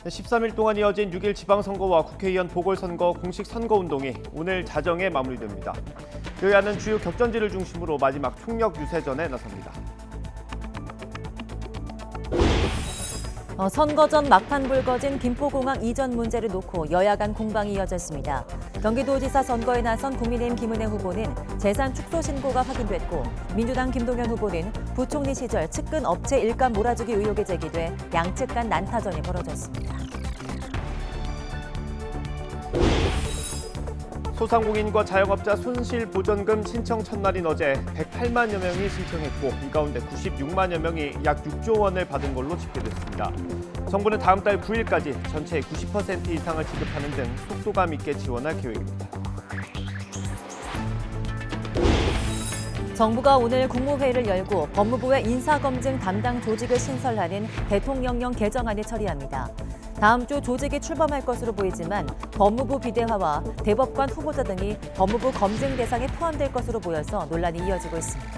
13일 동안 이어진 6일 지방선거와 국회의원 보궐선거 공식 선거운동이 오늘 자정에 마무리됩니다. 여야는 주요 격전지를 중심으로 마지막 총력 유세전에 나섭니다. 선거 전 막판 불거진 김포공항 이전 문제를 놓고 여야 간 공방이 이어졌습니다. 경기도지사 선거에 나선 국민의힘 김은혜 후보는 재산 축소 신고가 확인됐고 민주당 김동연 후보는 부총리 시절 측근 업체 일감 몰아주기 의혹이 제기돼 양측 간 난타전이 벌어졌습니다. 소상공인과 자영업자 손실보전금 신청 첫날인 어제 108만여 명이 신청했고 이 가운데 96만여 명이 약 6조 원을 받은 걸로 집계됐습니다. 정부는 다음 달 9일까지 전체의 90% 이상을 지급하는 등 속도감 있게 지원할 계획입니다. 정부가 오늘 국무회의를 열고 법무부의 인사검증 담당 조직을 신설하는 대통령령 개정안을 처리합니다. 다음 주 조직이 출범할 것으로 보이지만 법무부 비대화와 대법관 후보자 등이 법무부 검증 대상에 포함될 것으로 보여서 논란이 이어지고 있습니다.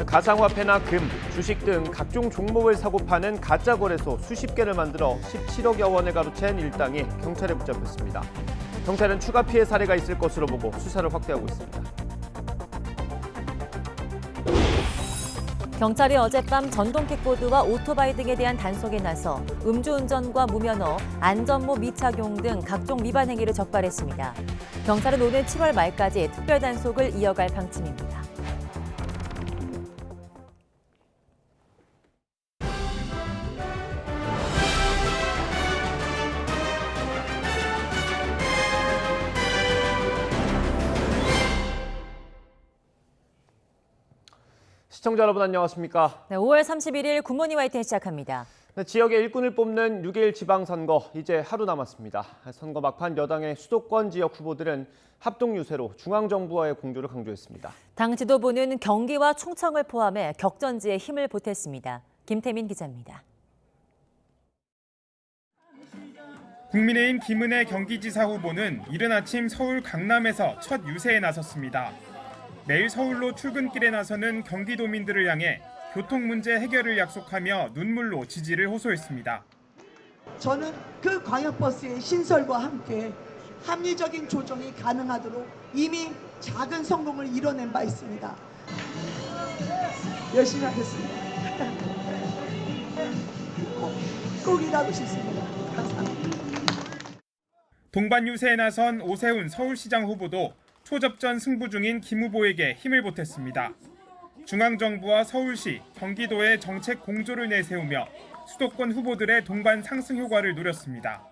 가상화폐나 금, 주식 등 각종 종목을 사고 파는 가짜 거래소 수십 개를 만들어 17억여 원에 가로챈 일당이 경찰에 붙잡혔습니다. 경찰은 추가 피해 사례가 있을 것으로 보고 수사를 확대하고 있습니다. 경찰이 어젯밤 전동 킥보드와 오토바이 등에 대한 단속에 나서 음주운전과 무면허, 안전모 미착용 등 각종 위반 행위를 적발했습니다. 경찰은 오늘 7월 말까지 특별 단속을 이어갈 방침입니다. 시청자 여러분 안녕하십니까? 네, 5월 31일 굿모닝 YTN 시작합니다. 네, 지역의 일꾼을 뽑는 6일 지방선거 이제 하루 남았습니다. 선거 막판 여당의 수도권 지역 후보들은 합동 유세로 중앙정부와의 공조를 강조했습니다. 당 지도부는 경기와 충청을 포함해 격전지에 힘을 보탰습니다. 김태민 기자입니다. 국민의힘 김은혜 경기지사 후보는 이른 아침 서울 강남에서 첫 유세에 나섰습니다. 내일 서울로 출근길에 나서는 경기도민들을 향해 교통 문제 해결을 약속하며 눈물로 지지를 호소했습니다. 저는 그 광역버스의 신설과 함께 합리적인 조정이 가능하도록 이미 작은 성공을 이뤄낸 바 있습니다. 열심히 하겠습니다. 꼭 일하고 싶습니다. 감사합니다. 동반 유세에 나선 오세훈 서울시장 후보도 초접전 승부 중인 김 후보에게 힘을 보탰습니다. 중앙정부와 서울시, 경기도의 정책 공조를 내세우며 수도권 후보들의 동반 상승 효과를 누렸습니다.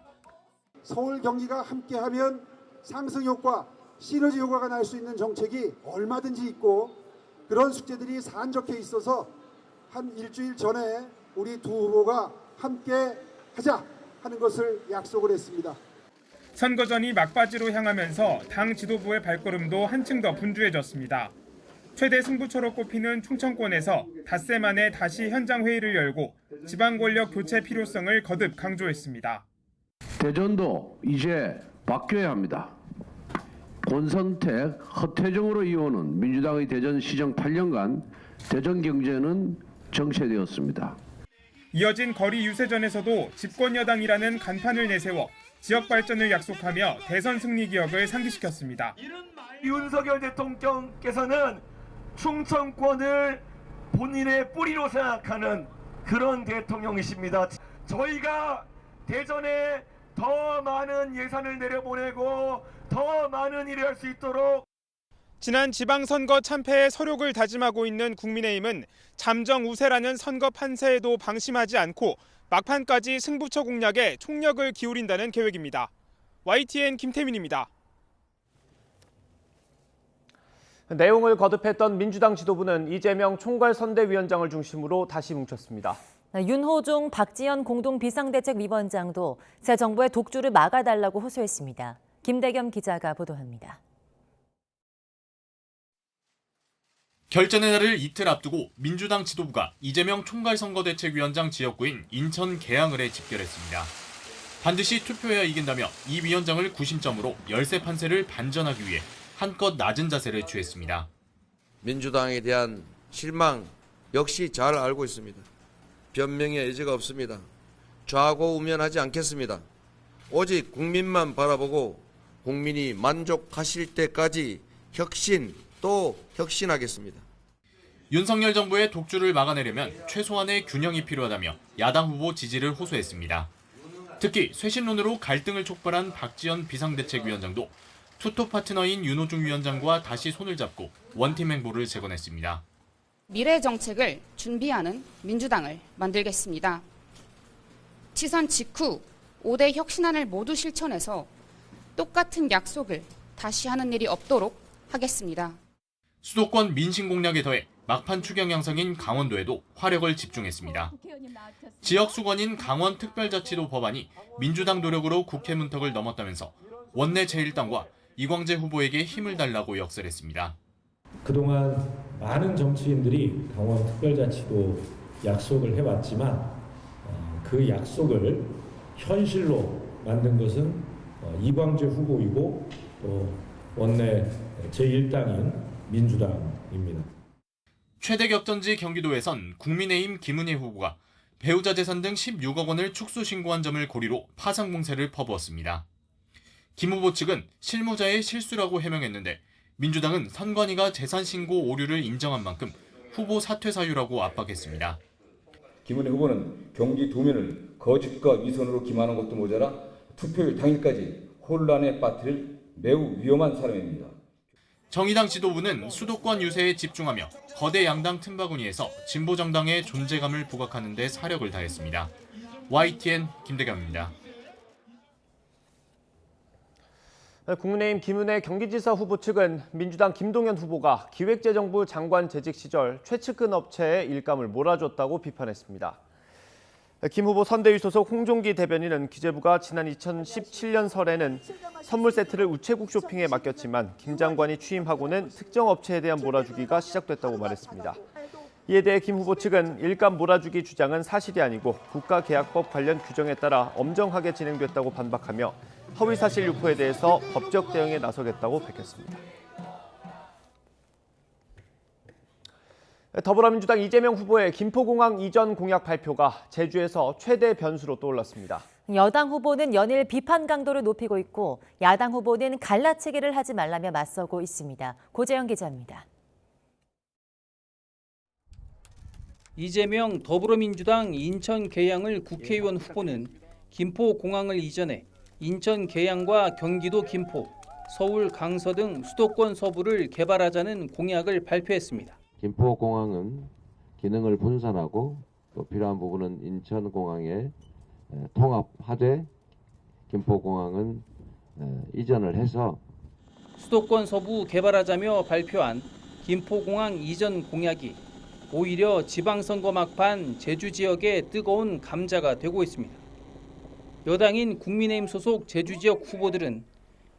서울, 경기가 함께하면 상승 효과, 시너지 효과가 날 수 있는 정책이 얼마든지 있고 그런 숙제들이 산적해 있어서 한 일주일 전에 우리 두 후보가 함께 하자 하는 것을 약속을 했습니다. 선거전이 막바지로 향하면서 당 지도부의 발걸음도 한층 더 분주해졌습니다. 최대 승부처로 꼽히는 충청권에서 닷새 만에 다시 현장 회의를 열고 지방 권력 교체 필요성을 거듭 강조했습니다. 대전도 이제 바뀌어야 합니다. 권선택, 허태정으로 이어오는 민주당의 대전시정 8년간 대전 경제는 정체되었습니다. 이어진 거리 유세전에서도 집권 여당이라는 간판을 내세워 지역 발전을 약속하며 대선 승리 기억을 상기시켰습니다. 윤석열 대통령께서는 충청권을 본인의 뿌리로 생각하는 그런 대통령이십니다. 저희가 대전에 더 많은 예산을 내려보내고 더 많은 일을 할 수 있도록 지난 지방선거 참패의 서력을 다짐하고 있는 국민의힘은 잠정 우세라는 선거 판세에도 방심하지 않고 막판까지 승부처 공략에 총력을 기울인다는 계획입니다. YTN 김태민입니다. 내용을 거듭했던 민주당 지도부는 이재명 총괄선대위원장을 중심으로 다시 뭉쳤습니다. 윤호중, 박지원 공동비상대책위원장도 새 정부의 독주를 막아달라고 호소했습니다. 김대겸 기자가 보도합니다. 결전의 날을 이틀 앞두고 민주당 지도부가 이재명 총괄선거대책위원장 지역구인 인천 계양을에 집결했습니다. 반드시 투표해야 이긴다며 이 위원장을 구심점으로 열세 판세를 반전하기 위해 한껏 낮은 자세를 취했습니다. 민주당에 대한 실망 역시 잘 알고 있습니다. 변명의 여지가 없습니다. 좌고우면하지 않겠습니다. 오직 국민만 바라보고 국민이 만족하실 때까지 혁신 또 혁신하겠습니다. 윤석열 정부의 독주를 막아내려면 최소한의 균형이 필요하다며 야당 후보 지지를 호소했습니다. 특히 쇄신론으로 갈등을 촉발한 박지원 비상대책위원장도 투톱 파트너인 윤호중 위원장과 다시 손을 잡고 원팀 행보를 재건했습니다. 미래 정책을 준비하는 민주당을 만들겠습니다. 취선 직후 5대 혁신안을 모두 실천해서 똑같은 약속을 다시 하는 일이 없도록 하겠습니다. 수도권 민심 공략에 더해 막판 추경 양상인 강원도에도 화력을 집중했습니다. 지역 수건인 강원특별자치도 법안이 민주당 노력으로 국회 문턱을 넘었다면서 원내 제1당과 이광재 후보에게 힘을 달라고 역설했습니다. 그동안 많은 정치인들이 강원특별자치도 약속을 해왔지만 그 약속을 현실로 만든 것은 이광재 후보이고 또 원내 제1당인 민주당입니다. 최대 격전지 경기도에선 국민의힘 김은혜 후보가 배우자 재산 등 16억 원을 축소 신고한 점을 고리로 파상 공세를 퍼부었습니다. 김 후보 측은 실무자의 실수라고 해명했는데 민주당은 선관위가 재산 신고 오류를 인정한 만큼 후보 사퇴 사유라고 압박했습니다. 김은혜 후보는 경기 도민을 거짓과 위선으로 기만한 것도 모자라 투표일 당일까지 혼란에 빠뜨릴 매우 위험한 사람입니다. 정의당 지도부는 수도권 유세에 집중하며 거대 양당 틈바구니에서 진보정당의 존재감을 부각하는 데 사력을 다했습니다. YTN 김대겸입니다. 국민의힘 김은혜 경기지사 후보 측은 민주당 김동연 후보가 기획재정부 장관 재직 시절 최측근 업체에 일감을 몰아줬다고 비판했습니다. 김 후보 선대위 소속 홍종기 대변인은 기재부가 지난 2017년 설에는 선물 세트를 우체국 쇼핑에 맡겼지만 김 장관이 취임하고는 특정 업체에 대한 몰아주기가 시작됐다고 말했습니다. 이에 대해 김 후보 측은 일감 몰아주기 주장은 사실이 아니고 국가계약법 관련 규정에 따라 엄정하게 진행됐다고 반박하며 허위사실 유포에 대해서 법적 대응에 나서겠다고 밝혔습니다. 더불어민주당 이재명 후보의 김포공항 이전 공약 발표가 제주에서 최대 변수로 떠올랐습니다. 여당 후보는 연일 비판 강도를 높이고 있고 야당 후보는 갈라치기를 하지 말라며 맞서고 있습니다. 고재영 기자입니다. 이재명 더불어민주당 인천 계양을 국회의원 후보는 김포공항을 이전해 인천 계양과 경기도 김포, 서울 강서 등 수도권 서부를 개발하자는 공약을 발표했습니다. 김포공항은 기능을 분산하고 또 필요한 부분은 인천공항에 통합하되 김포공항은 이전을 해서 수도권 서부 개발하자며 발표한 김포공항 이전 공약이 오히려 지방선거 막판 제주 지역의 뜨거운 감자가 되고 있습니다. 여당인 국민의힘 소속 제주 지역 후보들은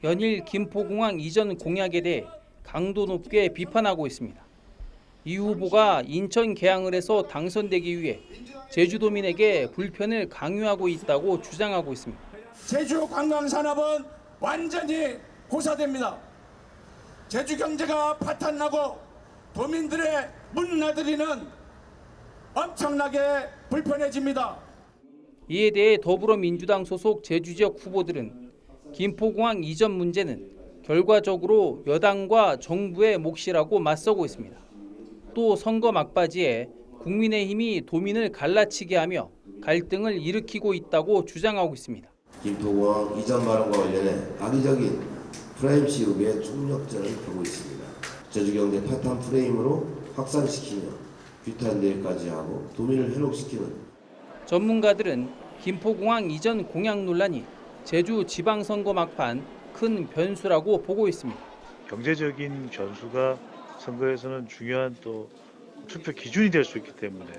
연일 김포공항 이전 공약에 대해 강도 높게 비판하고 있습니다. 이 후보가 인천 계양을 해서 당선되기 위해 제주도민에게 불편을 강요하고 있다고 주장하고 있습니다. 제주 관광산업은 완전히 고사됩니다. 제주 경제가 파탄나고 도민들의 문나들이는 엄청나게 불편해집니다. 이에 대해 더불어민주당 소속 제주지역 후보들은 김포공항 이전 문제는 결과적으로 여당과 정부의 몫이라고 맞서고 있습니다. 또 선거 막바지에 국민의힘이 도민을 갈라치게 하며 갈등을 일으키고 있다고 주장하고 있습니다. 김포공항 이전 발언과 관련해 악의적인 프레임 씌우기에 총력전을 펴고 있습니다. 제주경제 파탄 프레임으로 확산시키며 규탄대회까지 하고 도민을 현혹시키는 전문가들은 김포공항 이전 공약 논란이 제주 지방선거 막판 큰 변수라고 보고 있습니다. 경제적인 변수가 선거에서는 중요한 또 투표 기준이 될 수 있기 때문에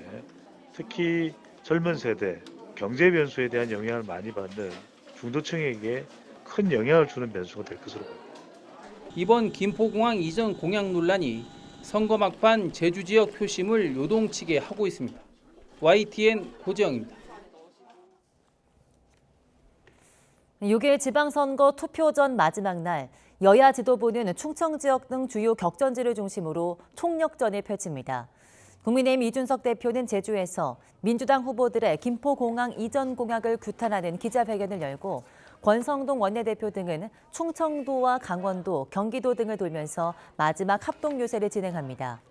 특히 젊은 세대, 경제 변수에 대한 영향을 많이 받는 중도층에게 큰 영향을 주는 변수가 될 것으로 보입니다. 이번 김포공항 이전 공약 논란이 선거 막판 제주 지역 표심을 요동치게 하고 있습니다. YTN 고재영입니다. 6일 지방선거 투표 전 마지막 날 여야 지도부는 충청 지역 등 주요 격전지를 중심으로 총력전을 펼칩니다. 국민의힘 이준석 대표는 제주에서 민주당 후보들의 김포공항 이전 공약을 규탄하는 기자회견을 열고 권성동 원내대표 등은 충청도와 강원도, 경기도 등을 돌면서 마지막 합동 유세를 진행합니다.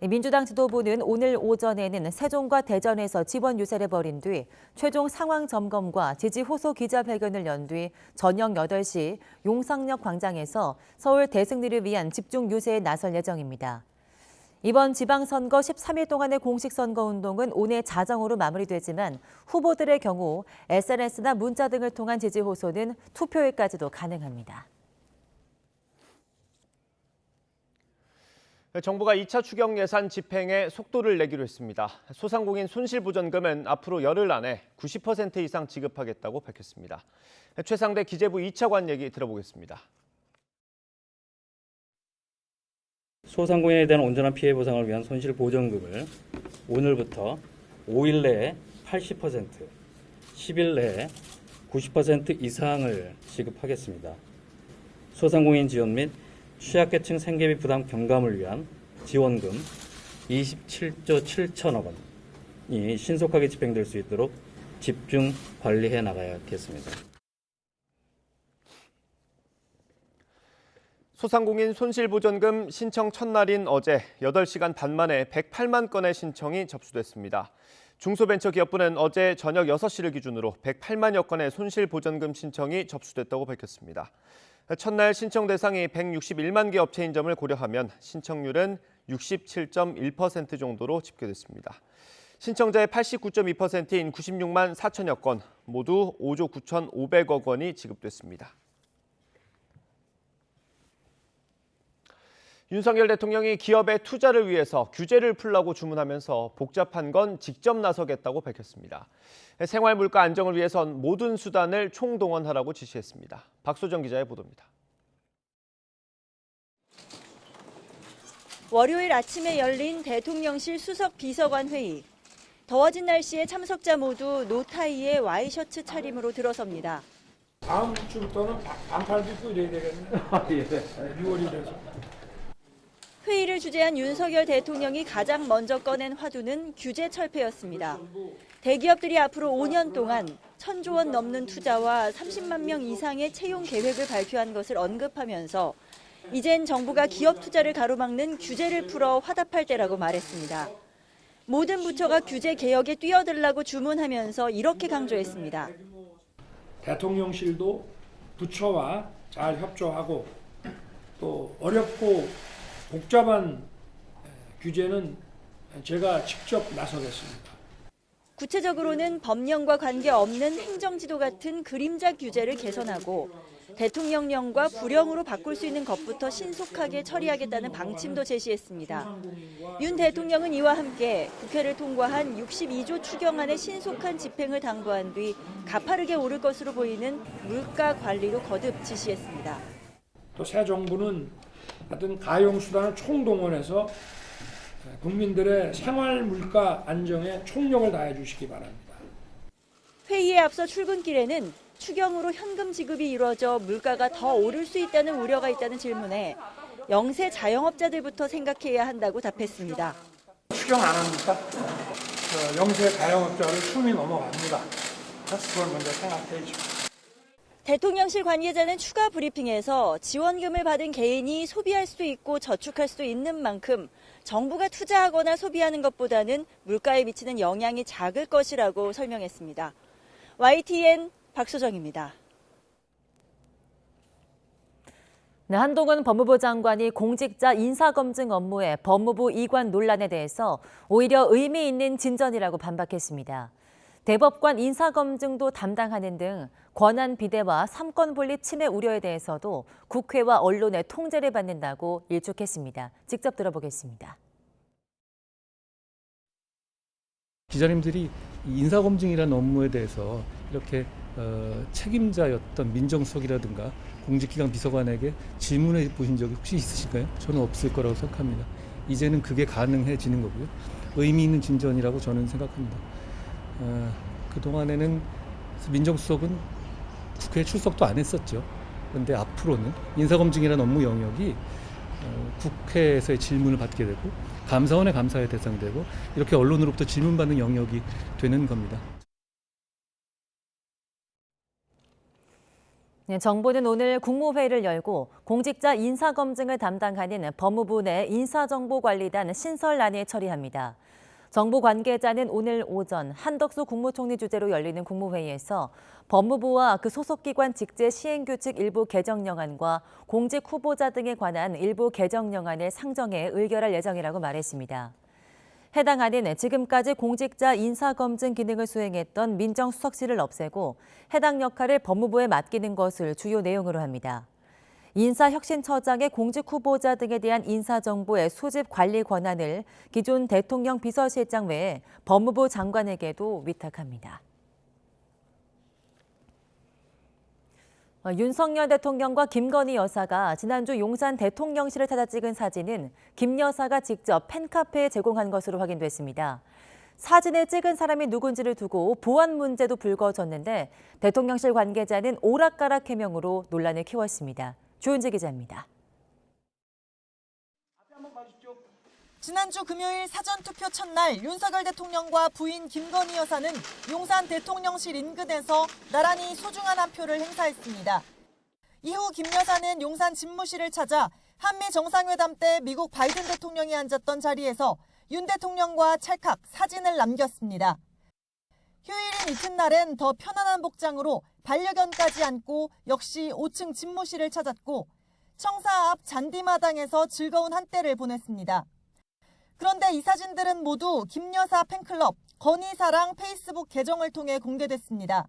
민주당 지도부는 오늘 오전에는 세종과 대전에서 지원 유세를 벌인 뒤 최종 상황 점검과 지지 호소 기자회견을 연 뒤 저녁 8시 용상역 광장에서 서울 대승리를 위한 집중 유세에 나설 예정입니다. 이번 지방선거 13일 동안의 공식 선거운동은 오늘 자정으로 마무리되지만 후보들의 경우 SNS나 문자 등을 통한 지지 호소는 투표일까지도 가능합니다. 정부가 2차 추경 예산 집행에 속도를 내기로 했습니다. 소상공인 손실보전금은 앞으로 열흘 안에 90% 이상 지급하겠다고 밝혔습니다. 최상대 기재부 2차관 얘기 들어보겠습니다. 소상공인에 대한 온전한 피해 보상을 위한 손실보전금을 오늘부터 5일 내에 80%, 10일 내에 90% 이상을 지급하겠습니다. 소상공인 지원 및 취약계층 생계비 부담 경감을 위한 지원금 27조 7천억 원이 신속하게 집행될 수 있도록 집중 관리해 나가야겠습니다. 소상공인 손실보전금 신청 첫날인 어제 8시간 반 만에 108만 건의 신청이 접수됐습니다. 중소벤처기업부는 어제 저녁 6시를 기준으로 108만여 건의 손실보전금 신청이 접수됐다고 밝혔습니다. 첫날 신청 대상이 161만 개 업체인 점을 고려하면 신청률은 67.1% 정도로 집계됐습니다. 신청자의 89.2%인 96만 4천여 건, 모두 5조 9,500억 원이 지급됐습니다. 윤석열 대통령이 기업의 투자를 위해서 규제를 풀라고 주문하면서 복잡한 건 직접 나서겠다고 밝혔습니다. 생활 물가 안정을 위해선 모든 수단을 총동원하라고 지시했습니다. 박소정 기자의 보도입니다. 월요일 아침에 열린 대통령실 수석 비서관 회의. 더워진 날씨에 참석자 모두 노타이에 와이셔츠 차림으로 들어섭니다. 다음 주부터는 반팔도 입고 이래야 되겠네. 6월이라서. 회의를 주재한 윤석열 대통령이 가장 먼저 꺼낸 화두는 규제 철폐였습니다. 대기업들이 앞으로 5년 동안 1,000조 원 넘는 투자와 30만 명 이상의 채용 계획을 발표한 것을 언급하면서 이젠 정부가 기업 투자를 가로막는 규제를 풀어 화답할 때라고 말했습니다. 모든 부처가 규제 개혁에 뛰어들라고 주문하면서 이렇게 강조했습니다. 대통령실도 부처와 잘 협조하고 또 어렵고 복잡한 규제는 제가 직접 나서겠습니다. 구체적으로는 법령과 관계없는 행정지도 같은 그림자 규제를 개선하고 대통령령과 부령으로 바꿀 수 있는 것부터 신속하게 처리하겠다는 방침도 제시했습니다. 윤 대통령은 이와 함께 국회를 통과한 62조 추경안의 신속한 집행을 당부한 뒤 가파르게 오를 것으로 보이는 물가 관리로 거듭 지시했습니다. 또 새 정부는 하여튼 가용수단을 총동원해서 국민들의 생활 물가 안정에 총력을 다해 주시기 바랍니다. 회의에 앞서 출근길에는 추경으로 현금 지급이 이루어져 물가가 더 오를 수 있다는 우려가 있다는 질문에 영세 자영업자들부터 생각해야 한다고 답했습니다. 추경 안 합니까? 영세 자영업자를 숨이 넘어갑니다. 그걸 먼저 생각해야죠. 대통령실 관계자는 추가 브리핑에서 지원금을 받은 개인이 소비할 수 있고 저축할 수 있는 만큼 정부가 투자하거나 소비하는 것보다는 물가에 미치는 영향이 작을 것이라고 설명했습니다. YTN 박소정입니다. 네, 한동훈 법무부 장관이 공직자 인사검증 업무에 법무부 이관 논란에 대해서 오히려 의미 있는 진전이라고 반박했습니다. 대법관 인사검증도 담당하는 등 권한 비대와 삼권 분립 침해 우려에 대해서도 국회와 언론의 통제를 받는다고 일축했습니다. 직접 들어보겠습니다. 기자님들이 인사검증이라는 업무에 대해서 이렇게 책임자였던 민정수석이라든가 공직기강 비서관에게 질문해 보신 적이 혹시 있으실까요? 저는 없을 거라고 생각합니다. 이제는 그게 가능해지는 거고요. 의미 있는 진전이라고 저는 생각합니다. 그동안에는 민정수석은 국회에 출석도 안 했었죠. 그런데 앞으로는 인사검증이라는 업무 영역이 국회에서의 질문을 받게 되고 감사원의 감사의 대상이 되고 이렇게 언론으로부터 질문받는 영역이 되는 겁니다. 정부는 오늘 국무회의를 열고 공직자 인사검증을 담당하는 법무부 내 인사정보관리단 신설안을 처리합니다. 정부 관계자는 오늘 오전 한덕수 국무총리 주재로 열리는 국무회의에서 법무부와 그 소속기관 직제 시행규칙 일부 개정령안과 공직 후보자 등에 관한 일부 개정령안을 상정해 의결할 예정이라고 말했습니다. 해당 안은 지금까지 공직자 인사검증 기능을 수행했던 민정수석실을 없애고 해당 역할을 법무부에 맡기는 것을 주요 내용으로 합니다. 인사혁신처장의 공직 후보자 등에 대한 인사정보의 수집 관리 권한을 기존 대통령 비서실장 외에 법무부 장관에게도 위탁합니다. 윤석열 대통령과 김건희 여사가 지난주 용산 대통령실을 찾아 찍은 사진은 김 여사가 직접 팬카페에 제공한 것으로 확인됐습니다. 사진을 찍은 사람이 누군지를 두고 보안 문제도 불거졌는데 대통령실 관계자는 오락가락 해명으로 논란을 키웠습니다. 조은지 기자입니다. 지난주 금요일 사전투표 첫날 윤석열 대통령과 부인 김건희 여사는 용산 대통령실 인근에서 나란히 소중한 한 표를 행사했습니다. 이후 김 여사는 용산 집무실을 찾아 한미 정상회담 때 미국 바이든 대통령이 앉았던 자리에서 윤 대통령과 찰칵 사진을 남겼습니다. 휴일인 이튿날엔 더 편안한 복장으로 반려견까지 안고 역시 5층 집무실을 찾았고 청사 앞 잔디마당에서 즐거운 한때를 보냈습니다. 그런데 이 사진들은 모두 김 여사 팬클럽 건희사랑 페이스북 계정을 통해 공개됐습니다.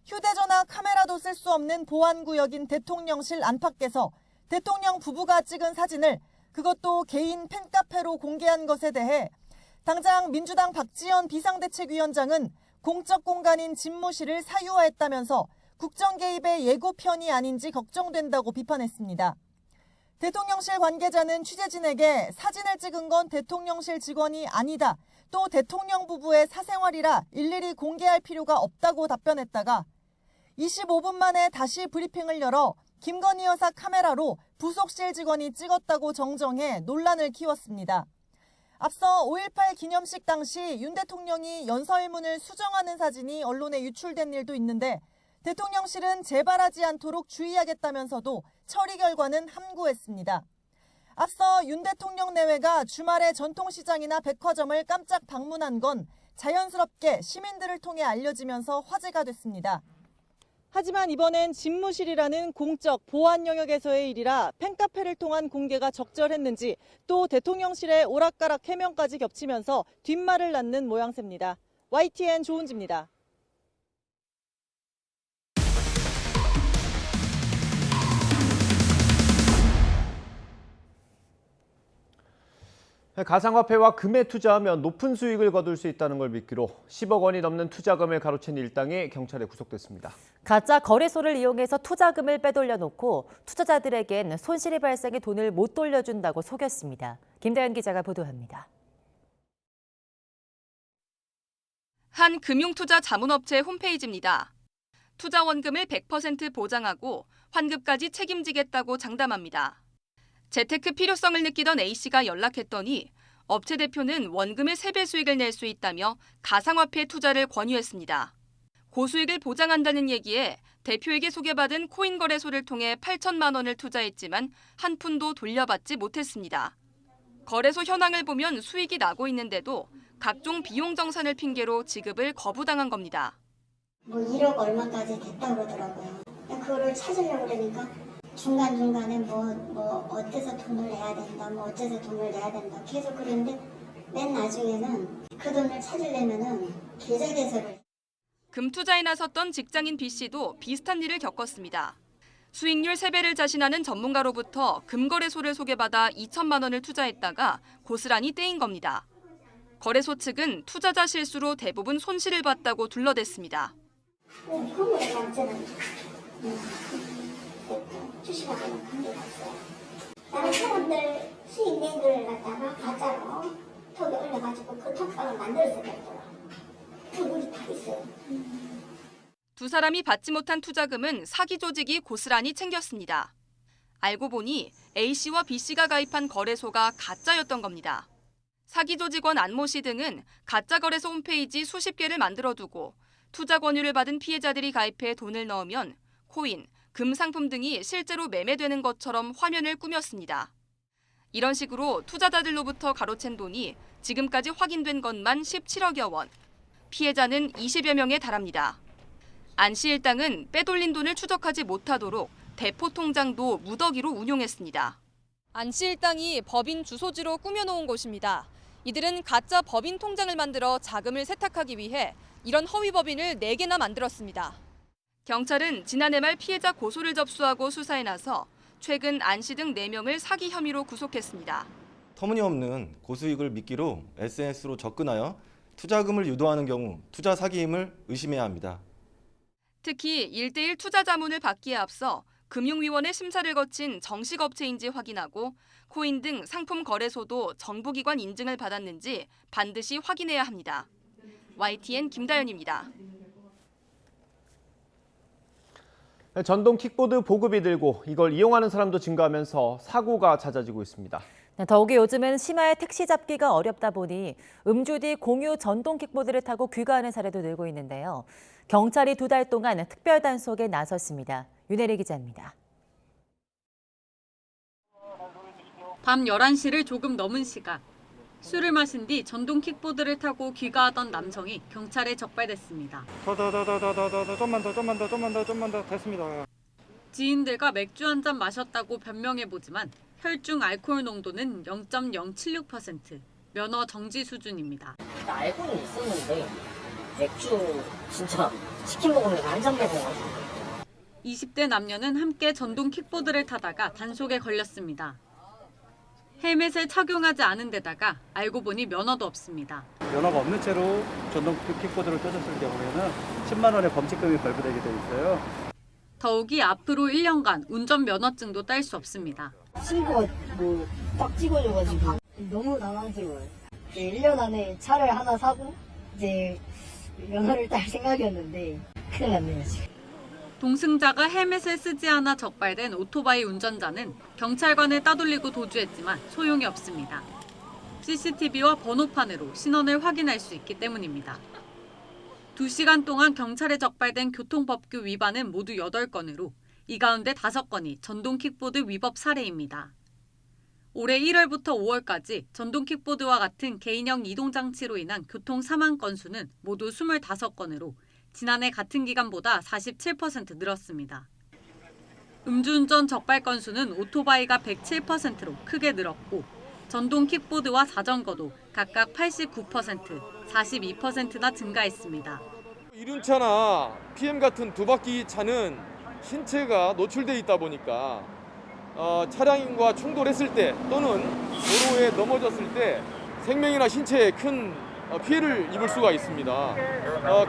휴대전화 카메라도 쓸 수 없는 보안구역인 대통령실 안팎에서 대통령 부부가 찍은 사진을 그것도 개인 팬카페로 공개한 것에 대해 당장 민주당 박지원 비상대책위원장은 공적 공간인 집무실을 사유화했다면서 국정 개입의 예고편이 아닌지 걱정된다고 비판했습니다. 대통령실 관계자는 취재진에게 사진을 찍은 건 대통령실 직원이 아니다. 또 대통령 부부의 사생활이라 일일이 공개할 필요가 없다고 답변했다가 25분 만에 다시 브리핑을 열어 김건희 여사 카메라로 부속실 직원이 찍었다고 정정해 논란을 키웠습니다. 앞서 5.18 기념식 당시 윤 대통령이 연설문을 수정하는 사진이 언론에 유출된 일도 있는데 대통령실은 재발하지 않도록 주의하겠다면서도 처리 결과는 함구했습니다. 앞서 윤 대통령 내외가 주말에 전통시장이나 백화점을 깜짝 방문한 건 자연스럽게 시민들을 통해 알려지면서 화제가 됐습니다. 하지만 이번엔 집무실이라는 공적 보안 영역에서의 일이라 팬카페를 통한 공개가 적절했는지 또 대통령실의 오락가락 해명까지 겹치면서 뒷말을 낳는 모양새입니다. YTN 조은지입니다. 가상화폐와 금에 투자하면 높은 수익을 거둘 수 있다는 걸 미끼로 10억 원이 넘는 투자금을 가로챈 일당이 경찰에 구속됐습니다. 가짜 거래소를 이용해서 투자금을 빼돌려 놓고 투자자들에겐 손실이 발생해 돈을 못 돌려준다고 속였습니다. 김다연 기자가 보도합니다. 한 금융투자 자문업체 홈페이지입니다. 투자 원금을 100% 보장하고 환급까지 책임지겠다고 장담합니다. 재테크 필요성을 느끼던 A씨가 연락했더니 업체 대표는 원금의 3배 수익을 낼 수 있다며 가상화폐 투자를 권유했습니다. 고수익을 보장한다는 얘기에 대표에게 소개받은 코인 거래소를 통해 8천만 원을 투자했지만 한 푼도 돌려받지 못했습니다. 거래소 현황을 보면 수익이 나고 있는데도 각종 비용 정산을 핑계로 지급을 거부당한 겁니다. 1억 얼마까지 됐다고 그러더라고요. 그거를 찾으려고 그러니까 중간중간에 어때서 돈을 내야 된다, 어째서 돈을 내야 된다 계속 그랬는데 맨 나중에는 그 돈을 찾으려면은 계좌 개설을. 금투자에 나섰던 직장인 B씨도 비슷한 일을 겪었습니다. 수익률 3배를 자신하는 전문가로부터 금거래소를 소개받아 2천만 원을 투자했다가 고스란히 떼인 겁니다. 거래소 측은 투자자 실수로 대부분 손실을 봤다고 둘러댔습니다. 주식하고는 관계가 없어요. 다른 사람들 수익 낸 걸 갖다가 가짜로 톡에 올려가지고 그 톡방을 만들어서 냈더라. 그 물이 다 있어요. 두 사람이 받지 못한 투자금은 사기 조직이 고스란히 챙겼습니다. 알고 보니 A씨와 B씨가 가입한 거래소가 가짜였던 겁니다. 사기 조직원 안모 씨 등은 가짜 거래소 홈페이지 수십 개를 만들어두고 투자 권유를 받은 피해자들이 가입해 돈을 넣으면 코인, 금 상품 등이 실제로 매매되는 것처럼 화면을 꾸몄습니다. 이런 식으로 투자자들로부터 가로챈 돈이 지금까지 확인된 것만 17억여 원. 피해자는 20여 명에 달합니다. 안 씨 일당은 빼돌린 돈을 추적하지 못하도록 대포 통장도 무더기로 운용했습니다. 안 씨 일당이 법인 주소지로 꾸며놓은 곳입니다. 이들은 가짜 법인 통장을 만들어 자금을 세탁하기 위해 이런 허위 법인을 4개나 만들었습니다. 경찰은 지난해 말 피해자 고소를 접수하고 수사에 나서 최근 안 씨 등 4명을 사기 혐의로 구속했습니다. 터무니없는 고수익을 미끼로 SNS로 접근하여 투자금을 유도하는 경우 투자 사기임을 의심해야 합니다. 특히 1:1 투자 자문을 받기에 앞서 금융위원회 심사를 거친 정식 업체인지 확인하고 코인 등 상품 거래소도 정부기관 인증을 받았는지 반드시 확인해야 합니다. YTN 김다연입니다. 전동 킥보드 보급이 늘고 이걸 이용하는 사람도 증가하면서 사고가 잦아지고 있습니다. 더욱이 요즘은 심야에 택시 잡기가 어렵다 보니 음주 뒤 공유 전동 킥보드를 타고 귀가하는 사례도 늘고 있는데요. 경찰이 2달 동안 특별 단속에 나섰습니다. 윤혜리 기자입니다. 밤 11시를 조금 넘은 시각. 술을 마신 뒤 전동 킥보드를 타고 귀가하던 남성이 경찰에 적발됐습니다. 좀만 더 됐습니다. 지인들과 맥주 한 잔 마셨다고 변명해보지만 혈중 알코올 농도는 0.076%, 면허 정지 수준입니다. 알고는 있었는데 맥주 진짜 치킨 먹으면 한 잔 먹어가지고. 20대 남녀는 함께 전동 킥보드를 타다가 단속에 걸렸습니다. 헬멧을 착용하지 않은 데다가 알고 보니 면허도 없습니다. 면허가 없는 채로 전동 킥보드를 타셨을 경우에는 10만 원의 범칙금이 발부되게 돼 있어요. 더욱이 앞으로 1년간 운전 면허증도 딸 수 없습니다. 친구가 딱 찍어줘가지고 너무 당황스러워요. 1년 안에 차를 하나 사고 이제 면허를 딸 생각이었는데 큰일 났네요 지금. 동승자가 헬멧을 쓰지 않아 적발된 오토바이 운전자는 경찰관을 따돌리고 도주했지만 소용이 없습니다. CCTV와 번호판으로 신원을 확인할 수 있기 때문입니다. 2시간 동안 경찰에 적발된 교통법규 위반은 모두 8건으로 이 가운데 5건이 전동 킥보드 위법 사례입니다. 올해 1월부터 5월까지 전동 킥보드와 같은 개인형 이동장치로 인한 교통 사망 건수는 모두 25건으로 지난해 같은 기간보다 47% 늘었습니다. 음주운전 적발 건수는 오토바이가 107%로 크게 늘었고 전동 킥보드와 자전거도 각각 89%, 42%나 증가했습니다. 이륜차나 PM 같은 두 바퀴 차는 신체가 노출돼 있다 보니까 차량과 충돌했을 때 또는 도로에 넘어졌을 때 생명이나 신체에 큰 피해를 입을 수가 있습니다.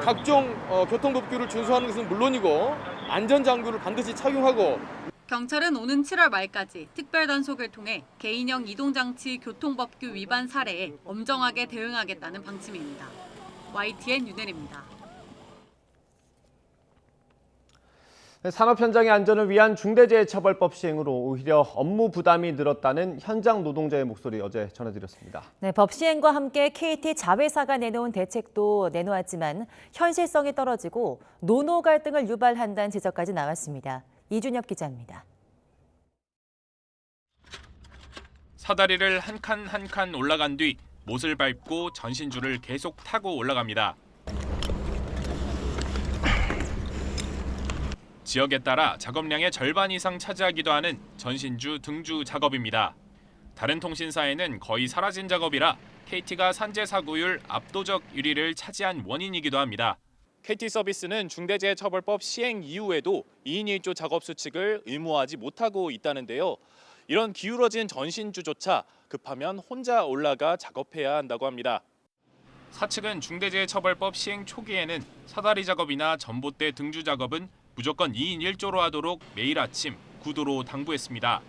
각종 교통법규를 준수하는 것은 물론이고 안전장구를 반드시 착용하고. 경찰은 오는 7월 말까지 특별 단속을 통해 개인형 이동장치 교통법규 위반 사례에 엄정하게 대응하겠다는 방침입니다. YTN 윤혜리입니다. 산업 현장의 안전을 위한 중대재해처벌법 시행으로 오히려 업무 부담이 늘었다는 현장 노동자의 목소리 어제 전해드렸습니다. 네, 법 시행과 함께 KT 자회사가 내놓은 대책도 내놓았지만 현실성이 떨어지고 노노 갈등을 유발한다는 지적까지 나왔습니다. 이준혁 기자입니다. 사다리를 한 칸 한 칸 올라간 뒤 못을 밟고 전신줄을 계속 타고 올라갑니다. 지역에 따라 작업량의 절반 이상 차지하기도 하는 전신주 등주 작업입니다. 다른 통신사에는 거의 사라진 작업이라 KT가 산재 사고율 압도적 1위를 차지한 원인이기도 합니다. KT 서비스는 중대재해처벌법 시행 이후에도 2인 1조 작업 수칙을 의무화하지 못하고 있다는데요. 이런 기울어진 전신주조차 급하면 혼자 올라가 작업해야 한다고 합니다. 사측은 중대재해처벌법 시행 초기에는 사다리 작업이나 전봇대 등주 작업은 무조건 2인 1조로 하도록 매일 아침 구도로 당부했습니다.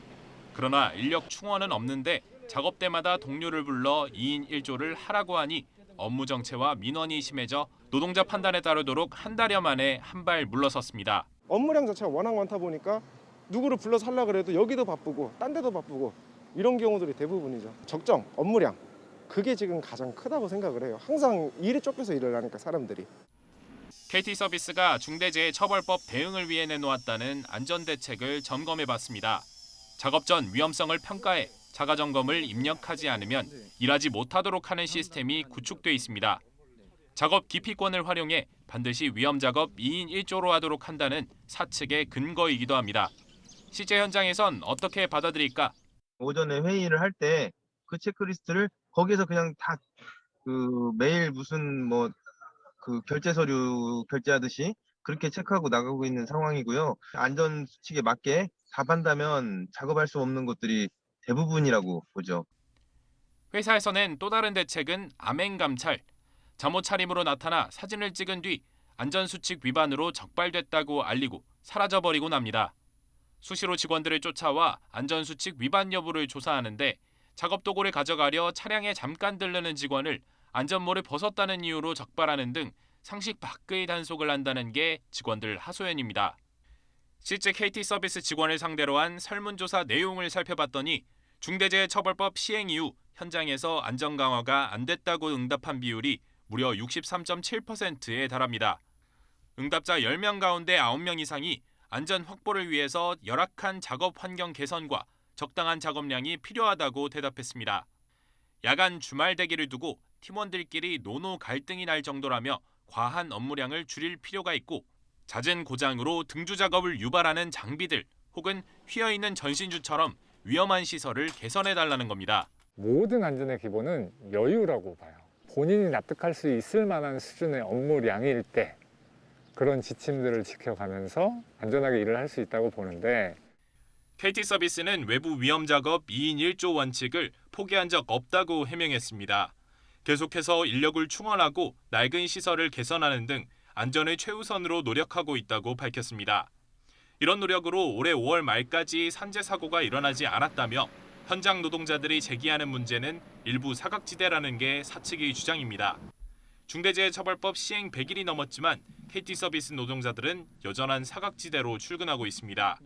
그러나 인력 충원은 없는데 작업 때마다 동료를 불러 2인 1조를 하라고 하니 업무 정체와 민원이 심해져 노동자 판단에 따르도록 한 달여 만에 한 발 물러섰습니다. 업무량 자체가 워낙 많다 보니까 누구를 불러서 하려고 해도 여기도 바쁘고 딴 데도 바쁘고 이런 경우들이 대부분이죠. 적정 업무량 그게 지금 가장 크다고 생각을 해요. 항상 일에 쫓겨서 일을 하니까 사람들이. KT서비스가 중대재해처벌법 대응을 위해 내놓았다는 안전대책을 점검해봤습니다. 작업 전 위험성을 평가해 자가점검을 입력하지 않으면 일하지 못하도록 하는 시스템이 구축돼 있습니다. 작업 기피권을 활용해 반드시 위험작업 2인 1조로 하도록 한다는 사측의 근거이기도 합니다. 실제 현장에선 어떻게 받아들일까? 오전에 회의를 할 때 그 체크리스트를 거기에서 그냥 다 매일 무슨 그 결제 서류 결제하듯이 그렇게 체크하고 나가고 있는 상황이고요. 안전 수칙에 맞게 답한다면 작업할 수 없는 것들이 대부분이라고 보죠. 회사에서 낸 또 다른 대책은 암행감찰. 잠옷 차림으로 나타나 사진을 찍은 뒤 안전수칙 위반으로 적발됐다고 알리고 사라져버리곤 합니다. 수시로 직원들을 쫓아와 안전수칙 위반 여부를 조사하는데 작업 도구를 가져가려 차량에 잠깐 들르는 직원을 안전모를 벗었다는 이유로 적발하는 등 상식 밖의 단속을 한다는 게 직원들 하소연입니다. 실제 KT서비스 직원을 상대로 한 설문조사 내용을 살펴봤더니 중대재해처벌법 시행 이후 현장에서 안전 강화가 안 됐다고 응답한 비율이 무려 63.7%에 달합니다. 응답자 10명 가운데 9명 이상이 안전 확보를 위해서 열악한 작업 환경 개선과 적당한 작업량이 필요하다고 대답했습니다. 야간 주말 대기를 두고 팀원들끼리 노노 갈등이 날 정도라며 과한 업무량을 줄일 필요가 있고 잦은 고장으로 등주 작업을 유발하는 장비들 혹은 휘어있는 전신주처럼 위험한 시설을 개선해달라는 겁니다. 모든 안전의 기본은 여유라고 봐요. 본인이 납득할 수 있을 만한 수준의 업무량일 때 그런 지침들을 지켜가면서 안전하게 일을 할 수 있다고 보는데 KT서비스는 외부 위험 작업 2인 1조 원칙을 포기한 적 없다고 해명했습니다. 계속해서 인력을 충원하고 낡은 시설을 개선하는 등 안전을 최우선으로 노력하고 있다고 밝혔습니다. 이런 노력으로 올해 5월 말까지 산재 사고가 일어나지 않았다며 현장 노동자들이 제기하는 문제는 일부 사각지대라는 게 사측의 주장입니다. 중대재해처벌법 시행 100일이 넘었지만 KT서비스 노동자들은 여전한 사각지대로 출근하고 있습니다.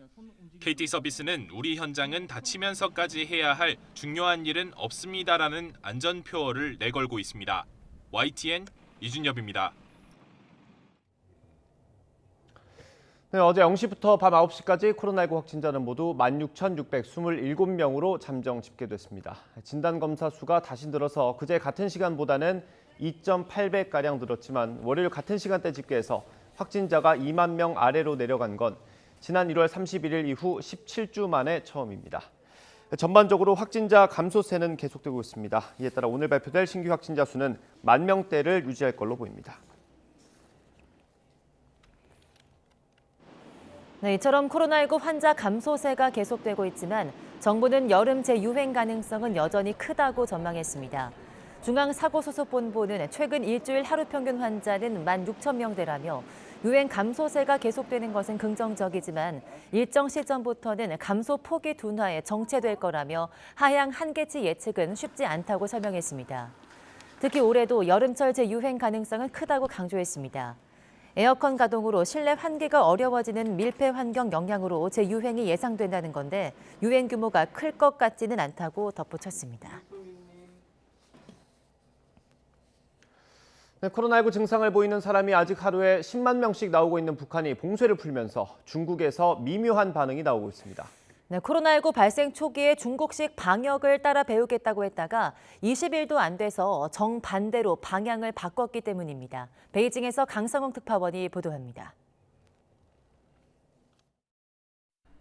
KT서비스는 우리 현장은 다치면서까지 해야 할 중요한 일은 없습니다라는 안전표어를 내걸고 있습니다. YTN 이준엽입니다. 네, 어제 0시부터 밤 9시까지 코로나19 확진자는 모두 16,627명으로 잠정 집계됐습니다. 진단검사 수가 다시 늘어서 그제 같은 시간보다는 2.8배가량 늘었지만 월요일 같은 시간대 집계에서 확진자가 2만 명 아래로 내려간 건 지난 1월 31일 이후 17주 만에 처음입니다. 전반적으로 확진자 감소세는 계속되고 있습니다. 이에 따라 오늘 발표될 신규 확진자 수는 1만 명대를 유지할 걸로 보입니다. 네, 이처럼 코로나19 환자 감소세가 계속되고 있지만 정부는 여름 재유행 가능성은 여전히 크다고 전망했습니다. 중앙사고수습본부는 최근 일주일 하루 평균 환자는 16,000명대라며 유행 감소세가 계속되는 것은 긍정적이지만 일정 시점부터는 감소 폭이 둔화해 정체될 거라며 하향 한계치 예측은 쉽지 않다고 설명했습니다. 특히 올해도 여름철 재유행 가능성은 크다고 강조했습니다. 에어컨 가동으로 실내 환기가 어려워지는 밀폐 환경 영향으로 재유행이 예상된다는 건데 유행 규모가 클 것 같지는 않다고 덧붙였습니다. 네, 코로나19 증상을 보이는 사람이 아직 하루에 10만 명씩 나오고 있는 북한이 봉쇄를 풀면서 중국에서 미묘한 반응이 나오고 있습니다. 네, 코로나19 발생 초기에 중국식 방역을 따라 배우겠다고 했다가 20일도 안 돼서 정반대로 방향을 바꿨기 때문입니다. 베이징에서 강성웅 특파원이 보도합니다.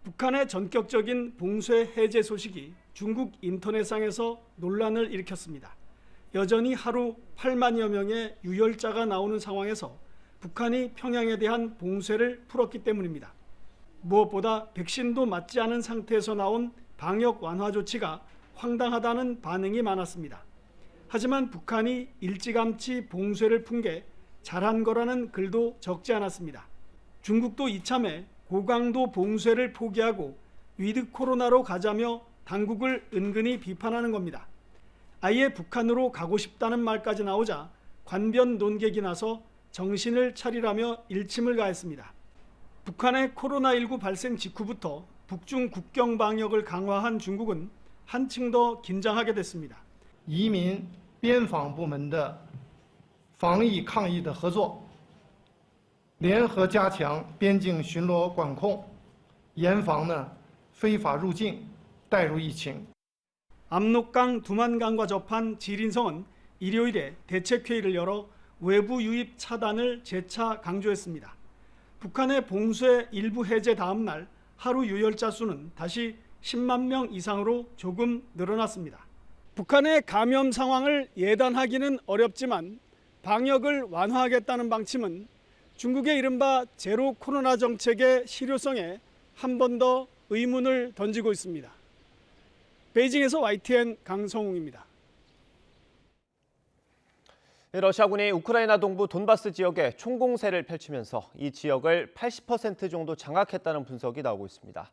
북한의 전격적인 봉쇄 해제 소식이 중국 인터넷상에서 논란을 일으켰습니다. 여전히 하루 8만여 명의 유혈자가 나오는 상황에서 북한이 평양에 대한 봉쇄를 풀었기 때문입니다. 무엇보다 백신도 맞지 않은 상태에서 나온 방역 완화 조치가 황당하다는 반응이 많았습니다. 하지만 북한이 일찌감치 봉쇄를 푼 게 잘한 거라는 글도 적지 않았습니다. 중국도 이참에 고강도 봉쇄를 포기하고 위드 코로나로 가자며 당국을 은근히 비판하는 겁니다. 아예 북한으로 가고 싶다는 말까지 나오자 관변 논객이 나서 정신을 차리라며 일침을 가했습니다. 북한의 코로나19 발생 직후부터 북중 국경 방역을 강화한 중국은 한층 더 긴장하게 됐습니다. 이민 边防部门的防疫抗疫的合作，联合加强边境巡逻管控，严防非法入境带入疫情。 압록강 두만강과 접한 지린성은 일요일에 대책회의를 열어 외부 유입 차단을 재차 강조했습니다. 북한의 봉쇄 일부 해제 다음 날 하루 유혈자 수는 다시 10만 명 이상으로 조금 늘어났습니다. 북한의 감염 상황을 예단하기는 어렵지만 방역을 완화하겠다는 방침은 중국의 이른바 제로 코로나 정책의 실효성에 한 번 더 의문을 던지고 있습니다. 베이징에서 YTN 강성웅입니다. 러시아군이 우크라이나 동부 돈바스 지역에 총공세를 펼치면서 이 지역을 80% 정도 장악했다는 분석이 나오고 있습니다.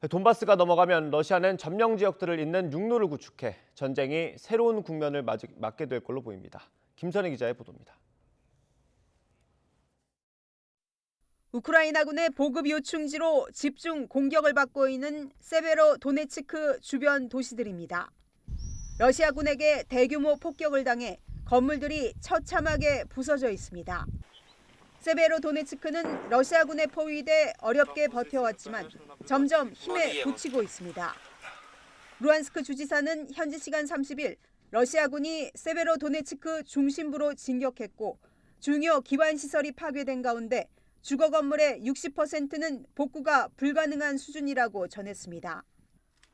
돈바스가 넘어가면 러시아는 점령 지역들을 잇는 육로를 구축해 전쟁이 새로운 국면을 맞게 될 걸로 보입니다. 김선희 기자의 보도입니다. 우크라이나군의 보급 요충지로 집중 공격을 받고 있는 세베로도네츠크 주변 도시들입니다. 러시아군에게 대규모 폭격을 당해 건물들이 처참하게 부서져 있습니다. 세베로도네츠크는 러시아군에 포위돼 어렵게 버텨왔지만 점점 힘에 부치고 있습니다. 루안스크 주지사는 현지 시간 30일 러시아군이 세베로도네츠크 중심부로 진격했고 중요 기반시설이 파괴된 가운데 주거 건물의 60%는 복구가 불가능한 수준이라고 전했습니다.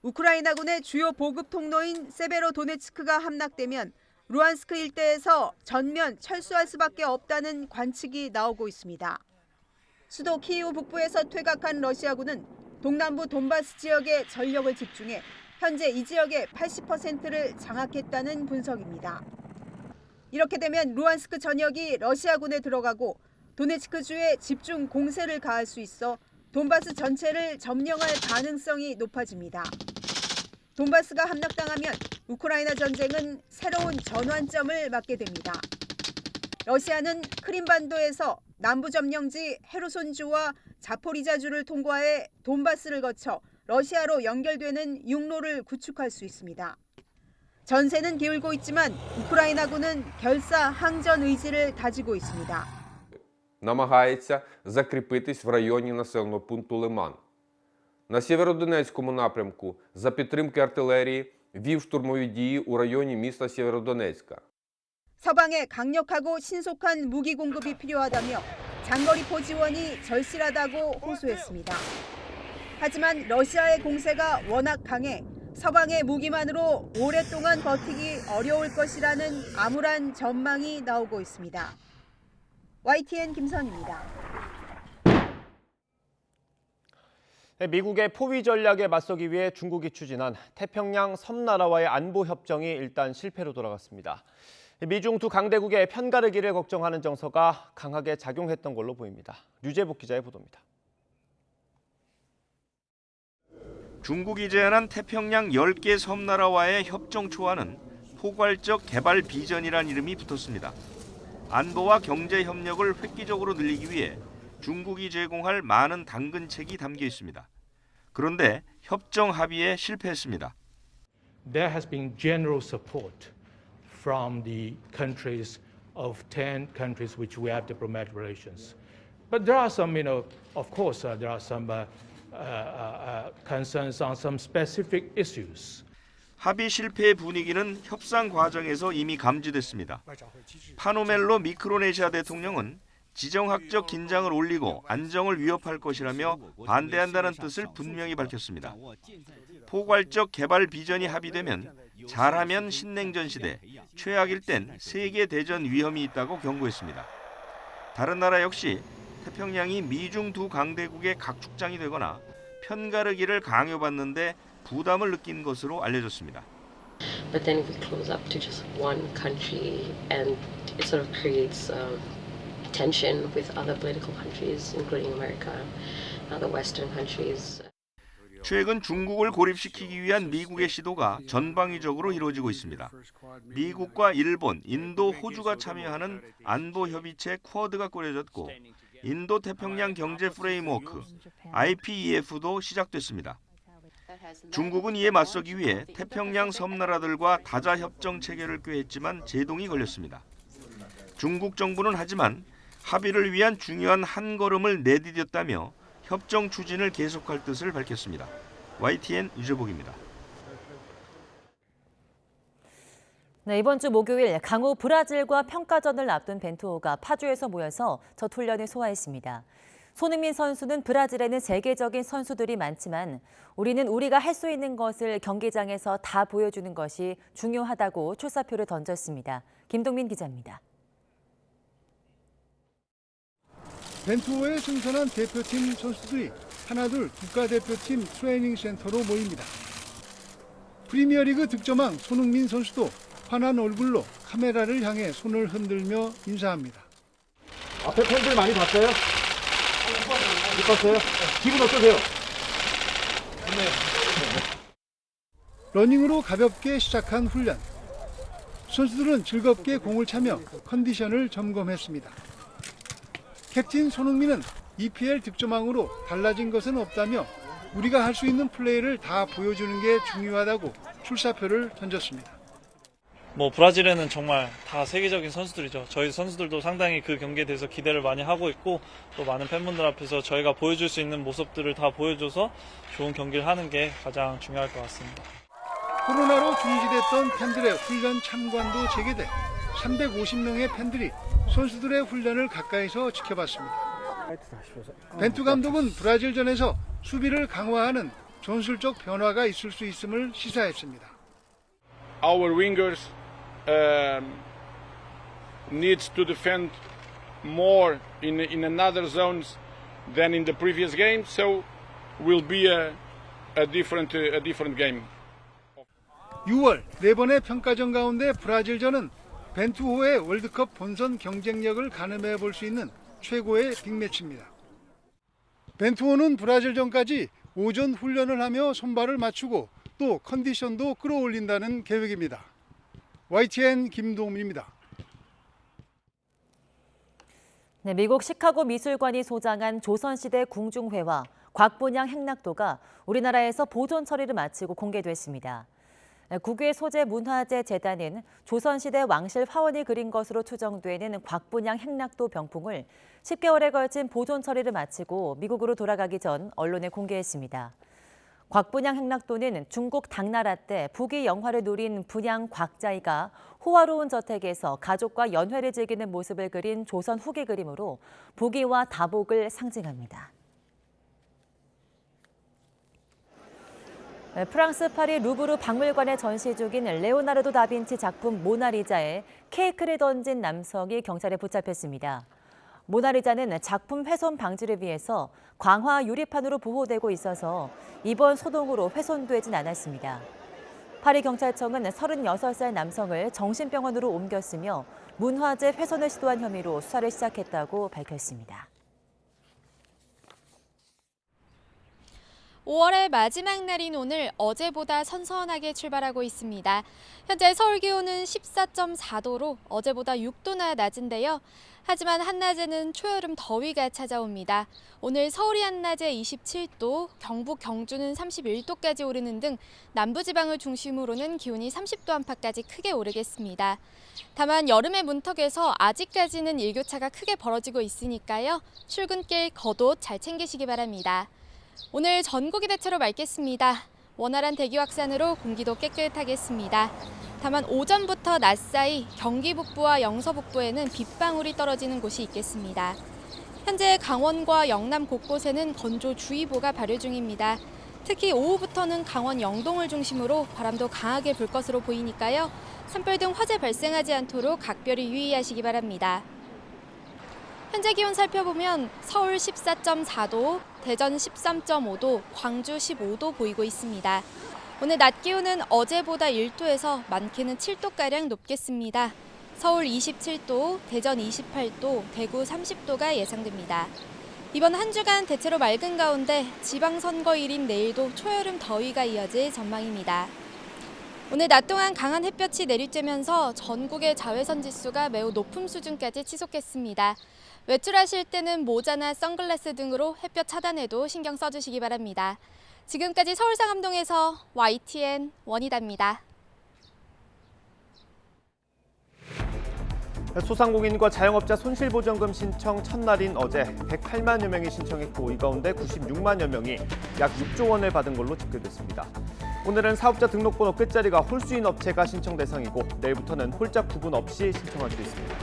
우크라이나군의 주요 보급 통로인 세베로도네츠크가 함락되면 루안스크 일대에서 전면 철수할 수밖에 없다는 관측이 나오고 있습니다. 수도 키이우 북부에서 퇴각한 러시아군은 동남부 돈바스 지역에 전력을 집중해 현재 이 지역의 80%를 장악했다는 분석입니다. 이렇게 되면 루안스크 전역이 러시아군에 들어가고 도네츠크주에 집중 공세를 가할 수 있어 돈바스 전체를 점령할 가능성이 높아집니다. 돈바스가 함락당하면 우크라이나 전쟁은 새로운 전환점을 맞게 됩니다. 러시아는 크림반도에서 남부 점령지 헤르손주와 자포리자주를 통과해 돈바스를 거쳐 러시아로 연결되는 육로를 구축할 수 있습니다. 전세는 기울고 있지만 우크라이나군은 결사 항전 의지를 다지고 있습니다. намагається закріпитись в районі населеного пункту Лиман. На Сєвєродонецькому напрямку за підтримки артилерії вів штурмові дії у районі міста Сєвєродонецька. 서방에 강력하고 신속한 무기 공급이 필요하다며 장거리포 지원이 절실하다고 호소했습니다. 하지만 러시아의 공세가 워낙 강해 서방의 무기만으로 오랫동안 버티기 어려울 것이라는 암울한 전망이 나오고 있습니다. YTN 김선입니다. 미국의 포위 전략에 맞서기 위해 중국이 추진한 태평양 섬나라와의 안보 협정이 일단 실패로 돌아갔습니다. 미중 두 강대국의 편가르기를 걱정하는 정서가 강하게 작용했던 걸로 보입니다. 류재복 기자의 보도입니다. 중국이 제안한 태평양 10개 섬나라와의 협정 초안은 포괄적 개발 비전이란 이름이 붙었습니다. 안보와 경제 협력을 획기적으로 늘리기 위해 중국이 제공할 많은 당근책이 담겨 있습니다. 그런데 협정 합의에 실패했습니다. There has been general support from the countries of 10 countries which we have diplomatic relations. But there are some, of course, there are some concerns on some specific issues. 합의 실패의 분위기는 협상 과정에서 이미 감지됐습니다. 파노멜로 미크로네시아 대통령은 지정학적 긴장을 올리고 안정을 위협할 것이라며 반대한다는 뜻을 분명히 밝혔습니다. 포괄적 개발 비전이 합의되면 잘하면 신냉전 시대, 최악일 땐 세계 대전 위험이 있다고 경고했습니다. 다른 나라 역시 태평양이 미중 두 강대국의 각축장이 되거나 편가르기를 강요받는데 부담을 느낀 것으로 알려졌습니다. But then we close up to just one country and it sort of creates tension with other political countries, including America, other Western countries. 최근 중국을 고립시키기 위한 미국의 시도가 전방위적으로 이루어지고 있습니다. 미국과 일본, 인도, 호주가 참여하는 안보협의체 쿼드가 꾸려졌고 인도 태평양 경제 프레임워크, IPEF도 시작됐습니다. 중국은 이에 맞서기 위해 태평양 섬나라들과 다자 협정 체결을 꾀했지만 제동이 걸렸습니다. 중국 정부는 하지만 합의를 위한 중요한 한 걸음을 내디뎠다며 협정 추진을 계속할 뜻을 밝혔습니다. YTN 유재복입니다. 네, 이번 주 목요일 강호 브라질과 평가전을 앞둔 벤투호가 파주에서 모여서 첫 훈련을 소화했습니다. 손흥민 선수는 브라질에는 세계적인 선수들이 많지만 우리는 우리가 할 수 있는 것을 경기장에서 다 보여주는 것이 중요하다고 출사표를 던졌습니다. 김동민 기자입니다. 벤투호의 승선한 대표팀 선수들이 하나둘 국가대표팀 트레이닝 센터로 모입니다. 프리미어리그 득점왕 손흥민 선수도 환한 얼굴로 카메라를 향해 손을 흔들며 인사합니다. 앞에 팬들 많이 봤어요? 못 봤어요? 기분 어떠세요? 러닝으로 가볍게 시작한 훈련. 선수들은 즐겁게 공을 차며 컨디션을 점검했습니다. 캡틴 손흥민은 EPL 득점왕으로 달라진 것은 없다며 우리가 할 수 있는 플레이를 다 보여주는 게 중요하다고 출사표를 던졌습니다. 브라질에는 정말 다 세계적인 선수들이죠. 저희 선수들도 상당히 그 경기에 대해서 기대를 많이 하고 있고 또 많은 팬분들 앞에서 저희가 보여줄 수 있는 모습들을 다 보여줘서 좋은 경기를 하는 게 가장 중요할 것 같습니다. 코로나로 중지됐던 팬들의 훈련 참관도 재개돼 350명의 팬들이 선수들의 훈련을 가까이서 지켜봤습니다. 벤투 감독은 브라질전에서 수비를 강화하는 전술적 변화가 있을 수 있음을 시사했습니다. Our wingers needs to defend more in another zones than in the previous game, so will be a different game. 6월 4번의 평가전 가운데 브라질전은 벤투호의 월드컵 본선 경쟁력을 가늠해 볼 수 있는 최고의 빅매치입니다. 벤투호는 브라질전까지 오전 훈련을 하며 손발을 맞추고 또 컨디션도 끌어올린다는 계획입니다. YTN 김동민입니다. 네, 미국 시카고 미술관이 소장한 조선시대 궁중회화 곽분양 행락도가 우리나라에서 보존 처리를 마치고 공개됐습니다. 국외 소재 문화재 재단은 조선시대 왕실 화원이 그린 것으로 추정되는 곽분양 행락도 병풍을 10개월에 걸친 보존 처리를 마치고 미국으로 돌아가기 전 언론에 공개했습니다. 곽분양 행락도는 중국 당나라 때 북위 영화를 누린 분양 곽자이가 호화로운 저택에서 가족과 연회를 즐기는 모습을 그린 조선 후기 그림으로 북위와 다복을 상징합니다. 프랑스 파리 루브르 박물관에 전시 중인 레오나르도 다빈치 작품 모나리자에 케이크를 던진 남성이 경찰에 붙잡혔습니다. 모나리자는 작품 훼손 방지를 위해서 광화 유리판으로 보호되고 있어서 이번 소동으로 훼손되진 않았습니다. 파리 경찰청은 36살 남성을 정신병원으로 옮겼으며 문화재 훼손을 시도한 혐의로 수사를 시작했다고 밝혔습니다. 5월의 마지막 날인 오늘 어제보다 선선하게 출발하고 있습니다. 현재 서울 기온은 14.4도로 어제보다 6도나 낮은데요. 하지만 한낮에는 초여름 더위가 찾아옵니다. 오늘 서울이 한낮에 27도, 경북, 경주는 31도까지 오르는 등 남부지방을 중심으로는 기온이 30도 안팎까지 크게 오르겠습니다. 다만 여름의 문턱에서 아직까지는 일교차가 크게 벌어지고 있으니까요. 출근길 겉옷 잘 챙기시기 바랍니다. 오늘 전국이 대체로 맑겠습니다. 원활한 대기 확산으로 공기도 깨끗하겠습니다. 다만 오전부터 낮 사이 경기 북부와 영서 북부에는 빗방울이 떨어지는 곳이 있겠습니다. 현재 강원과 영남 곳곳에는 건조주의보가 발효 중입니다. 특히 오후부터는 강원 영동을 중심으로 바람도 강하게 불 것으로 보이니까요. 산불 등 화재 발생하지 않도록 각별히 유의하시기 바랍니다. 현재 기온 살펴보면 서울 14.4도, 대전 13.5도, 광주 15도 보이고 있습니다. 오늘 낮 기온은 어제보다 1도에서 많게는 7도가량 높겠습니다. 서울 27도, 대전 28도, 대구 30도가 예상됩니다. 이번 한 주간 대체로 맑은 가운데 지방선거일인 내일도 초여름 더위가 이어질 전망입니다. 오늘 낮 동안 강한 햇볕이 내리쬐면서 전국의 자외선 지수가 매우 높은 수준까지 치솟겠습니다. 외출하실 때는 모자나 선글라스 등으로 햇볕 차단에도 신경 써주시기 바랍니다. 지금까지 서울상암동에서 YTN 원희다입니다. 소상공인과 자영업자 손실보전금 신청 첫날인 어제 108만여 명이 신청했고 이 가운데 96만여 명이 약 6조 원을 받은 걸로 집계됐습니다. 오늘은 사업자 등록번호 끝자리가 홀수인 업체가 신청 대상이고 내일부터는 홀자 구분 없이 신청할 수 있습니다.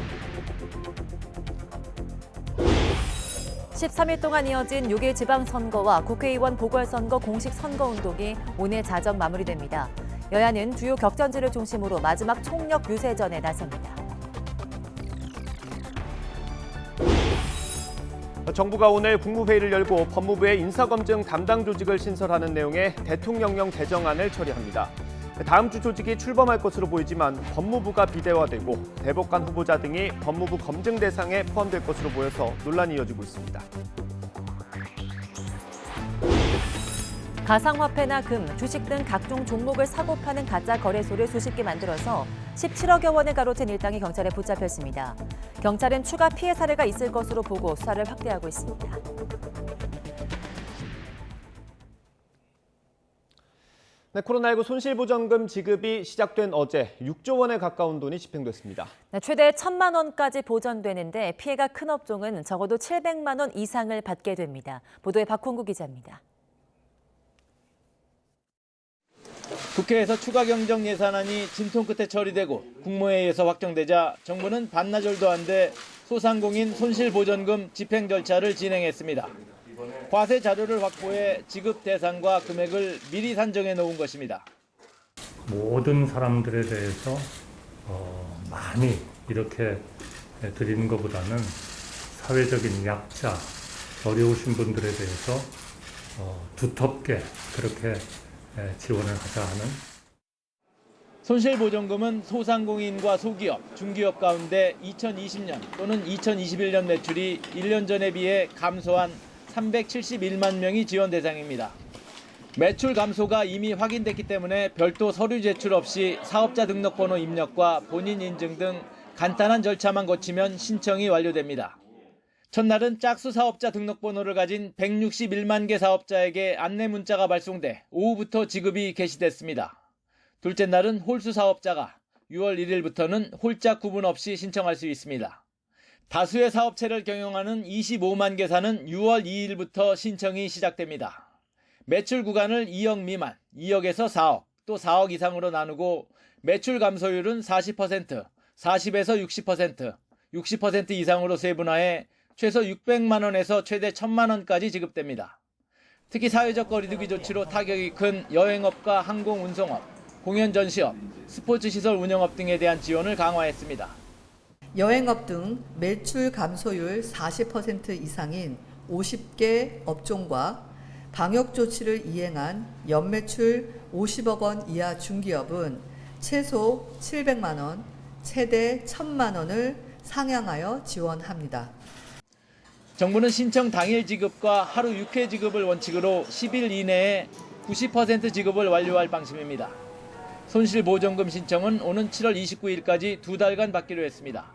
13일 동안 이어진 6일 지방선거와 국회의원 보궐선거 공식 선거운동이 오늘 자정 마무리됩니다. 여야는 주요 격전지를 중심으로 마지막 총력 유세전에 나섭니다. 정부가 오늘 국무회의를 열고 법무부의 인사검증 담당 조직을 신설하는 내용의 대통령령 개정안을 처리합니다. 다음 주 조직이 출범할 것으로 보이지만 법무부가 비대화되고 대법관 후보자 등이 법무부 검증 대상에 포함될 것으로 보여서 논란이 이어지고 있습니다. 가상화폐나 금, 주식 등 각종 종목을 사고 파는 가짜 거래소를 수십 개 만들어서 17억여 원을 가로챈 일당이 경찰에 붙잡혔습니다. 경찰은 추가 피해 사례가 있을 것으로 보고 수사를 확대하고 있습니다. 네, 코로나19 손실보전금 지급이 시작된 어제 6조 원에 가까운 돈이 집행됐습니다. 네, 최대 1,000만 원까지 보전되는데 피해가 큰 업종은 적어도 700만 원 이상을 받게 됩니다. 보도에 박홍구 기자입니다. 국회에서 추가 경정 예산안이 진통 끝에 처리되고 국무회의에서 확정되자 정부는 반나절도 안 돼 소상공인 손실보전금 집행 절차를 진행했습니다. 과세 자료를 확보해 지급 대상과 금액을 미리 산정해 놓은 것입니다. 모든 사람들에 대해서 많이 이렇게 드리는 것보다는 사회적인 약자, 어려우신 분들에 대해서 두텁게 그렇게 지원을 하자 하는. 손실보전금은 소상공인과 소기업, 중기업 가운데 2020년 또는 2021년 매출이 1년 전에 비해 감소한 371만 명이 지원 대상입니다. 매출 감소가 이미 확인됐기 때문에 별도 서류 제출 없이 사업자 등록번호 입력과 본인 인증 등 간단한 절차만 거치면 신청이 완료됩니다. 첫날은 짝수 사업자 등록번호를 가진 161만 개 사업자에게 안내 문자가 발송돼 오후부터 지급이 개시됐습니다. 둘째 날은 홀수 사업자가 6월 1일부터는 홀자 구분 없이 신청할 수 있습니다. 다수의 사업체를 경영하는 25만 개사는 6월 2일부터 신청이 시작됩니다. 매출 구간을 2억 미만, 2억에서 4억, 또 4억 이상으로 나누고 매출 감소율은 40%, 40에서 60%, 60% 이상으로 세분화해 최소 600만 원에서 최대 1,000만 원까지 지급됩니다. 특히 사회적 거리두기 조치로 타격이 큰 여행업과 항공운송업, 공연전시업, 스포츠시설 운영업 등에 대한 지원을 강화했습니다. 여행업 등 매출 감소율 40% 이상인 50개 업종과 방역 조치를 이행한 연매출 50억 원 이하 중기업은 최소 700만 원, 최대 1,000만 원을 상향하여 지원합니다. 정부는 신청 당일 지급과 하루 6회 지급을 원칙으로 10일 이내에 90% 지급을 완료할 방침입니다. 손실보전금 신청은 오는 7월 29일까지 2달간 받기로 했습니다.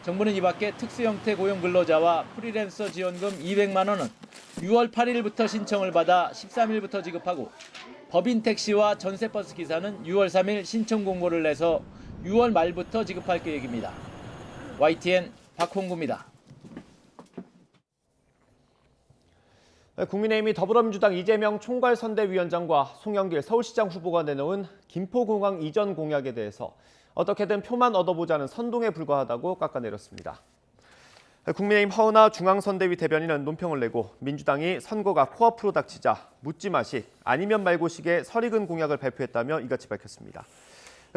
정부는 이 밖에 특수형태 고용 근로자와 프리랜서 지원금 200만 원은 6월 8일부터 신청을 받아 13일부터 지급하고 법인 택시와 전세버스 기사는 6월 3일 신청 공고를 내서 6월 말부터 지급할 계획입니다. YTN 박홍구입니다. 국민의힘이 더불어민주당 이재명 총괄선대위원장과 송영길 서울시장 후보가 내놓은 김포공항 이전 공약에 대해서 어떻게든 표만 얻어보자는 선동에 불과하다고 깎아내렸습니다. 국민의힘 허은하 중앙선대위 대변인은 논평을 내고 민주당이 선거가 코앞으로 닥치자 묻지마식 아니면 말고식의 설익은 공약을 발표했다며 이같이 밝혔습니다.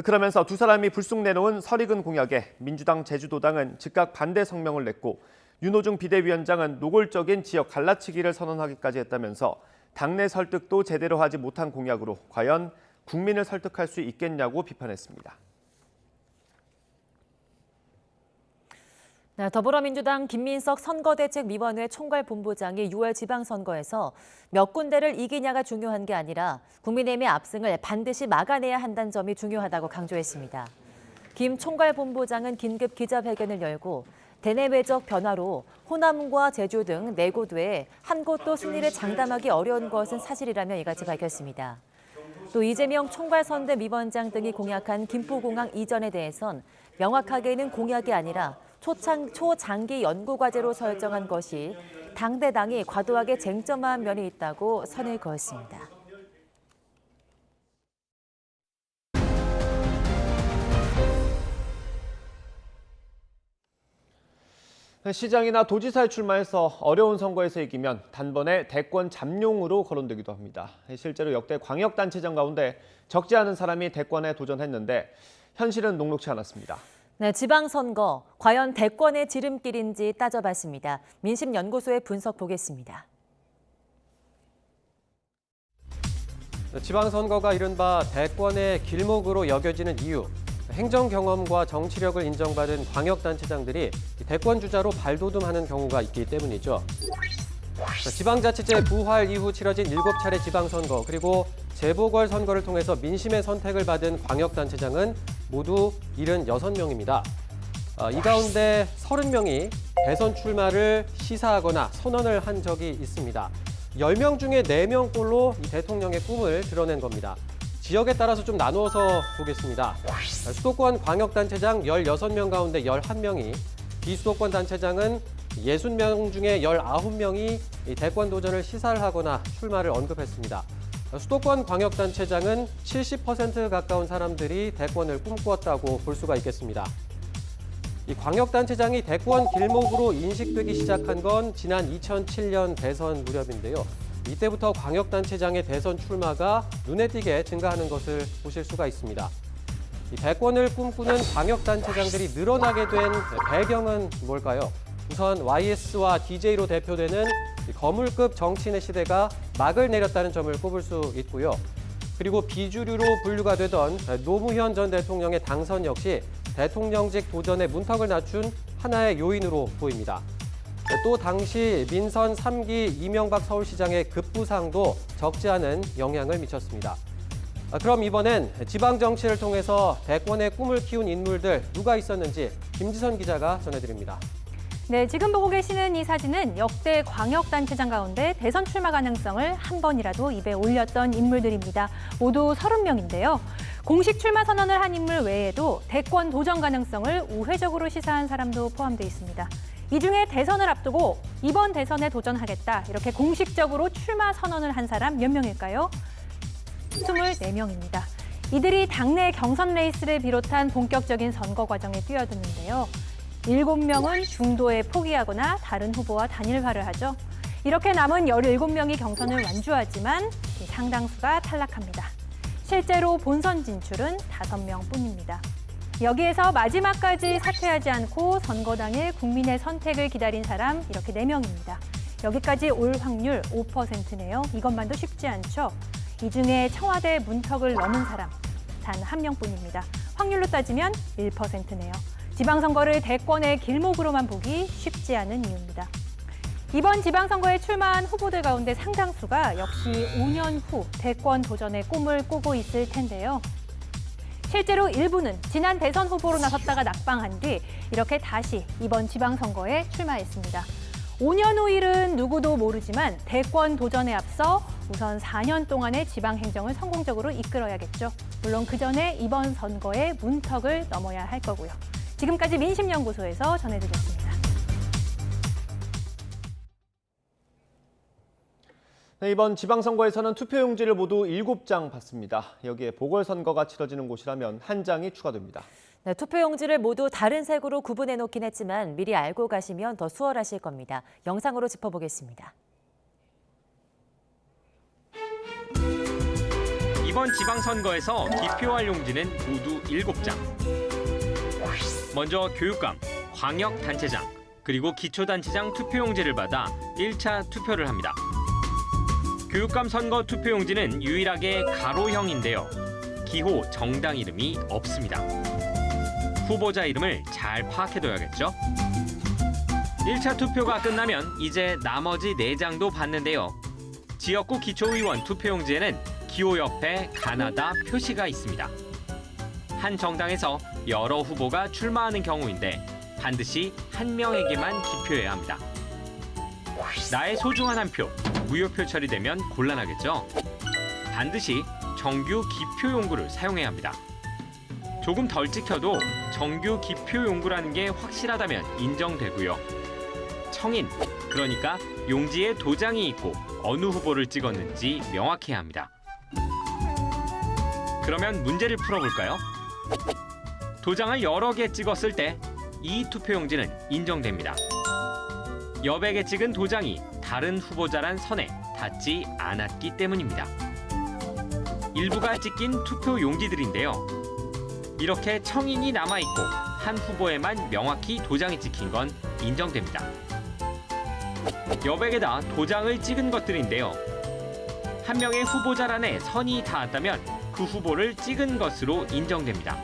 그러면서 두 사람이 불쑥 내놓은 설익은 공약에 민주당 제주도당은 즉각 반대 성명을 냈고 윤호중 비대위원장은 노골적인 지역 갈라치기를 선언하기까지 했다면서 당내 설득도 제대로 하지 못한 공약으로 과연 국민을 설득할 수 있겠냐고 비판했습니다. 더불어민주당 김민석 선거대책위원회 총괄본부장이 6월 지방선거에서 몇 군데를 이기냐가 중요한 게 아니라 국민의힘의 압승을 반드시 막아내야 한다는 점이 중요하다고 강조했습니다. 김 총괄본부장은 긴급 기자회견을 열고 대내외적 변화로 호남과 제주 등 4곳 외에 한 곳도 승리를 장담하기 어려운 것은 사실이라며 이같이 밝혔습니다. 또 이재명 총괄선대 위원장 등이 공약한 김포공항 이전에 대해선 명확하게는 공약이 아니라 초장기 연구과제로 설정한 것이 당대당이 과도하게 쟁점화한 면이 있다고 선을 그었습니다. 시장이나 도지사에 출마해서 어려운 선거에서 이기면 단번에 대권 잠룡으로 거론되기도 합니다. 실제로 역대 광역단체장 가운데 적지 않은 사람이 대권에 도전했는데 현실은 녹록지 않았습니다. 네, 지방선거, 과연 대권의 지름길인지 따져봤습니다. 민심연구소의 분석 보겠습니다. 지방선거가 이른바 대권의 길목으로 여겨지는 이유. 행정 경험과 정치력을 인정받은 광역단체장들이 대권 주자로 발돋움하는 경우가 있기 때문이죠. 지방자치제 부활 이후 치러진 7차례 지방선거 그리고 재보궐선거를 통해서 민심의 선택을 받은 광역단체장은 모두 76명입니다. 이 가운데 30명이 대선 출마를 시사하거나 선언을 한 적이 있습니다. 10명 중에 4명꼴로 이 대통령의 꿈을 드러낸 겁니다. 지역에 따라서 좀 나누어서 보겠습니다. 수도권 광역단체장 16명 가운데 11명이, 비수도권 단체장은 60명 중에 19명이 대권 도전을 시사를 하거나 출마를 언급했습니다. 수도권 광역단체장은 70% 가까운 사람들이 대권을 꿈꾸었다고 볼 수가 있겠습니다. 이 광역단체장이 대권 길목으로 인식되기 시작한 건 지난 2007년 대선 무렵인데요. 이때부터 광역단체장의 대선 출마가 눈에 띄게 증가하는 것을 보실 수가 있습니다. 이 대권을 꿈꾸는 광역단체장들이 늘어나게 된 배경은 뭘까요? 우선 YS와 DJ로 대표되는 거물급 정치인의 시대가 막을 내렸다는 점을 꼽을 수 있고요. 그리고 비주류로 분류가 되던 노무현 전 대통령의 당선 역시 대통령직 도전의 문턱을 낮춘 하나의 요인으로 보입니다. 또 당시 민선 3기 이명박 서울시장의 급부상도 적지 않은 영향을 미쳤습니다. 그럼 이번엔 지방 정치를 통해서 대권의 꿈을 키운 인물들 누가 있었는지 김지선 기자가 전해드립니다. 네, 지금 보고 계시는 이 사진은 역대 광역단체장 가운데 대선 출마 가능성을 한 번이라도 입에 올렸던 인물들입니다. 모두 30명인데요. 공식 출마 선언을 한 인물 외에도 대권 도전 가능성을 우회적으로 시사한 사람도 포함되어 있습니다. 이 중에 대선을 앞두고 이번 대선에 도전하겠다 이렇게 공식적으로 출마 선언을 한 사람 몇 명일까요? 24명입니다. 이들이 당내 경선 레이스를 비롯한 본격적인 선거 과정에 뛰어드는데요. 7명은 중도에 포기하거나 다른 후보와 단일화를 하죠. 이렇게 남은 17명이 경선을 완주하지만 상당수가 탈락합니다. 실제로 본선 진출은 5명뿐입니다. 여기에서 마지막까지 사퇴하지 않고 선거 당일 국민의 선택을 기다린 사람 이렇게 4명입니다. 여기까지 올 확률 5%네요. 이것만도 쉽지 않죠. 이 중에 청와대 문턱을 넘은 사람 단 1명뿐입니다. 확률로 따지면 1%네요. 지방선거를 대권의 길목으로만 보기 쉽지 않은 이유입니다. 이번 지방선거에 출마한 후보들 가운데 상당수가 역시 5년 후 대권 도전의 꿈을 꾸고 있을 텐데요. 실제로 일부는 지난 대선 후보로 나섰다가 낙방한 뒤 이렇게 다시 이번 지방선거에 출마했습니다. 5년 후 일은 누구도 모르지만 대권 도전에 앞서 우선 4년 동안의 지방행정을 성공적으로 이끌어야겠죠. 물론 그 전에 이번 선거의 문턱을 넘어야 할 거고요. 지금까지 민심연구소에서 전해드렸습니다. 네, 이번 지방선거에서는 투표용지를 모두 7장 받습니다. 여기에 보궐선거가 치러지는 곳이라면 한 장이 추가됩니다. 네, 투표용지를 모두 다른 색으로 구분해 놓긴 했지만 미리 알고 가시면 더 수월하실 겁니다. 영상으로 짚어보겠습니다. 이번 지방선거에서 기표할 용지는 모두 7장. 먼저 교육감, 광역단체장, 그리고 기초단체장 투표용지를 받아 1차 투표를 합니다. 교육감 선거 투표용지는 유일하게 가로형인데요. 기호, 정당 이름이 없습니다. 후보자 이름을 잘 파악해둬야겠죠? 1차 투표가 끝나면 이제 나머지 4장도 받는데요. 지역구 기초의원 투표용지에는 기호 옆에 가나다 표시가 있습니다. 한 정당에서 여러 후보가 출마하는 경우인데 반드시 한 명에게만 기표해야 합니다. 나의 소중한 한 표, 무효표 처리되면 곤란하겠죠. 반드시 정규 기표 용구를 사용해야 합니다. 조금 덜 찍혀도 정규 기표 용구라는 게 확실하다면 인정되고요. 청인, 그러니까 용지에 도장이 있고 어느 후보를 찍었는지 명확해야 합니다. 그러면 문제를 풀어볼까요? 도장을 여러 개 찍었을 때 이 투표용지는 인정됩니다. 여백 개 찍은 도장이 다른 후보자란 선에 닿지 않았기 때문입니다. 일부가 찍힌 투표용지들인데요. 이렇게 청인이 남아있고 한 후보에만 명확히 도장이 찍힌 건 인정됩니다. 여백에다 도장을 찍은 것들인데요. 한 명의 후보자란에 선이 닿았다면 그 후보를 찍은 것으로 인정됩니다.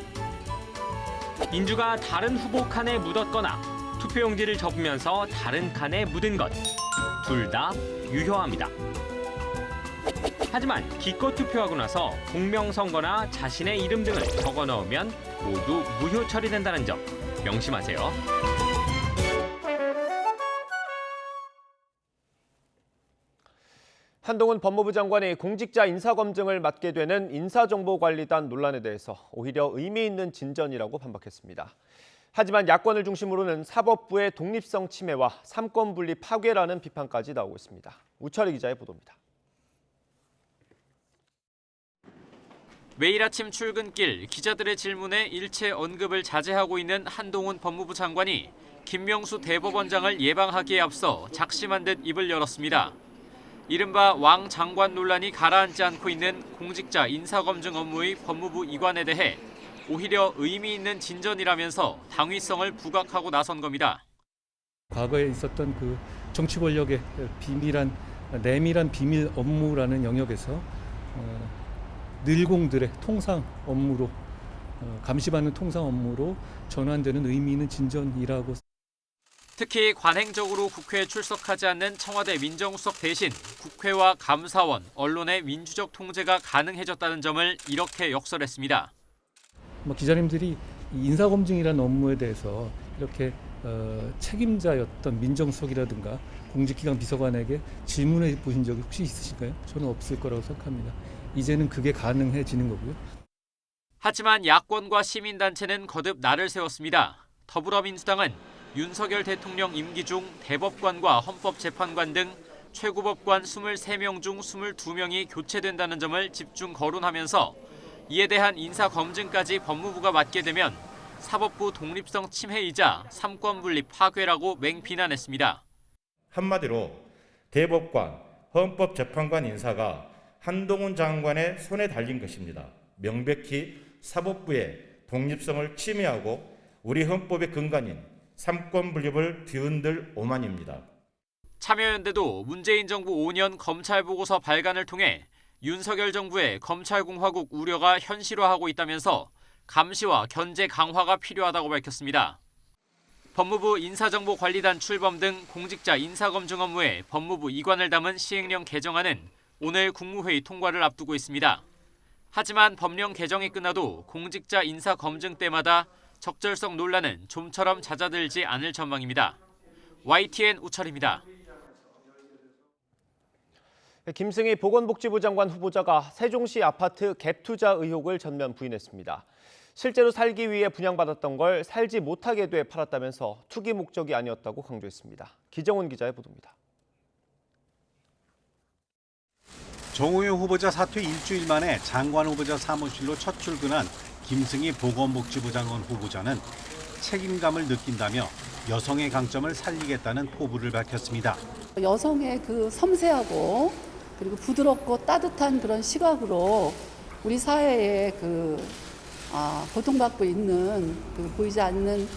인주가 다른 후보 칸에 묻었거나 투표용지를 접으면서 다른 칸에 묻은 것, 둘 다 유효합니다. 하지만 기껏 투표하고 나서 공명선거나 자신의 이름 등을 적어 넣으면 모두 무효 처리된다는 점 명심하세요. 한동훈 법무부 장관이 공직자 인사검증을 맡게 되는 인사정보관리단 논란에 대해서 오히려 의미 있는 진전이라고 반박했습니다. 하지만 야권을 중심으로는 사법부의 독립성 침해와 삼권분리 파괴라는 비판까지 나오고 있습니다. 우철희 기자의 보도입니다. 매일 아침 출근길 기자들의 질문에 일체 언급을 자제하고 있는 한동훈 법무부 장관이 김명수 대법원장을 예방하기에 앞서 작심한 듯 입을 열었습니다. 이른바 왕 장관 논란이 가라앉지 않고 있는 공직자 인사검증 업무의 법무부 이관에 대해 오히려 의미 있는 진전이라면서 당위성을 부각하고 나선 겁니다. 과거에 있었던 그 정치 권력의 내밀한 비밀 업무라는 영역에서 늘공들의 통상 업무로 감시받는 통상 업무로 전환되는 의미 있는 진전이라고. 특히 관행적으로 국회에 출석하지 않는 청와대 민정수석 대신 국회와 감사원, 언론의 민주적 통제가 가능해졌다는 점을 이렇게 역설했습니다. 기자님들이 인사검증이라는 업무에 대해서 이렇게 책임자였던 민정수석이라든가 공직기강 비서관에게 질문해 보신 적이 혹시 있으실까요? 저는 없을 거라고 생각합니다. 이제는 그게 가능해지는 거고요. 하지만 야권과 시민단체는 거듭 날을 세웠습니다. 더불어민주당은 윤석열 대통령 임기 중 대법관과 헌법재판관 등 최고법관 23명 중 22명이 교체된다는 점을 집중 거론하면서 이에 대한 인사검증까지 법무부가 맡게 되면 사법부 독립성 침해이자 삼권분리 파괴라고 맹비난했습니다. 한마디로 대법관, 헌법재판관 인사가 한동훈 장관의 손에 달린 것입니다. 명백히 사법부의 독립성을 침해하고 우리 헌법의 근간인 삼권분립을 뒤흔들 오만입니다. 참여연대도 문재인 정부 5년 검찰보고서 발간을 통해 윤석열 정부의 검찰공화국 우려가 현실화하고 있다면서 감시와 견제 강화가 필요하다고 밝혔습니다. 법무부 인사정보관리단 출범 등 공직자 인사검증 업무에 법무부 이관을 담은 시행령 개정안은 오늘 국무회의 통과를 앞두고 있습니다. 하지만 법령 개정이 끝나도 공직자 인사검증 때마다 적절성 논란은 좀처럼 잦아들지 않을 전망입니다. YTN 우철입니다. 김승희 보건복지부 장관 후보자가 세종시 아파트 갭 투자 의혹을 전면 부인했습니다. 실제로 살기 위해 분양받았던 걸 살지 못하게 돼 팔았다면서 투기 목적이 아니었다고 강조했습니다. 기정훈 기자의 보도입니다. 정호영 후보자 사퇴 일주일 만에 장관 후보자 사무실로 첫 출근한 김승희 보건복지부 장관 후보자는 책임감을 느낀다며 여성의 강점을 살리겠다는 포부를 밝혔습니다. 여성의 그 섬세하고 그리고 부드럽고 따뜻한 그런 시각으로 우리 사회에 고통받고 있는 보이지 않는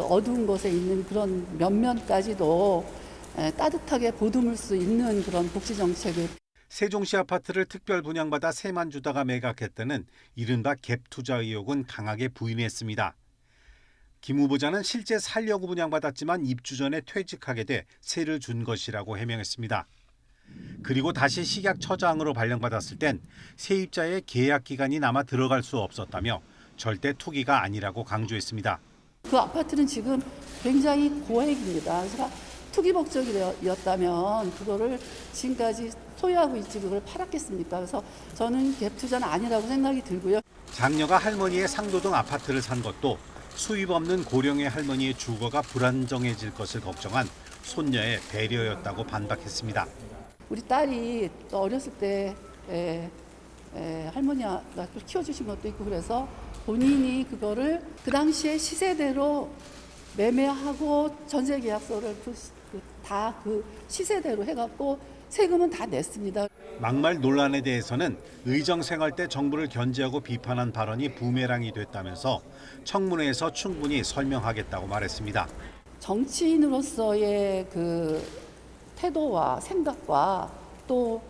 어두운 곳에 있는 그런 면면까지도 따뜻하게 보듬을 수 있는 그런 복지 정책을. 세종시 아파트를 특별 분양받아 세만 주다가 매각했다는 이른바 갭 투자 의혹은 강하게 부인했습니다. 김 후보자는 실제 살려고 분양받았지만 입주 전에 퇴직하게 돼 세를 준 것이라고 해명했습니다. 그리고 다시 식약처장으로 발령받았을 땐 세입자의 계약 기간이 남아 들어갈 수 없었다며 절대 투기가 아니라고 강조했습니다. 그 아파트는 지금 굉장히 고액입니다. 그래서 투기 목적이었다면 그거를 지금까지 소유하고 있지 그걸 팔았겠습니까? 그래서 저는 갭 투자는 아니라고 생각이 들고요. 장녀가 할머니의 상도동 아파트를 산 것도 수입 없는 고령의 할머니의 주거가 불안정해질 것을 걱정한 손녀의 배려였다고 반박했습니다. 우리 딸이 또 어렸을 때 할머니가 키워주신 것도 있고 그래서 본인이 그거를 그 당시에 시세대로 매매하고 전세계약서를 다 그 시세대로 해갖고 세금은 다 냈습니다. 막말 논란에 대해서는 의정생활 때 정부를 견제하고 비판한 발언이 부메랑이 됐다면서 청문회에서 충분히 설명하겠다고 말했습니다. 정치인으로서의 그 태도와 생각과 또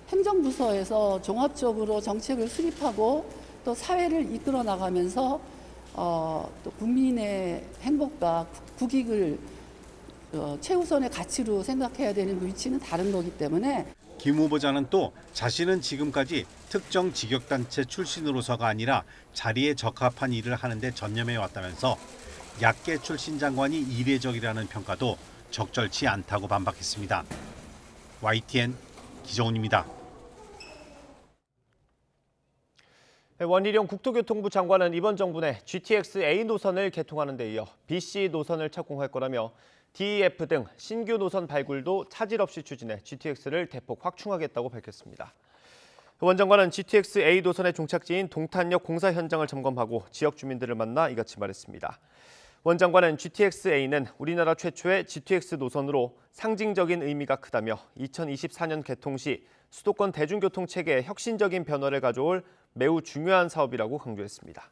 행정부서에서 종합적으로 정책을 수립하고 또 사회를 이끌어 나가면서 또 국민의 행복과 국익을 최우선의 가치로 생각해야 되는 위치는 다른 거기 때문에 김 후보자는 또 자신은 지금까지 특정 직역단체 출신으로서가 아니라 자리에 적합한 일을 하는데 전념해 왔다면서 약계 출신 장관이 이례적이라는 평가도 적절치 않다고 반박했습니다. YTN 기정훈입니다. 원희룡 국토교통부 장관은 이번 정부 내 GTX A 노선을 개통하는 데 이어 BC 노선을 착공할 거라며 DEF 등 신규 노선 발굴도 차질 없이 추진해 GTX를 대폭 확충하겠다고 밝혔습니다. 원 장관은 GTX A 노선의 종착지인 동탄역 공사 현장을 점검하고 지역 주민들을 만나 이같이 말했습니다. 원 장관은 GTX A는 우리나라 최초의 GTX 노선으로 상징적인 의미가 크다며 2024년 개통 시 수도권 대중교통 체계에 혁신적인 변화를 가져올 매우 중요한 사업이라고 강조했습니다.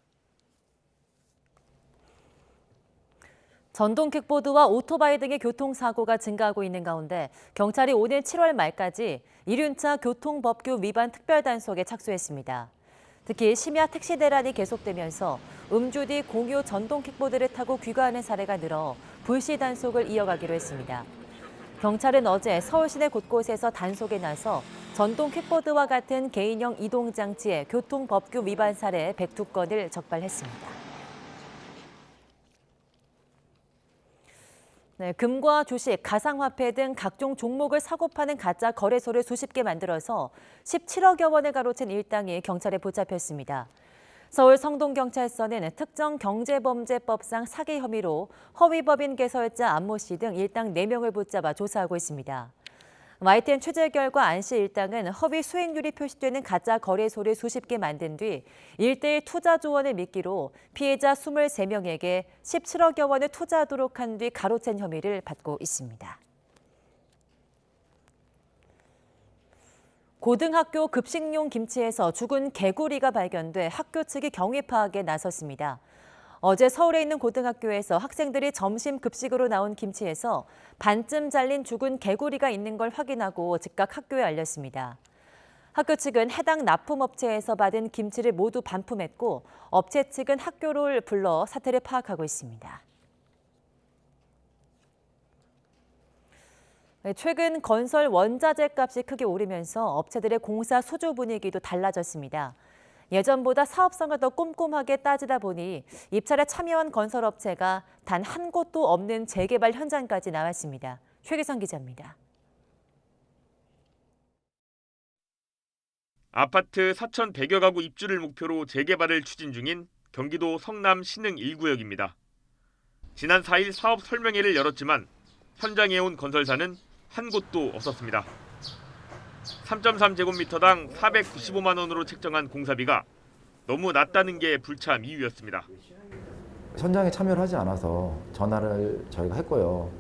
전동 킥보드와 오토바이 등의 교통사고가 증가하고 있는 가운데 경찰이 오늘 7월 말까지 이륜차 교통법규 위반 특별단속에 착수했습니다. 특히 심야 택시 대란이 계속되면서 음주 뒤 공유 전동 킥보드를 타고 귀가하는 사례가 늘어 불시 단속을 이어가기로 했습니다. 경찰은 어제 서울 시내 곳곳에서 단속에 나서 전동 킥보드와 같은 개인형 이동장치의 교통법규 위반 사례 102건을 적발했습니다. 네, 금과 주식, 가상화폐 등 각종 종목을 사고 파는 가짜 거래소를 수십 개 만들어서 17억여 원을 가로챈 일당이 경찰에 붙잡혔습니다. 서울 성동경찰서는 특정 경제범죄법상 사기 혐의로 허위법인 개설자 안모 씨 등 일당 4명을 붙잡아 조사하고 있습니다. YTN 취재 결과 안 씨 일당은 허위 수익률이 표시되는 가짜 거래소를 수십 개 만든 뒤 1:1 투자 조언을 미끼로 피해자 23명에게 17억여 원을 투자하도록 한 뒤 가로챈 혐의를 받고 있습니다. 고등학교 급식용 김치에서 죽은 개구리가 발견돼 학교 측이 경위 파악에 나섰습니다. 어제 서울에 있는 고등학교에서 학생들이 점심 급식으로 나온 김치에서 반쯤 잘린 죽은 개구리가 있는 걸 확인하고 즉각 학교에 알렸습니다. 학교 측은 해당 납품업체에서 받은 김치를 모두 반품했고 업체 측은 학교를 불러 사태를 파악하고 있습니다. 최근 건설 원자재 값이 크게 오르면서 업체들의 공사 수주 분위기도 달라졌습니다. 예전보다 사업성을 더 꼼꼼하게 따지다 보니 입찰에 참여한 건설업체가 단 한 곳도 없는 재개발 현장까지 나왔습니다. 최기성 기자입니다. 아파트 4,100여 가구 입주를 목표로 재개발을 추진 중인 경기도 성남 신흥 1구역입니다. 지난 4일 사업 설명회를 열었지만 현장에 온 건설사는 한 곳도 없었습니다. 3.3제곱미터당 495만 원으로 책정한 공사비가 너무 낮다는 게 불참 이유였습니다. 현장에 참여를 하지 않아서 전화를 저희가 했고요.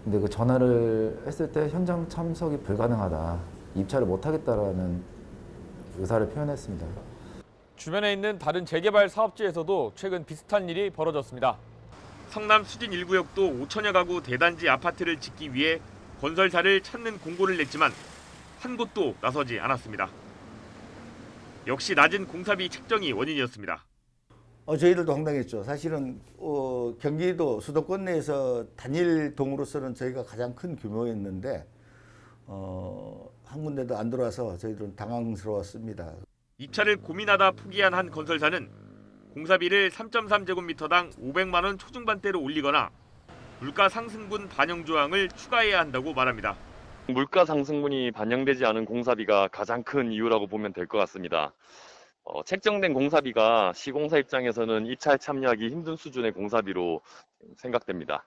근데 그 전화를 했을 때 현장 참석이 불가능하다, 입찰을 못하겠다라는 의사를 표현했습니다. 주변에 있는 다른 재개발 사업지에서도 최근 비슷한 일이 벌어졌습니다. 성남 수진 1구역도 5천여 가구 대단지 아파트를 짓기 위해 건설사를 찾는 공고를 냈지만 한 곳도 나서지 않았습니다. 역시 낮은 공사비 책정이 원인이었습니다. 저희들도 황당했죠. 사실은 경기도 수도권 내에서 단일 동으로서는 저희가 가장 큰 규모였는데 한 군데도 안 들어와서 저희들은 당황스러웠습니다. 입찰을 고민하다 포기한 한 건설사는 공사비를 3.3제곱미터당 500만 원 초중반대로 올리거나 물가 상승분 반영 조항을 추가해야 한다고 말합니다. 물가 상승분이 반영되지 않은 공사비가 가장 큰 이유라고 보면 될 것 같습니다. 책정된 공사비가 시공사 입장에서는 입찰 참여하기 힘든 수준의 공사비로 생각됩니다.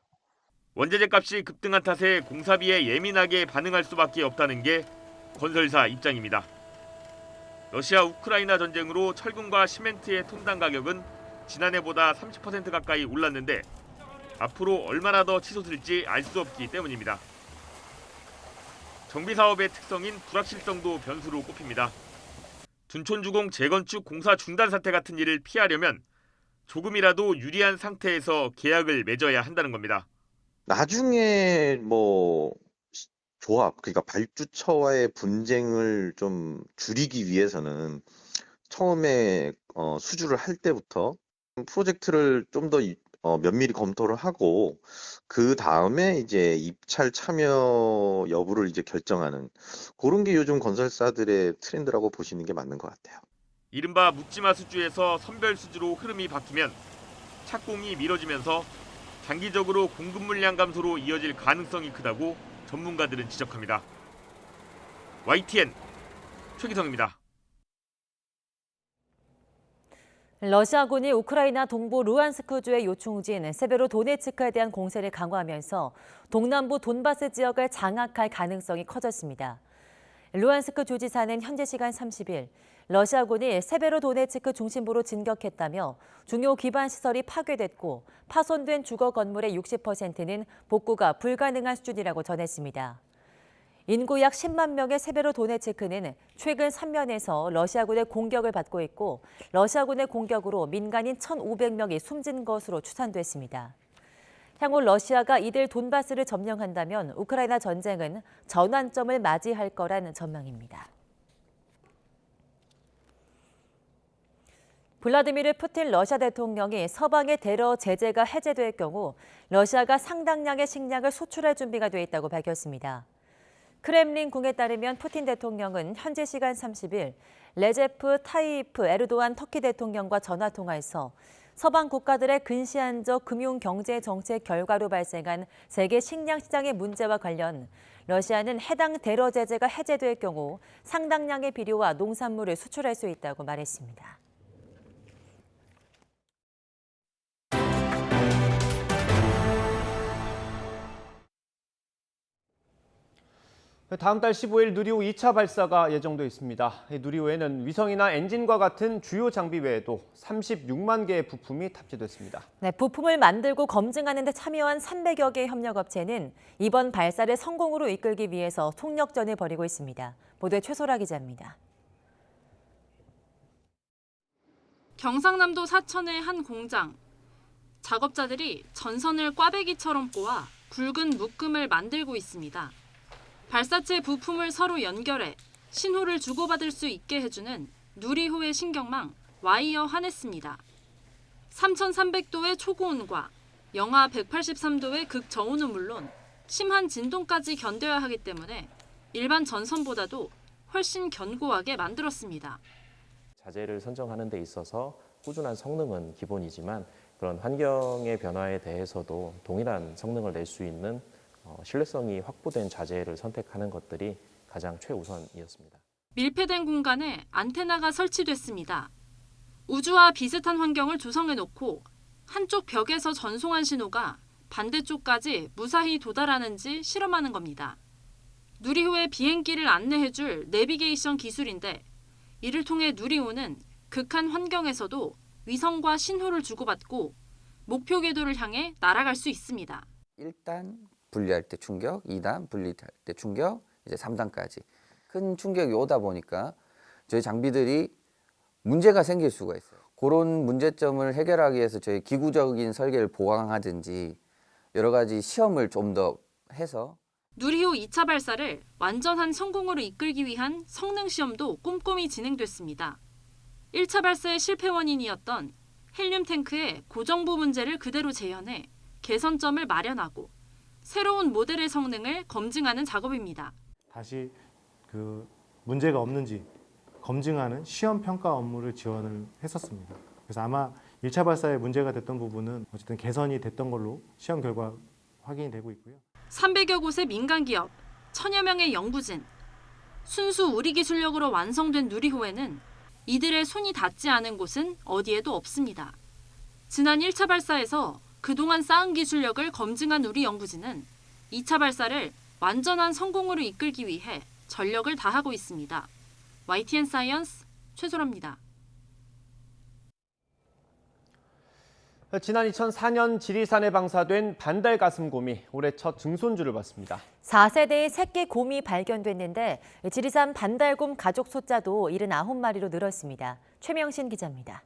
원자재 값이 급등한 탓에 공사비에 예민하게 반응할 수밖에 없다는 게 건설사 입장입니다. 러시아 우크라이나 전쟁으로 철근과 시멘트의 톤당 가격은 지난해보다 30% 가까이 올랐는데 앞으로 얼마나 더 치솟을지 알 수 없기 때문입니다. 정비사업의 특성인 불확실성도 변수로 꼽힙니다. 둔촌주공 재건축 공사 중단 사태 같은 일을 피하려면 조금이라도 유리한 상태에서 계약을 맺어야 한다는 겁니다. 나중에 조합, 그러니까 발주처와의 분쟁을 좀 줄이기 위해서는 처음에 수주를 할 때부터 프로젝트를 좀 더 면밀히 검토를 하고 그 다음에 이제 입찰 참여 여부를 이제 결정하는 그런 게 요즘 건설사들의 트렌드라고 보시는 게 맞는 것 같아요. 이른바 묻지마 수주에서 선별 수주로 흐름이 바뀌면 착공이 미뤄지면서 장기적으로 공급 물량 감소로 이어질 가능성이 크다고 전문가들은 지적합니다. YTN 최기성입니다. 러시아군이 우크라이나 동부 루안스크주의 요충지인 세베로도네츠크에 대한 공세를 강화하면서 동남부 돈바스 지역을 장악할 가능성이 커졌습니다. 루안스크 주지사는 현지 시간 30일 러시아군이 세베로도네츠크 중심부로 진격했다며 중요 기반 시설이 파괴됐고 파손된 주거 건물의 60%는 복구가 불가능한 수준이라고 전했습니다. 인구 약 10만 명의 세베로도네츠크는 최근 3면에서 러시아군의 공격을 받고 있고 러시아군의 공격으로 민간인 1,500명이 숨진 것으로 추산됐습니다. 향후 러시아가 이들 돈바스를 점령한다면 우크라이나 전쟁은 전환점을 맞이할 거라는 전망입니다. 블라디미르 푸틴 러시아 대통령이 서방의 테러 제재가 해제될 경우 러시아가 상당량의 식량을 수출할 준비가 돼 있다고 밝혔습니다. 크렘린궁에 따르면 푸틴 대통령은 현지 시간 30일 레제프 타이프 에르도안 터키 대통령과 전화통화에서 서방 국가들의 근시안적 금융 경제 정책 결과로 발생한 세계 식량 시장의 문제와 관련 러시아는 해당 테러 제재가 해제될 경우 상당량의 비료와 농산물을 수출할 수 있다고 말했습니다. 다음 달 15일 누리호 2차 발사가 예정돼 있습니다. 누리호에는 위성이나 엔진과 같은 주요 장비 외에도 36만 개의 부품이 탑재됐습니다. 네, 부품을 만들고 검증하는 데 참여한 300여 개의 협력업체는 이번 발사를 성공으로 이끌기 위해서 총력전을 벌이고 있습니다. 보도에 최소라 기자입니다. 경상남도 사천의 한 공장. 작업자들이 전선을 꽈배기처럼 꼬아 굵은 묶음을 만들고 있습니다. 발사체 부품을 서로 연결해 신호를 주고받을 수 있게 해주는 누리호의 신경망 와이어 하네스입니다. 3,300도의 초고온과 영하 183도의 극저온은 물론 심한 진동까지 견뎌야 하기 때문에 일반 전선보다도 훨씬 견고하게 만들었습니다. 자재를 선정하는 데 있어서 꾸준한 성능은 기본이지만 그런 환경의 변화에 대해서도 동일한 성능을 낼 수 있는 신뢰성이 확보된 자재를 선택하는 것들이 가장 최우선이었습니다. 밀폐된 공간에 안테나가 설치됐습니다. 우주와 비슷한 환경을 조성해놓고 한쪽 벽에서 전송한 신호가 반대쪽까지 무사히 도달하는지 실험하는 겁니다. 누리호의 비행기를 안내해줄 내비게이션 기술인데 이를 통해 누리호는 극한 환경에서도 위성과 신호를 주고받고 목표 궤도를 향해 날아갈 수 있습니다. 1단 분리할 때 충격, 2단 분리할 때 충격, 이제 3단까지. 큰 충격이 오다 보니까 저희 장비들이 문제가 생길 수가 있어요. 그런 문제점을 해결하기 위해서 저희 기구적인 설계를 보강하든지 여러 가지 시험을 좀 더 해서 누리호 2차 발사를 완전한 성공으로 이끌기 위한 성능 시험도 꼼꼼히 진행됐습니다. 1차 발사의 실패 원인이었던 헬륨 탱크의 고정부 문제를 그대로 재현해 개선점을 마련하고 새로운 모델의 성능을 검증하는 작업입니다. 다시 그 문제가 없는지 검증하는 시험 평가 업무를 지원을 했었습니다. 그래서 아마 1차 발사에 문제가 됐던 부분은 어쨌든 개선이 됐던 걸로 시험 결과 확인이 되고 있고요. 300여 곳의 민간 기업, 1000여 명의 연구진, 순수 우리 기술력으로 완성된 누리호에는 이들의 손이 닿지 않은 곳은 어디에도 없습니다. 지난 1차 발사에서 그동안 쌓은 기술력을 검증한 우리 연구진은 2차 발사를 완전한 성공으로 이끌기 위해 전력을 다하고 있습니다. YTN 사이언스 최소라입니다. 지난 2004년 지리산에 방사된 반달 가슴곰이 올해 첫 증손주를 받습니다. 4세대의 새끼 곰이 발견됐는데 지리산 반달곰 가족 숫자도 79마리로 늘었습니다. 최명신 기자입니다.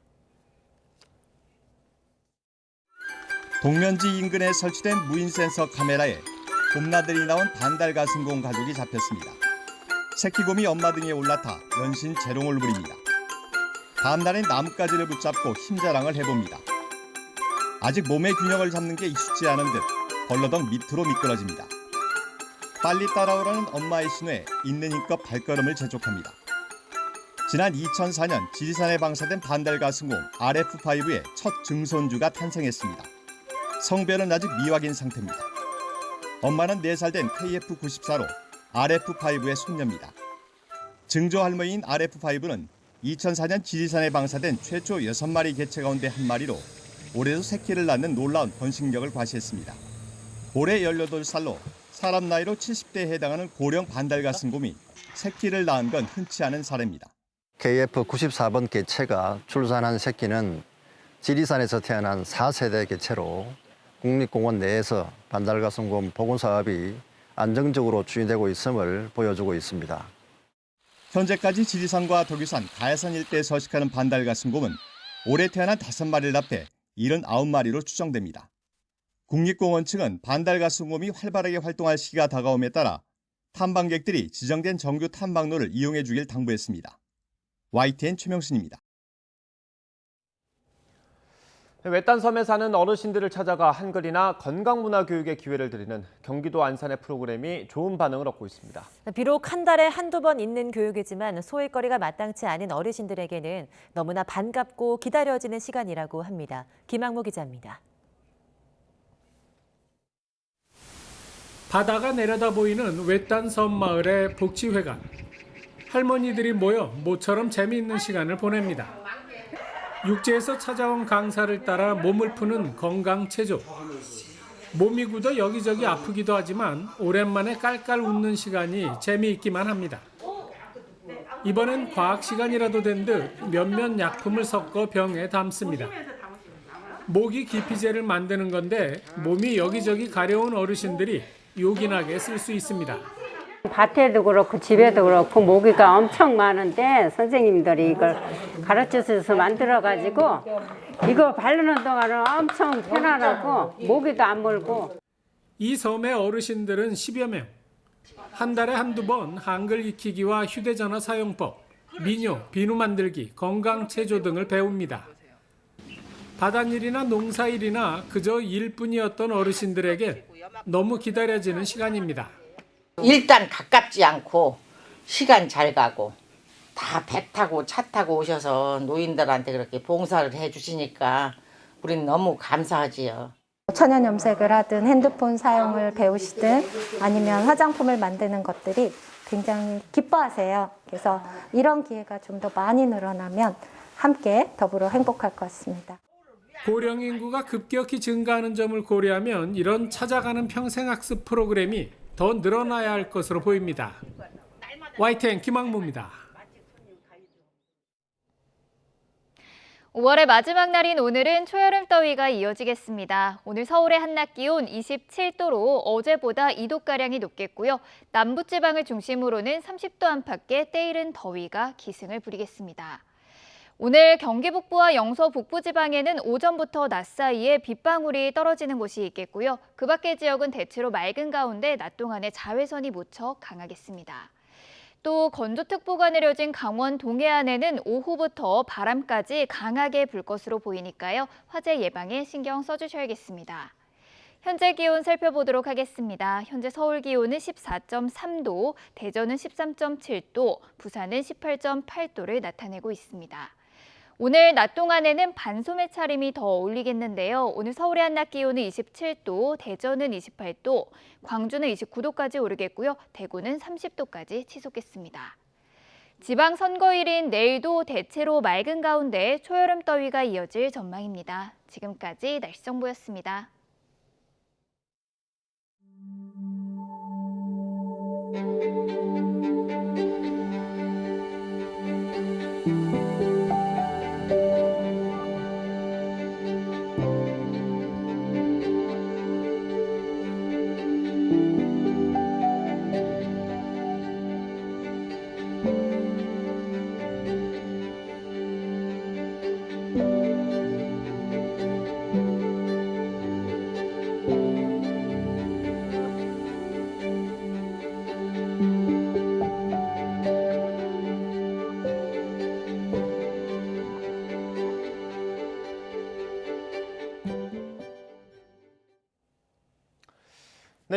동면지 인근에 설치된 무인 센서 카메라에 곰나들이 나온 반달 가슴곰 가족이 잡혔습니다. 새끼곰이 엄마 등에 올라타 연신 재롱을 부립니다. 다음 날엔 나뭇가지를 붙잡고 힘자랑을 해봅니다. 아직 몸의 균형을 잡는 게 익숙지 않은 듯 벌러덩 밑으로 미끄러집니다. 빨리 따라오라는 엄마의 신호에 있는 힘껏 발걸음을 재촉합니다. 지난 2004년 지리산에 방사된 반달 가슴곰 RF5의 첫 증손주가 탄생했습니다. 성별은 아직 미확인 상태입니다. 엄마는 4살 된 KF94로 RF5의 손녀입니다. 증조 할머니인 RF5는 2004년 지리산에 방사된 최초 6마리 개체 가운데 한 마리로 올해도 새끼를 낳는 놀라운 번식력을 과시했습니다. 올해 18살로 사람 나이로 70대에 해당하는 고령 반달 가슴곰이 새끼를 낳은 건 흔치 않은 사례입니다. KF94번 개체가 출산한 새끼는 지리산에서 태어난 4세대 개체로 국립공원 내에서 반달 가슴곰 보건 사업이 안정적으로 추진되고 있음을 보여주고 있습니다. 현재까지 지리산과 덕유산, 가야산 일대에 서식하는 반달 가슴곰은 올해 태어난 5마리를 합해 79마리로 추정됩니다. 국립공원 측은 반달 가슴곰이 활발하게 활동할 시기가 다가옴에 따라 탐방객들이 지정된 정규 탐방로를 이용해 주길 당부했습니다. YTN 최명신입니다. 외딴섬에 사는 어르신들을 찾아가 한글이나 건강문화 교육의 기회를 드리는 경기도 안산의 프로그램이 좋은 반응을 얻고 있습니다. 비록 한 달에 한두 번 있는 교육이지만 소일거리가 마땅치 않은 어르신들에게는 너무나 반갑고 기다려지는 시간이라고 합니다. 김학무 기자입니다. 바다가 내려다 보이는 외딴 섬 마을의 복지회관. 할머니들이 모여 모처럼 재미있는 시간을 보냅니다. 육지에서 찾아온 강사를 따라 몸을 푸는 건강체조. 몸이 굳어 여기저기 아프기도 하지만 오랜만에 깔깔 웃는 시간이 재미있기만 합니다. 이번엔 과학 시간이라도 된 듯 몇몇 약품을 섞어 병에 담습니다. 모기 기피제를 만드는 건데 몸이 여기저기 가려운 어르신들이 요긴하게 쓸 수 있습니다. 밭에도 그렇고 집에도 그렇고 모기가 엄청 많은데 선생님들이 이걸 가르쳐서 만들어가지고 이거 바르는 동안은 엄청 편안하고 모기도 안 물고. 이 섬의 어르신들은 10여 명. 한 달에 한두 번 한글 익히기와 휴대전화 사용법, 민요, 비누 만들기, 건강체조 등을 배웁니다. 바닷일이나 농사일이나 그저 일뿐이었던 어르신들에게 너무 기다려지는 시간입니다. 일단 가깝지 않고 시간 잘 가고 다 배 타고 차 타고 오셔서 노인들한테 그렇게 봉사를 해주시니까 우린 너무 감사하지요. 천연 염색을 하든 핸드폰 사용을 배우시든 아니면 화장품을 만드는 것들이 굉장히 기뻐하세요. 그래서 이런 기회가 좀 더 많이 늘어나면 함께 더불어 행복할 것 같습니다. 고령 인구가 급격히 증가하는 점을 고려하면 이런 찾아가는 평생학습 프로그램이 더 늘어나야 할 것으로 보입니다. YTN 김학무입니다. 5월의 마지막 날인 오늘은 초여름 더위가 이어지겠습니다. 오늘 서울의 한낮 기온 27도로 어제보다 2도가량이 높겠고요. 남부지방을 중심으로는 30도 안팎의 때이른 더위가 기승을 부리겠습니다. 오늘 경기 북부와 영서 북부 지방에는 오전부터 낮 사이에 빗방울이 떨어지는 곳이 있겠고요. 그 밖의 지역은 대체로 맑은 가운데 낮 동안에 자외선이 무척 강하겠습니다. 또 건조특보가 내려진 강원 동해안에는 오후부터 바람까지 강하게 불 것으로 보이니까요. 화재 예방에 신경 써주셔야겠습니다. 현재 기온 살펴보도록 하겠습니다. 현재 서울 기온은 14.3도, 대전은 13.7도, 부산은 18.8도를 나타내고 있습니다. 오늘 낮 동안에는 반소매 차림이 더 어울리겠는데요. 오늘 서울의 한낮 기온은 27도, 대전은 28도, 광주는 29도까지 오르겠고요. 대구는 30도까지 치솟겠습니다. 지방선거일인 내일도 대체로 맑은 가운데 초여름 더위가 이어질 전망입니다. 지금까지 날씨 정보였습니다.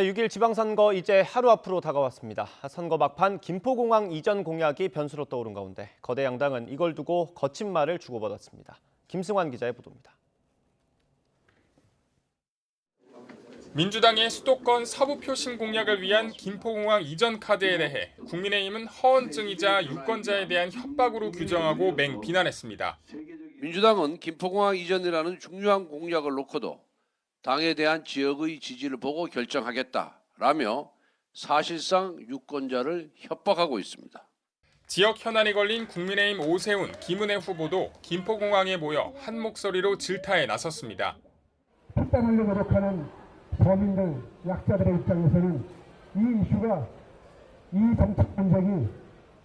네, 6일 지방선거 이제 하루 앞으로 다가왔습니다. 선거 막판 김포공항 이전 공약이 변수로 떠오른 가운데 거대 양당은 이걸 두고 거친 말을 주고받았습니다. 김승환 기자의 보도입니다. 민주당의 수도권 서부표심 공약을 위한 김포공항 이전 카드에 대해 국민의힘은 허언증이자 유권자에 대한 협박으로 규정하고 맹비난했습니다. 민주당은 김포공항 이전이라는 중요한 공약을 놓고도 당에 대한 지역의 지지를 보고 결정하겠다라며 사실상 유권자를 협박하고 있습니다. 지역 현안이 걸린 국민의힘 오세훈, 김은혜 후보도 김포공항에 모여 한 목소리로 질타에 나섰습니다. 특단하려 노력하는 서민들, 약자들의 입장에서는 이 이슈가, 이 정책 논쟁이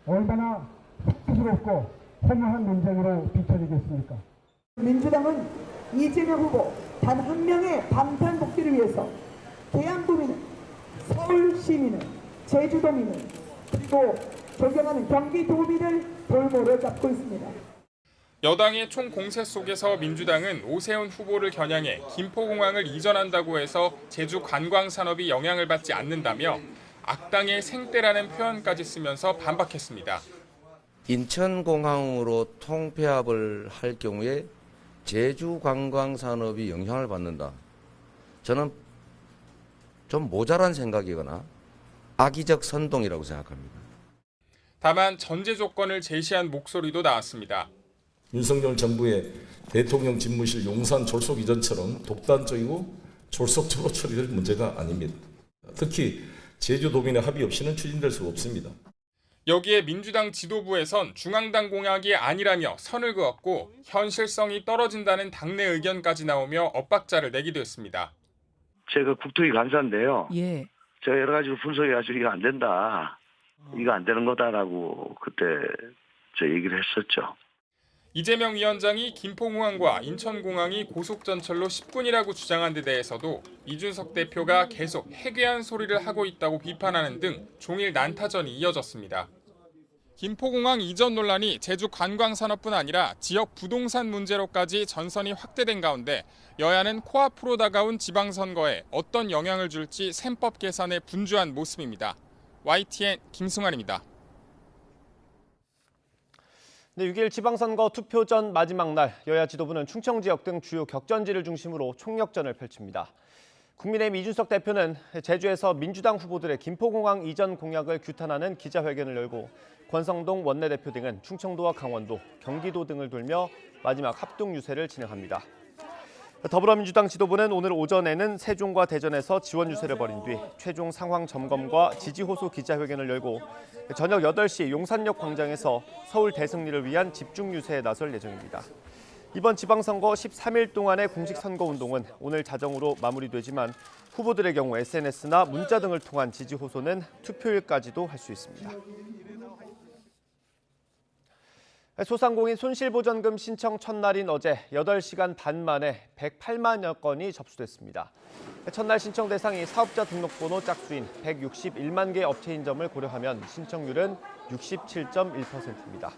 얼마나 흑스럽고 험한 논쟁으로 비춰지겠습니까? 민주당은 이재명 후보 단 한 명의 방탄 복귀를 위해서 대한도민은, 서울 시민은, 제주도민은, 그리고 존경하는 경기도민을 볼모로 잡고 있습니다. 여당의 총공세 속에서 민주당은 오세훈 후보를 겨냥해 김포공항을 이전한다고 해서 제주 관광산업이 영향을 받지 않는다며 악당의 생떼라는 표현까지 쓰면서 반박했습니다. 인천공항으로 통폐합을 할 경우에 제주 관광산업이 영향을 받는다. 저는 좀 모자란 생각이거나 악의적 선동이라고 생각합니다. 다만 전제 조건을 제시한 목소리도 나왔습니다. 윤석열 정부의 대통령 집무실 용산 졸속 이전처럼 독단적이고 졸속적으로 처리될 문제가 아닙니다. 특히 제주도민의 합의 없이는 추진될 수 없습니다. 여기에 민주당 지도부에선 중앙당 공약이 아니라며 선을 그었고 현실성이 떨어진다는 당내 의견까지 나오며 엇박자를 내기도 했습니다. 제가 국토위 간사인데요. 예. 제가 여러 가지로 분석해가지고 이거 안 된다. 이거 안 되는 거다라고 그때 저 얘기를 했었죠. 이재명 위원장이 김포공항과 인천공항이 고속전철로 10분이라고 주장한 데 대해서도 이준석 대표가 계속 해괴한 소리를 하고 있다고 비판하는 등 종일 난타전이 이어졌습니다. 김포공항 이전 논란이 제주 관광산업뿐 아니라 지역 부동산 문제로까지 전선이 확대된 가운데 여야는 코앞으로 다가온 지방선거에 어떤 영향을 줄지 셈법 계산에 분주한 모습입니다. YTN 김승환입니다. 네, 6일 지방선거 투표 전 마지막 날 여야 지도부는 충청 지역 등 주요 격전지를 중심으로 총력전을 펼칩니다. 국민의힘 이준석 대표는 제주에서 민주당 후보들의 김포공항 이전 공약을 규탄하는 기자회견을 열고 권성동 원내대표 등은 충청도와 강원도, 경기도 등을 돌며 마지막 합동 유세를 진행합니다. 더불어민주당 지도부는 오늘 오전에는 세종과 대전에서 지원 유세를 벌인 뒤 최종 상황 점검과 지지 호소 기자회견을 열고 저녁 8시 용산역 광장에서 서울 대승리를 위한 집중 유세에 나설 예정입니다. 이번 지방선거 13일 동안의 공식 선거운동은 오늘 자정으로 마무리되지만 후보들의 경우 SNS나 문자 등을 통한 지지 호소는 투표일까지도 할 수 있습니다. 소상공인 손실보전금 신청 첫날인 어제 8시간 반 만에 108만여 건이 접수됐습니다. 첫날 신청 대상이 사업자 등록번호 짝수인 161만 개 업체인 점을 고려하면 신청률은 67.1%입니다.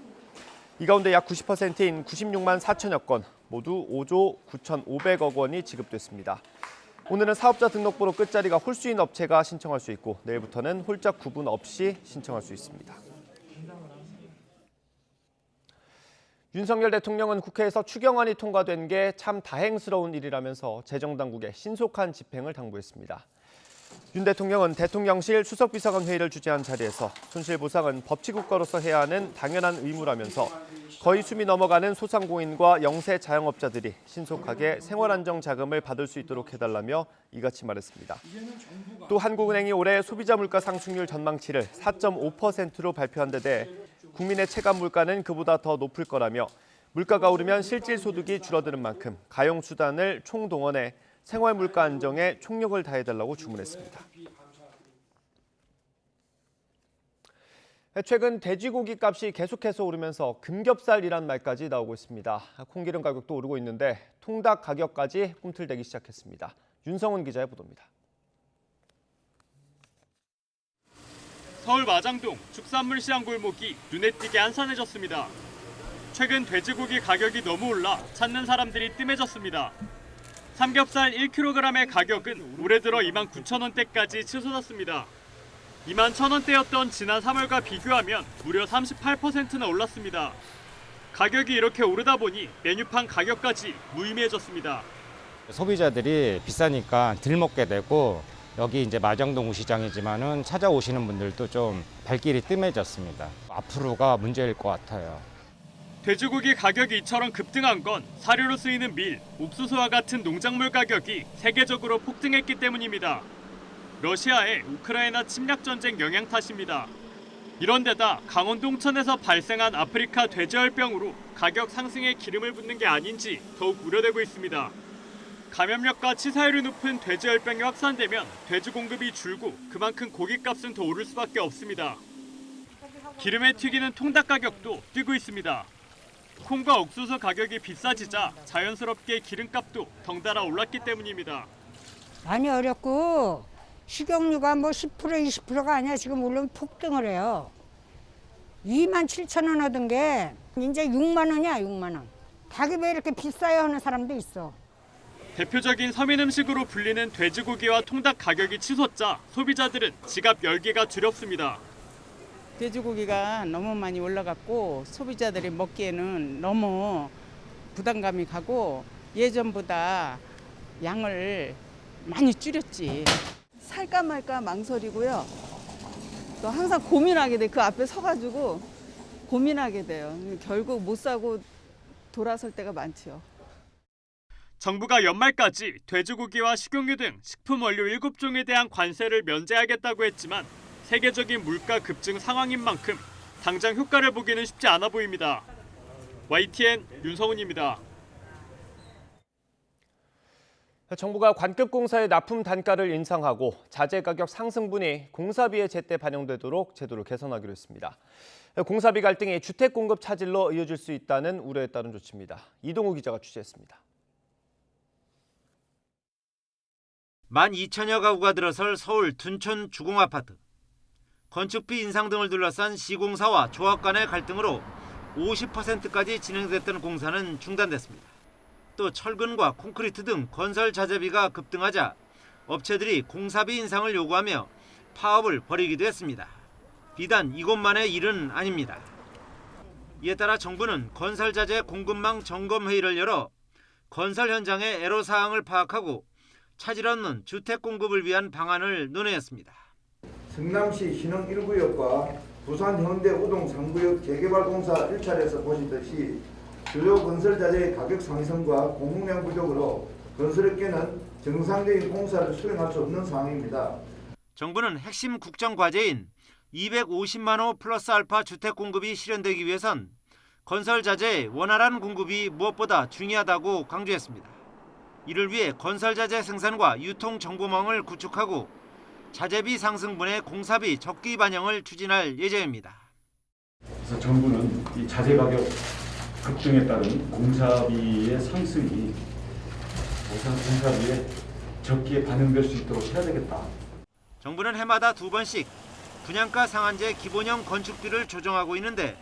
이 가운데 약 90%인 96만 4천여 건, 모두 5조 9,500억 원이 지급됐습니다. 오늘은 사업자 등록번호 끝자리가 홀수인 업체가 신청할 수 있고 내일부터는 홀짝 구분 없이 신청할 수 있습니다. 윤석열 대통령은 국회에서 추경안이 통과된 게 참 다행스러운 일이라면서 재정당국의 신속한 집행을 당부했습니다. 윤 대통령은 대통령실 수석비서관 회의를 주재한 자리에서 손실보상은 법치국가로서 해야 하는 당연한 의무라면서 거의 숨이 넘어가는 소상공인과 영세 자영업자들이 신속하게 생활안정자금을 받을 수 있도록 해달라며 이같이 말했습니다. 또 한국은행이 올해 소비자 물가 상승률 전망치를 4.5%로 발표한 데 대해 국민의 체감 물가는 그보다 더 높을 거라며 물가가 오르면 실질 소득이 줄어드는 만큼 가용수단을 총동원해 생활 물가 안정에 총력을 다해달라고 주문했습니다. 최근 돼지고기 값이 계속해서 오르면서 금겹살이란 말까지 나오고 있습니다. 콩기름 가격도 오르고 있는데 통닭 가격까지 꿈틀대기 시작했습니다. 윤성훈 기자의 보도입니다. 서울 마장동 축산물 시장 골목이 눈에 띄게 한산해졌습니다. 최근 돼지고기 가격이 너무 올라 찾는 사람들이 뜸해졌습니다. 삼겹살 1kg의 가격은 올해 들어 29,000원대까지 치솟았습니다. 21,000원대였던 지난 3월과 비교하면 무려 38%나 올랐습니다. 가격이 이렇게 오르다 보니 메뉴판 가격까지 무의미해졌습니다. 소비자들이 비싸니까 덜 먹게 되고 여기 이제 마장동 우시장이지만은 찾아오시는 분들도 좀 발길이 뜸해졌습니다. 앞으로가 문제일 것 같아요. 돼지고기 가격이 이처럼 급등한 건 사료로 쓰이는 밀, 옥수수와 같은 농작물 가격이 세계적으로 폭등했기 때문입니다. 러시아의 우크라이나 침략 전쟁 영향 탓입니다. 이런 데다 강원도 홍천에서 발생한 아프리카 돼지열병으로 가격 상승에 기름을 붓는 게 아닌지 더욱 우려되고 있습니다. 감염력과 치사율이 높은 돼지열병이 확산되면 돼지 공급이 줄고 그만큼 고기값은 더 오를 수밖에 없습니다. 기름에 튀기는 통닭 가격도 뛰고 있습니다. 콩과 옥수수 가격이 비싸지자 자연스럽게 기름값도 덩달아 올랐기 때문입니다. 많이 어렵고 식용유가 뭐 10% 20%가 아니야. 지금 물론 폭등을 해요. 27,000원 하던 게 이제 6만 원이야. 6만 원. 닭이 왜 이렇게 비싸요 하는 사람도 있어. 대표적인 서민 음식으로 불리는 돼지고기와 통닭 가격이 치솟자 소비자들은 지갑 열기가 두렵습니다. 돼지고기가 너무 많이 올라갔고 소비자들이 먹기에는 너무 부담감이 가고 예전보다 양을 많이 줄였지. 살까 말까 망설이고요. 또 항상 고민하게 돼. 그 앞에 서가지고 고민하게 돼요. 결국 못 사고 돌아설 때가 많죠. 정부가 연말까지 돼지고기와 식용유 등 식품 원료 7종에 대한 관세를 면제하겠다고 했지만 세계적인 물가 급증 상황인 만큼 당장 효과를 보기는 쉽지 않아 보입니다. YTN 윤성훈입니다. 정부가 관급공사의 납품 단가를 인상하고 자재 가격 상승분이 공사비에 제때 반영되도록 제도를 개선하기로 했습니다. 공사비 갈등이 주택 공급 차질로 이어질 수 있다는 우려에 따른 조치입니다. 이동우 기자가 취재했습니다. 12,000여 가구가 들어설 서울 둔촌 주공아파트. 건축비 인상 등을 둘러싼 시공사와 조합 간의 갈등으로 50%까지 진행됐던 공사는 중단됐습니다. 또 철근과 콘크리트 등 건설 자재비가 급등하자 업체들이 공사비 인상을 요구하며 파업을 벌이기도 했습니다. 비단 이곳만의 일은 아닙니다. 이에 따라 정부는 건설 자재 공급망 점검 회의를 열어 건설 현장의 애로사항을 파악하고 차질 없는 주택 공급을 위한 방안을 논의했습니다. 성남시 신흥 1구역과 부산 현대 우동 3구역 재개발공사 1차례에서 보시듯이 주요 건설자재의 가격 상승과 공급량 부족으로 건설업계는 정상적인 공사를 수행할 수 없는 상황입니다. 정부는 핵심 국정 과제인 250만 호 플러스 알파 주택 공급이 실현되기 위해선 건설자재의 원활한 공급이 무엇보다 중요하다고 강조했습니다. 이를 위해 건설자재 생산과 유통 정보망을 구축하고 자재비 상승분의 공사비 적기 반영을 추진할 예정입니다. 그래서 정부는 이 자재 가격 급등에 따른 공사비의 상승이 우선 공사비에 적기에 반영될 수 있도록 해야 되겠다. 정부는 해마다 2번씩 분양가 상한제 기본형 건축비를 조정하고 있는데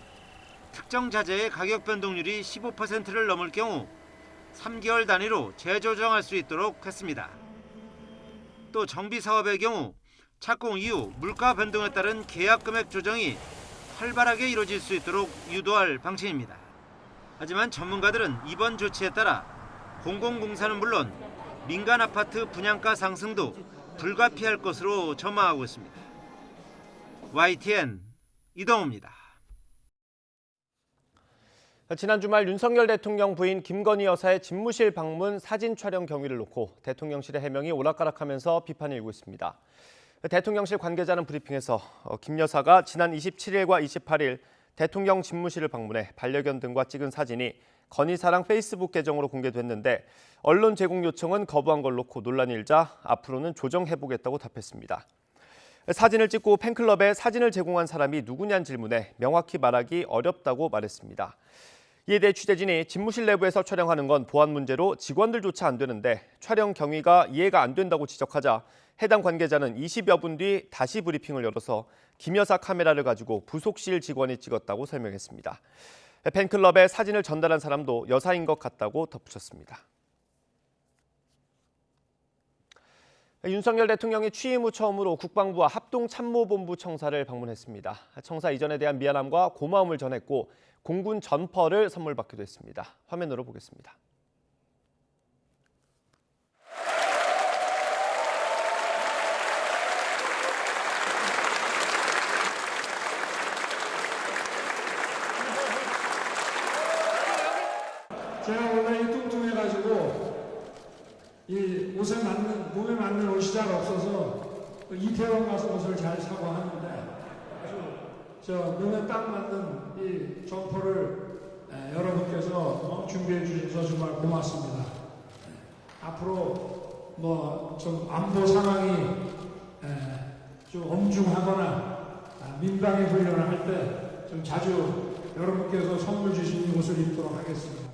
특정 자재의 가격 변동률이 15%를 넘을 경우 3개월 단위로 재조정할 수 있도록 했습니다. 또 정비 사업의 경우 착공 이후 물가 변동에 따른 계약 금액 조정이 활발하게 이루어질 수 있도록 유도할 방침입니다. 하지만 전문가들은 이번 조치에 따라 공공공사는 물론 민간 아파트 분양가 상승도 불가피할 것으로 전망하고 있습니다. YTN 이동호입니다. 지난 주말 윤석열 대통령 부인 김건희 여사의 집무실 방문 사진 촬영 경위를 놓고 대통령실의 해명이 오락가락하면서 비판이 일고 있습니다. 대통령실 관계자는 브리핑에서 김 여사가 지난 27일과 28일 대통령 집무실을 방문해 반려견 등과 찍은 사진이 건희사랑 페이스북 계정으로 공개됐는데 언론 제공 요청은 거부한 걸 놓고 논란이 일자 앞으로는 조정해보겠다고 답했습니다. 사진을 찍고 팬클럽에 사진을 제공한 사람이 누구냐는 질문에 명확히 말하기 어렵다고 말했습니다. 이에 대해 취재진이 집무실 내부에서 촬영하는 건 보안 문제로 직원들조차 안 되는데 촬영 경위가 이해가 안 된다고 지적하자 해당 관계자는 20여 분 뒤 다시 브리핑을 열어서 김 여사 카메라를 가지고 부속실 직원이 찍었다고 설명했습니다. 팬클럽에 사진을 전달한 사람도 여사인 것 같다고 덧붙였습니다. 윤석열 대통령이 취임 후 처음으로 국방부와 합동참모본부 청사를 방문했습니다. 청사 이전에 대한 미안함과 고마움을 전했고 공군 전퍼를 선물받기도 했습니다. 화면으로 보겠습니다. 제가 원래 이 뚱뚱해가지고 이 몸에 맞는 옷이 잘 없어서 이태원 가서 옷을 잘 사고 하는데 저 몸에 딱 맞는 이 점퍼를 여러분께서 준비해 주셔서 정말 고맙습니다. 앞으로 뭐 좀 안보 상황이 좀 엄중하거나 민방위 훈련을 할 때 좀 자주 여러분께서 선물 주신 옷을 입도록 하겠습니다.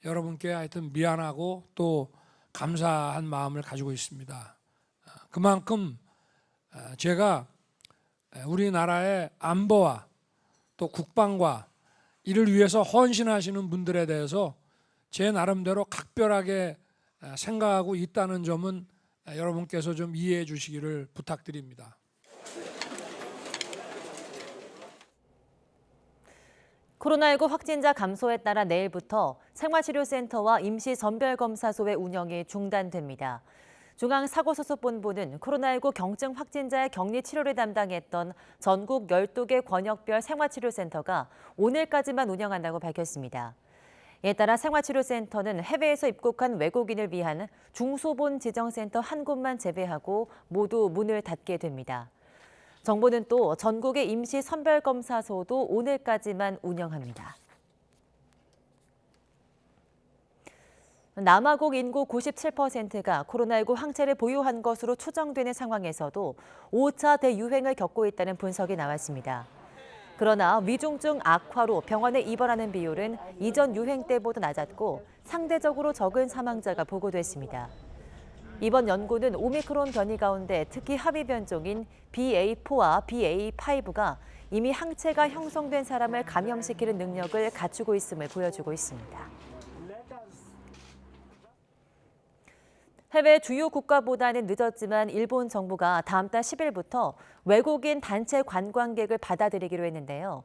여러분께 하여튼 미안하고 또 감사한 마음을 가지고 있습니다. 그만큼 제가 우리나라의 안보와 또 국방과 이를 위해서 헌신하시는 분들에 대해서 제 나름대로 각별하게 생각하고 있다는 점은 여러분께서 좀 이해해 주시기를 부탁드립니다. 코로나19 확진자 감소에 따라 내일부터 생활치료센터와 임시선별검사소의 운영이 중단됩니다. 중앙사고수습본부는 코로나19 경증 확진자의 격리 치료를 담당했던 전국 12개 권역별 생활치료센터가 오늘까지만 운영한다고 밝혔습니다. 이에 따라 생활치료센터는 해외에서 입국한 외국인을 위한 중소본 지정센터 한 곳만 제외하고 모두 문을 닫게 됩니다. 정부는 또 전국의 임시선별검사소도 오늘까지만 운영합니다. 남아공 인구 97%가 코로나19 항체를 보유한 것으로 추정되는 상황에서도 5차 대유행을 겪고 있다는 분석이 나왔습니다. 그러나 위중증 악화로 병원에 입원하는 비율은 이전 유행 때보다 낮았고 상대적으로 적은 사망자가 보고됐습니다. 이번 연구는 오미크론 변이 가운데 특히 합의 변종인 BA4와 BA5가 이미 항체가 형성된 사람을 감염시키는 능력을 갖추고 있음을 보여주고 있습니다. 해외 주요 국가보다는 늦었지만 일본 정부가 다음 달 10일부터 외국인 단체 관광객을 받아들이기로 했는데요.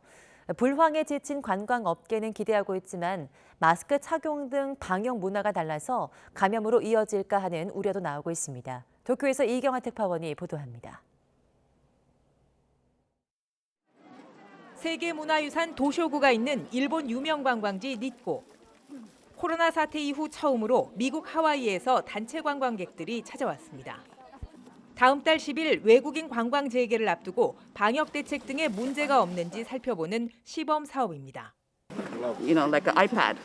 불황에 지친 관광업계는 기대하고 있지만 마스크 착용 등 방역 문화가 달라서 감염으로 이어질까 하는 우려도 나오고 있습니다. 도쿄에서 이경아 특파원이 보도합니다. 세계문화유산 도쇼구가 있는 일본 유명 관광지 니꼬. 코로나 사태 이후 처음으로 미국 하와이에서 단체 관광객들이 찾아왔습니다. 다음 달 10일 외국인 관광 재개를 앞두고 방역 대책 등의 문제가 없는지 살펴보는 시범 사업입니다. You know, like an iPad.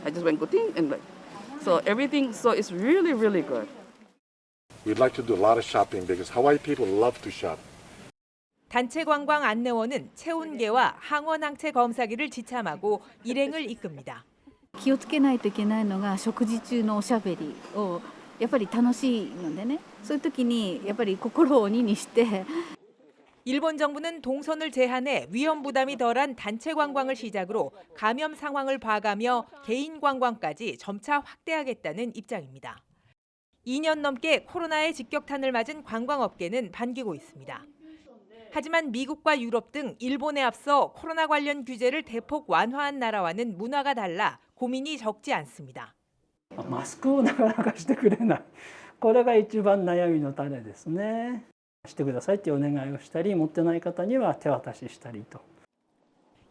I just went good and like, so everything. So it's really, really good. We'd like to do a lot of shopping because Hawaii people love to shop. 단체 관광 안내원은 체온계와 항원 항체 검사기를 지참하고 일행을 이끕니다. 気をつけないといけないのが食事中のおしゃべりをやっぱり楽しいのでね、そういう時にやっぱり心を鬼にして 일본 정부는 동선을 제한해 위험 부담이 덜한 단체 관광을 시작으로 감염 상황을 봐가며 개인 관광까지 점차 확대하겠다는 입장입니다. 2년 넘게 코로나의 직격탄을 맞은 관광업계는 반기고 있습니다. 하지만 미국과 유럽 등 일본에 앞서 코로나 관련 규제를 대폭 완화한 나라와는 문화가 달라 고민이 적지 않습니다. マスクをなかなかしてくれない。これが一番悩みの種ですね。してくださいってお願いをしたり、持ってない方には手渡ししたりと。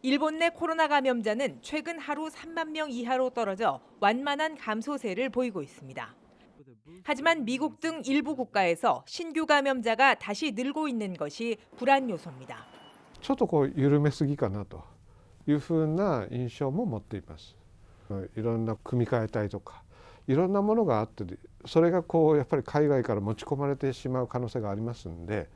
일본 내 코로나 감염자는 최근 하루 3만 명 이하로 떨어져 완만한 감소세를 보이고 있습니다. 하지만 미국 등 일부 국가에서 신규 감염자가 다시 늘고 있는 것이 불안 요소입니다. ちょっと緩めすぎかなというふうな印象も持っています。いろんな組み替えたりとか、いろんなものがあって、それがやっぱり海外から持ち込まれてしまう可能性がありますので。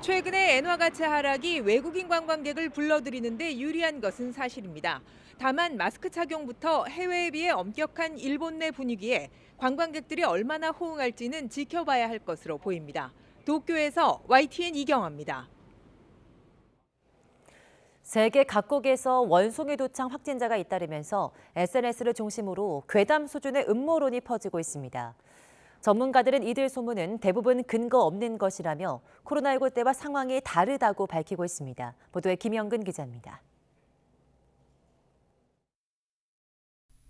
최근의 엔화 가치 하락이 외국인 관광객을 불러들이는 데 유리한 것은 사실입니다. 다만 마스크 착용부터 해외에 비해 엄격한 일본 내 분위기에 관광객들이 얼마나 호응할지는 지켜봐야 할 것으로 보입니다. 도쿄에서 YTN 이경아입니다. 세계 각국에서 원숭이 도창 확진자가 잇따르면서 SNS를 중심으로 괴담 수준의 음모론이 퍼지고 있습니다. 전문가들은 이들 소문은 대부분 근거 없는 것이라며 코로나19 때와 상황이 다르다고 밝히고 있습니다. 보도에 김영근 기자입니다.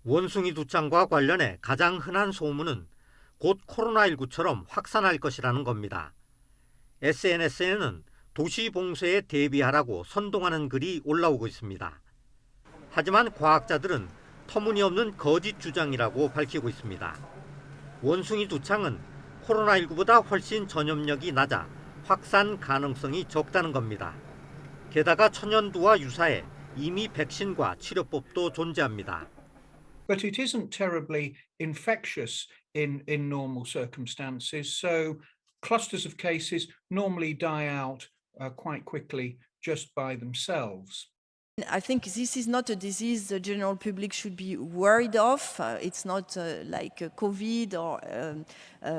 원숭이 두창과 관련해 가장 흔한 소문은 곧 코로나19처럼 확산할 것이라는 겁니다. SNS에는 도시 봉쇄에 대비하라고 선동하는 글이 올라오고 있습니다. 하지만 과학자들은 터무니없는 거짓 주장이라고 밝히고 있습니다. 원숭이 두창은 코로나19보다 훨씬 전염력이 낮아 확산 가능성이 적다는 겁니다. 게다가 천연두와 유사해 이미 백신과 치료법도 존재합니다. But it isn't terribly infectious in normal circumstances, so clusters of cases normally die out quite quickly just by themselves. I think this is not a disease the general public should be worried of. It's not like COVID or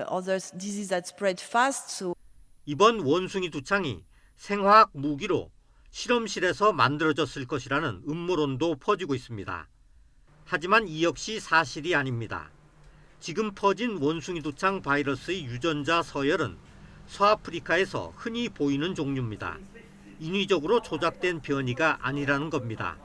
other diseases that spread fast. So 이번 원숭이 두창이 생화학 무기로 실험실에서 만들어졌을 것이라는 음모론도 퍼지고 있습니다. 하지만 이 역시 사실이 아닙니다. 지금 퍼진 원숭이 두창 바이러스의 유전자 서열은 서아프리카에서 흔히 보이는 종류입니다. 인위적으로 조작된 변이가 아니라는 겁니다.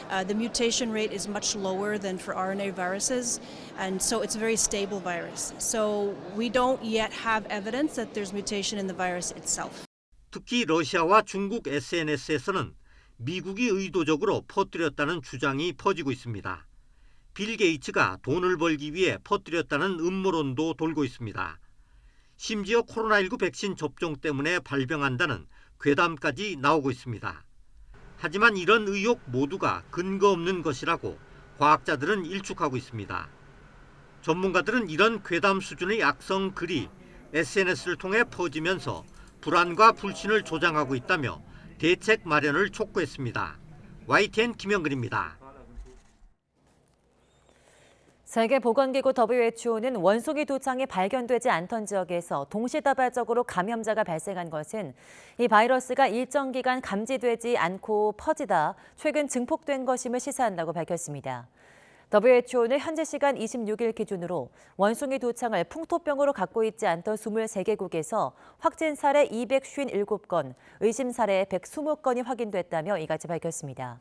The mutation rate is much lower than for RNA viruses, and so it's a very stable virus. So we don't yet have evidence that there's mutation in the virus itself. 특히 러시아와 중국 SNS에서는 미국이 의도적으로 퍼뜨렸다는 주장이 퍼지고 있습니다. 빌 게이츠가 돈을 벌기 위해 퍼뜨렸다는 음모론도 돌고 있습니다. 심지어 코로나19 백신 접종 때문에 발병한다는 괴담까지 나오고 있습니다. 하지만 이런 의혹 모두가 근거 없는 것이라고 과학자들은 일축하고 있습니다. 전문가들은 이런 괴담 수준의 악성 글이 SNS를 통해 퍼지면서 불안과 불신을 조장하고 있다며 대책 마련을 촉구했습니다. YTN 김영근입니다. 세계보건기구 WHO는 원숭이 두창이 발견되지 않던 지역에서 동시다발적으로 감염자가 발생한 것은 이 바이러스가 일정 기간 감지되지 않고 퍼지다 최근 증폭된 것임을 시사한다고 밝혔습니다. WHO는 현지 시간 26일 기준으로 원숭이 두창을 풍토병으로 갖고 있지 않던 23개국에서 확진 사례 257건, 의심 사례 120건이 확인됐다며 이같이 밝혔습니다.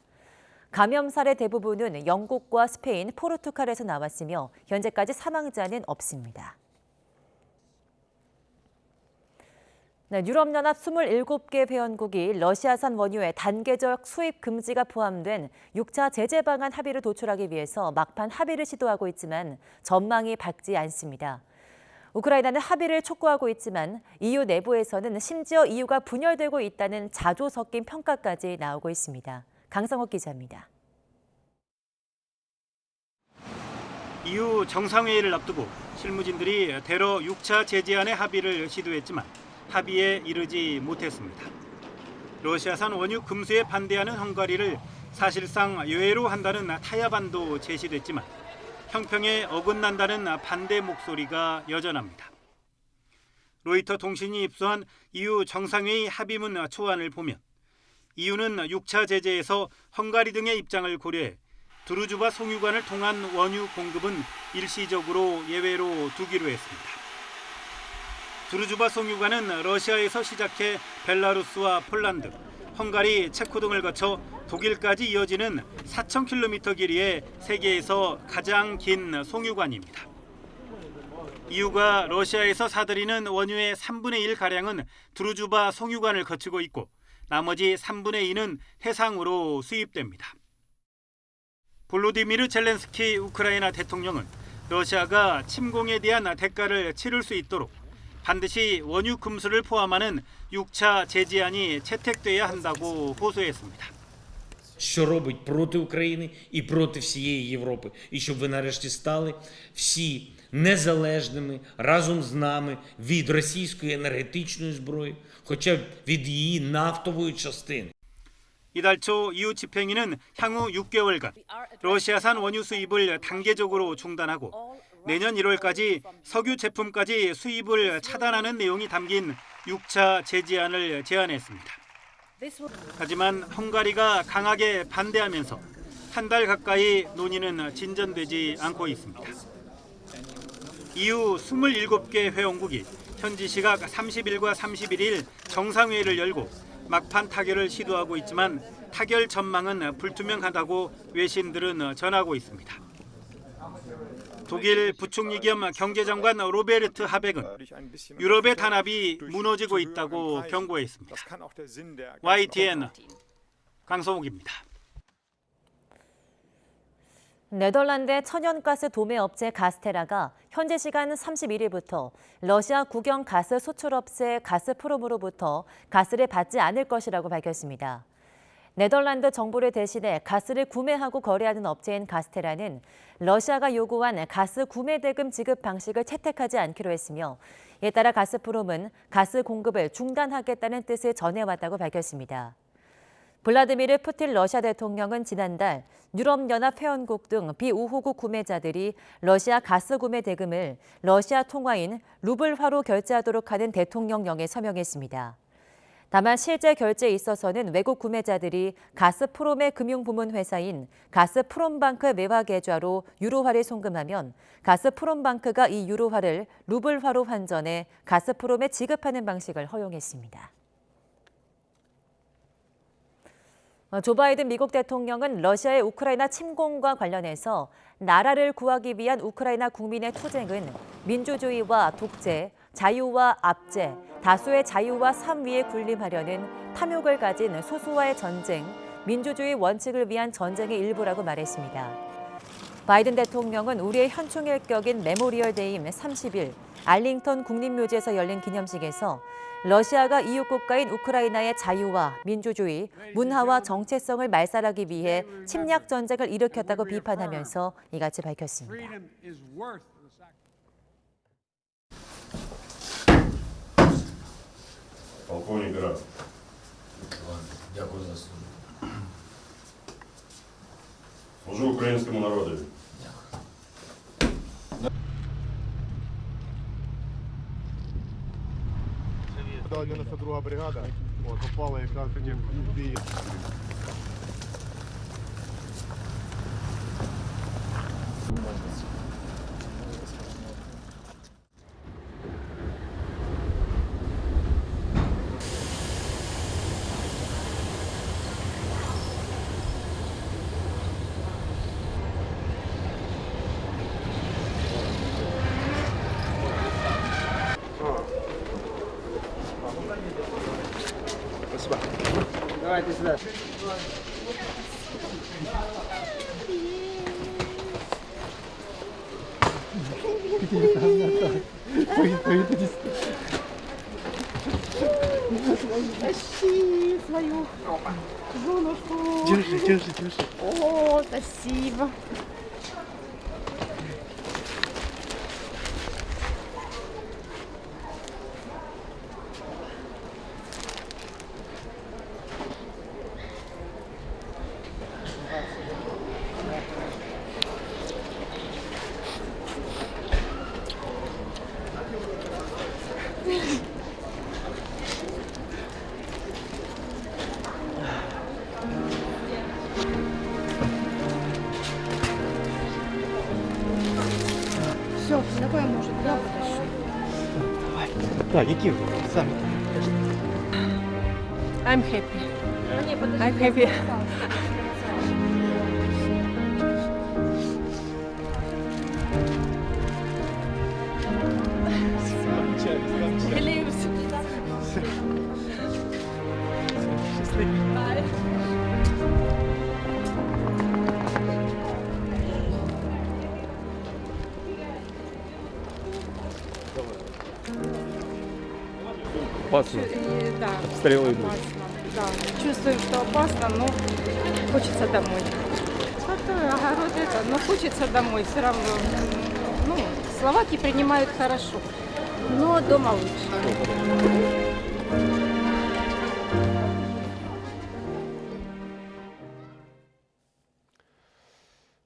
감염 사례 대부분은 영국과 스페인, 포르투갈에서 나왔으며 현재까지 사망자는 없습니다. 네, 유럽연합 27개 회원국이 러시아산 원유의 단계적 수입 금지가 포함된 6차 제재 방안 합의를 도출하기 위해서 막판 합의를 시도하고 있지만 전망이 밝지 않습니다. 우크라이나는 합의를 촉구하고 있지만 EU 내부에서는 심지어 EU가 분열되고 있다는 자조 섞인 평가까지 나오고 있습니다. 강성욱 기자입니다. EU 정상회의를 앞두고 실무진들이 대러 6차 제재안의 합의를 시도했지만 합의에 이르지 못했습니다. 러시아산 원유 금수에 반대하는 헝가리를 사실상 예외로 한다는 타협안도 제시됐지만 형평에 어긋난다는 반대 목소리가 여전합니다. 로이터 통신이 입수한 EU 정상회의 합의문 초안을 보면 EU는 6차 제재에서 헝가리 등의 입장을 고려해 드루즈바 송유관을 통한 원유 공급은 일시적으로 예외로 두기로 했습니다. 드루즈바 송유관은 러시아에서 시작해 벨라루스와 폴란드, 헝가리, 체코 등을 거쳐 독일까지 이어지는 4,000km 길이의 세계에서 가장 긴 송유관입니다. EU가 러시아에서 사들이는 원유의 3분의 1가량은 드루즈바 송유관을 거치고 있고 나머지 3분의 2는 해상으로 수입됩니다. 볼로디미르 젤렌스키 우크라이나 대통령은 러시아가 침공에 대한 대가를 치를 수 있도록 반드시 원유 금수를 포함하는 6차 제재안이 채택돼야 한다고 호소했습니다. Що робить проти України і проти всієї Європи. І щоб ви нарешті стали всі незалежними разом з нами від російської енергетичної зброї, хоча б від її нафтової частини. 이달 초 EU 집행위는 향후 6개월간 러시아산 원유 수입을 단계적으로 중단하고 내년 1월까지 석유 제품까지 수입을 차단하는 내용이 담긴 6차 제재안을 제안했습니다. 하지만 헝가리가 강하게 반대하면서 한 달 가까이 논의는 진전되지 않고 있습니다. EU 27개 회원국이 현지 시각 30일과 31일 정상회의를 열고 막판 타결을 시도하고 있지만 타결 전망은 불투명하다고 외신들은 전하고 있습니다. 독일 부총리 겸 경제장관 로베르트 하벡은 유럽의 단합이 무너지고 있다고 경고했습니다. YTN 강성욱입니다. 네덜란드의 천연가스 도매업체 가스테라가 현지 시간 31일부터 러시아 국영 가스 수출업체 가스프롬으로부터 가스를 받지 않을 것이라고 밝혔습니다. 네덜란드 정부를 대신해 가스를 구매하고 거래하는 업체인 가스테라는 러시아가 요구한 가스 구매 대금 지급 방식을 채택하지 않기로 했으며 이에 따라 가스프롬은 가스 공급을 중단하겠다는 뜻을 전해왔다고 밝혔습니다. 블라디미르 푸틴 러시아 대통령은 지난달 유럽연합 회원국 등 비우호국 구매자들이 러시아 가스 구매 대금을 러시아 통화인 루블화로 결제하도록 하는 대통령령에 서명했습니다. 다만 실제 결제에 있어서는 외국 구매자들이 가스프롬의 금융부문 회사인 가스프롬방크 매화 계좌로 유로화를 송금하면 가스프롬방크가 이 유로화를 루블화로 환전해 가스프롬에 지급하는 방식을 허용했습니다. 조 바이든 미국 대통령은 러시아의 우크라이나 침공과 관련해서 나라를 구하기 위한 우크라이나 국민의 투쟁은 민주주의와 독재, 자유와 압제, 다수의 자유와 삶 위에 군림하려는 탐욕을 가진 소수와의 전쟁, 민주주의 원칙을 위한 전쟁의 일부라고 말했습니다. 바이든 대통령은 우리의 현충일격인 메모리얼 데이인 30일 알링턴 국립묘지에서 열린 기념식에서 러시아가 이웃 국가인 우크라이나의 자유와 민주주의, 문화와 정체성을 말살하기 위해 침략 전쟁을 일으켰다고 비판하면서 이같이 밝혔습니다. Полковник Град. Дякую за службу. Служу українському народу. 92 бригада, попала якраз в бій. Давайте сюда. Тащи свою женушку. Держи, держи, держи. О, спасибо. I'm happy. I'm happy. Опасно. Да, Обстрелы идут. опасно. Да, чувствуем, что опасно, но хочется домой. Как-то огород это, но хочется домой все равно. Ну, словаки принимают хорошо, но дома лучше.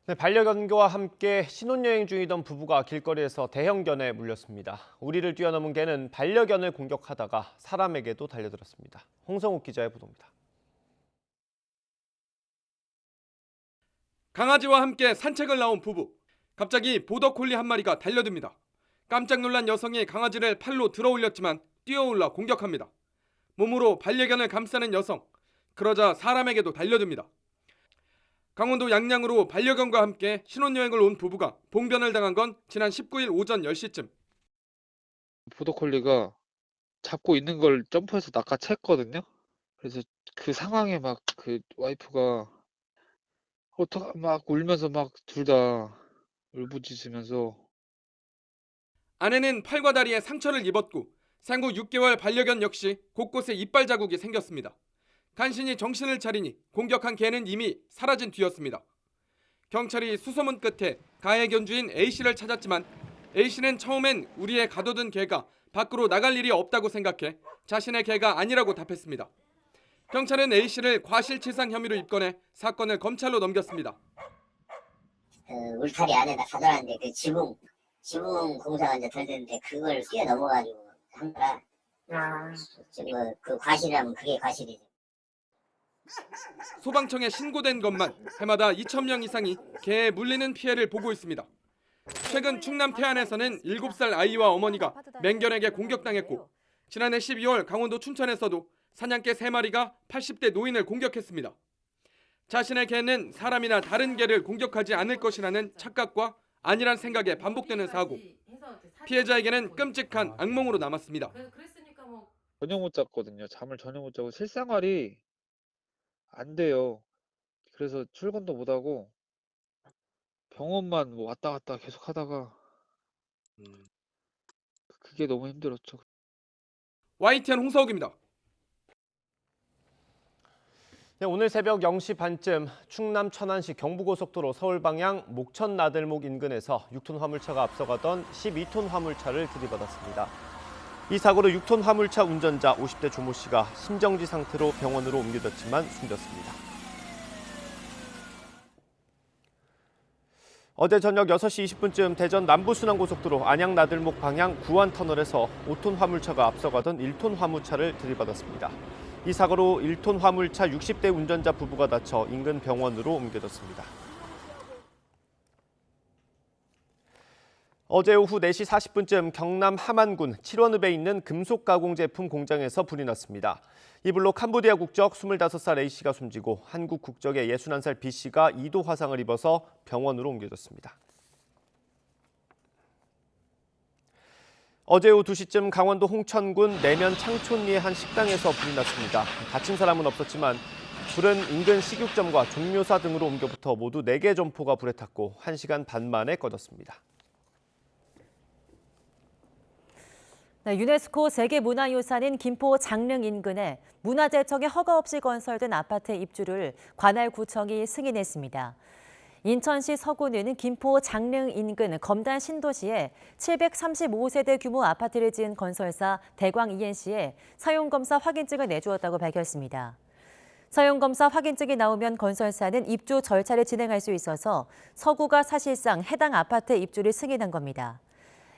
네, 반려견과 함께 신혼여행 중이던 부부가 길거리에서 대형견에 물렸습니다. 우리를 뛰어넘은 개는 반려견을 공격하다가 사람에게도 달려들었습니다. 홍성욱 기자의 보도입니다. 강아지와 함께 산책을 나온 부부. 갑자기 보더콜리 한 마리가 달려듭니다. 깜짝 놀란 여성이 강아지를 팔로 들어올렸지만 뛰어올라 공격합니다. 몸으로 반려견을 감싸는 여성. 그러자 사람에게도 달려듭니다. 강원도 양양으로 반려견과 함께 신혼여행을 온 부부가 봉변을 당한 건 지난 19일 오전 10시쯤. 보더콜리가 잡고 있는 걸 점프해서 낚아챘거든요. 그래서 그 상황에 막 그 와이프가 막 울면서 막 둘 다 울부짖으면서. 아내는 팔과 다리에 상처를 입었고 생후 6개월 반려견 역시 곳곳에 이빨 자국이 생겼습니다. 간신히 정신을 차리니 공격한 개는 이미 사라진 뒤였습니다. 경찰이 수소문 끝에 가해 견주인 A씨를 찾았지만 A씨는 처음엔 우리의 가둬둔 개가 밖으로 나갈 일이 없다고 생각해 자신의 개가 아니라고 답했습니다. 경찰은 A씨를 과실치상 혐의로 입건해 사건을 검찰로 넘겼습니다. 울타리 안에다 가둬놨는데 그 지붕 공사가 이제 덜 됐는데 그걸 뛰어넘어가지고 한 거라. 지금 그 과실이라면 그게 과실이죠. 소방청에 신고된 것만 해마다 2,000명 이상이 개에 물리는 피해를 보고 있습니다. 최근 충남 태안에서는 7살 아이와 어머니가 맹견에게 공격당했고 지난해 12월 강원도 춘천에서도 사냥개 3마리가 80대 노인을 공격했습니다. 자신의 개는 사람이나 다른 개를 공격하지 않을 것이라는 착각과 아니란 생각에 반복되는 사고. 피해자에게는 끔찍한 악몽으로 남았습니다. 전혀 못 잤거든요. 잠을 전혀 못 자고 실생활이 안 돼요. 그래서 출근도 못 하고 병원만 뭐 왔다 갔다 계속 하다가 그게 너무 힘들었죠. YTN 홍서욱입니다. 네, 오늘 새벽 0시 반쯤 충남 천안시 경부고속도로 서울 방향 목천 나들목 인근에서 6톤 화물차가 앞서가던 12톤 화물차를 들이받았습니다. 이 사고로 6톤 화물차 운전자 50대 조모 씨가 심정지 상태로 병원으로 옮겨졌지만 숨졌습니다. 어제 저녁 6시 20분쯤 대전 남부순환고속도로 안양 나들목 방향 구안터널에서 5톤 화물차가 앞서가던 1톤 화물차를 들이받았습니다. 이 사고로 1톤 화물차 60대 운전자 부부가 다쳐 인근 병원으로 옮겨졌습니다. 어제 오후 4시 40분쯤 경남 함안군 칠원읍에 있는 금속 가공 제품 공장에서 불이 났습니다. 이 불로 캄보디아 국적 25살 A씨가 숨지고 한국 국적의 61살 B씨가 2도 화상을 입어서 병원으로 옮겨졌습니다. 어제 오후 2시쯤 강원도 홍천군 내면 창촌리의 한 식당에서 불이 났습니다. 다친 사람은 없었지만 불은 인근 식육점과 종묘사 등으로 옮겨부터 모두 4개 점포가 불에 탔고 1시간 반 만에 꺼졌습니다. 네, 유네스코 세계문화유산인 김포 장릉 인근에 문화재청에 허가 없이 건설된 아파트 입주를 관할구청이 승인했습니다. 인천시 서구는 김포 장릉 인근 검단 신도시에 735세대 규모 아파트를 지은 건설사 대광 ENC에 사용검사 확인증을 내주었다고 밝혔습니다. 사용검사 확인증이 나오면 건설사는 입주 절차를 진행할 수 있어서 서구가 사실상 해당 아파트 입주를 승인한 겁니다.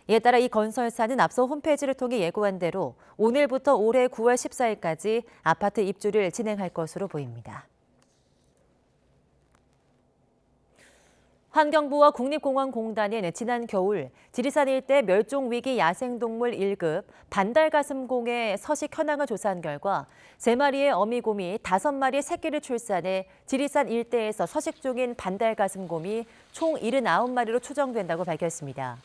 이에 따라 이 건설사는 앞서 홈페이지를 통해 예고한 대로 오늘부터 올해 9월 14일까지 아파트 입주를 진행할 것으로 보입니다. 환경부와 국립공원공단은 지난 겨울 지리산 일대 멸종위기 야생동물 1급 반달가슴곰의 서식 현황을 조사한 결과 3마리의 어미곰이 5마리의 새끼를 출산해 지리산 일대에서 서식 중인 반달가슴곰이 총 79마리로 추정된다고 밝혔습니다.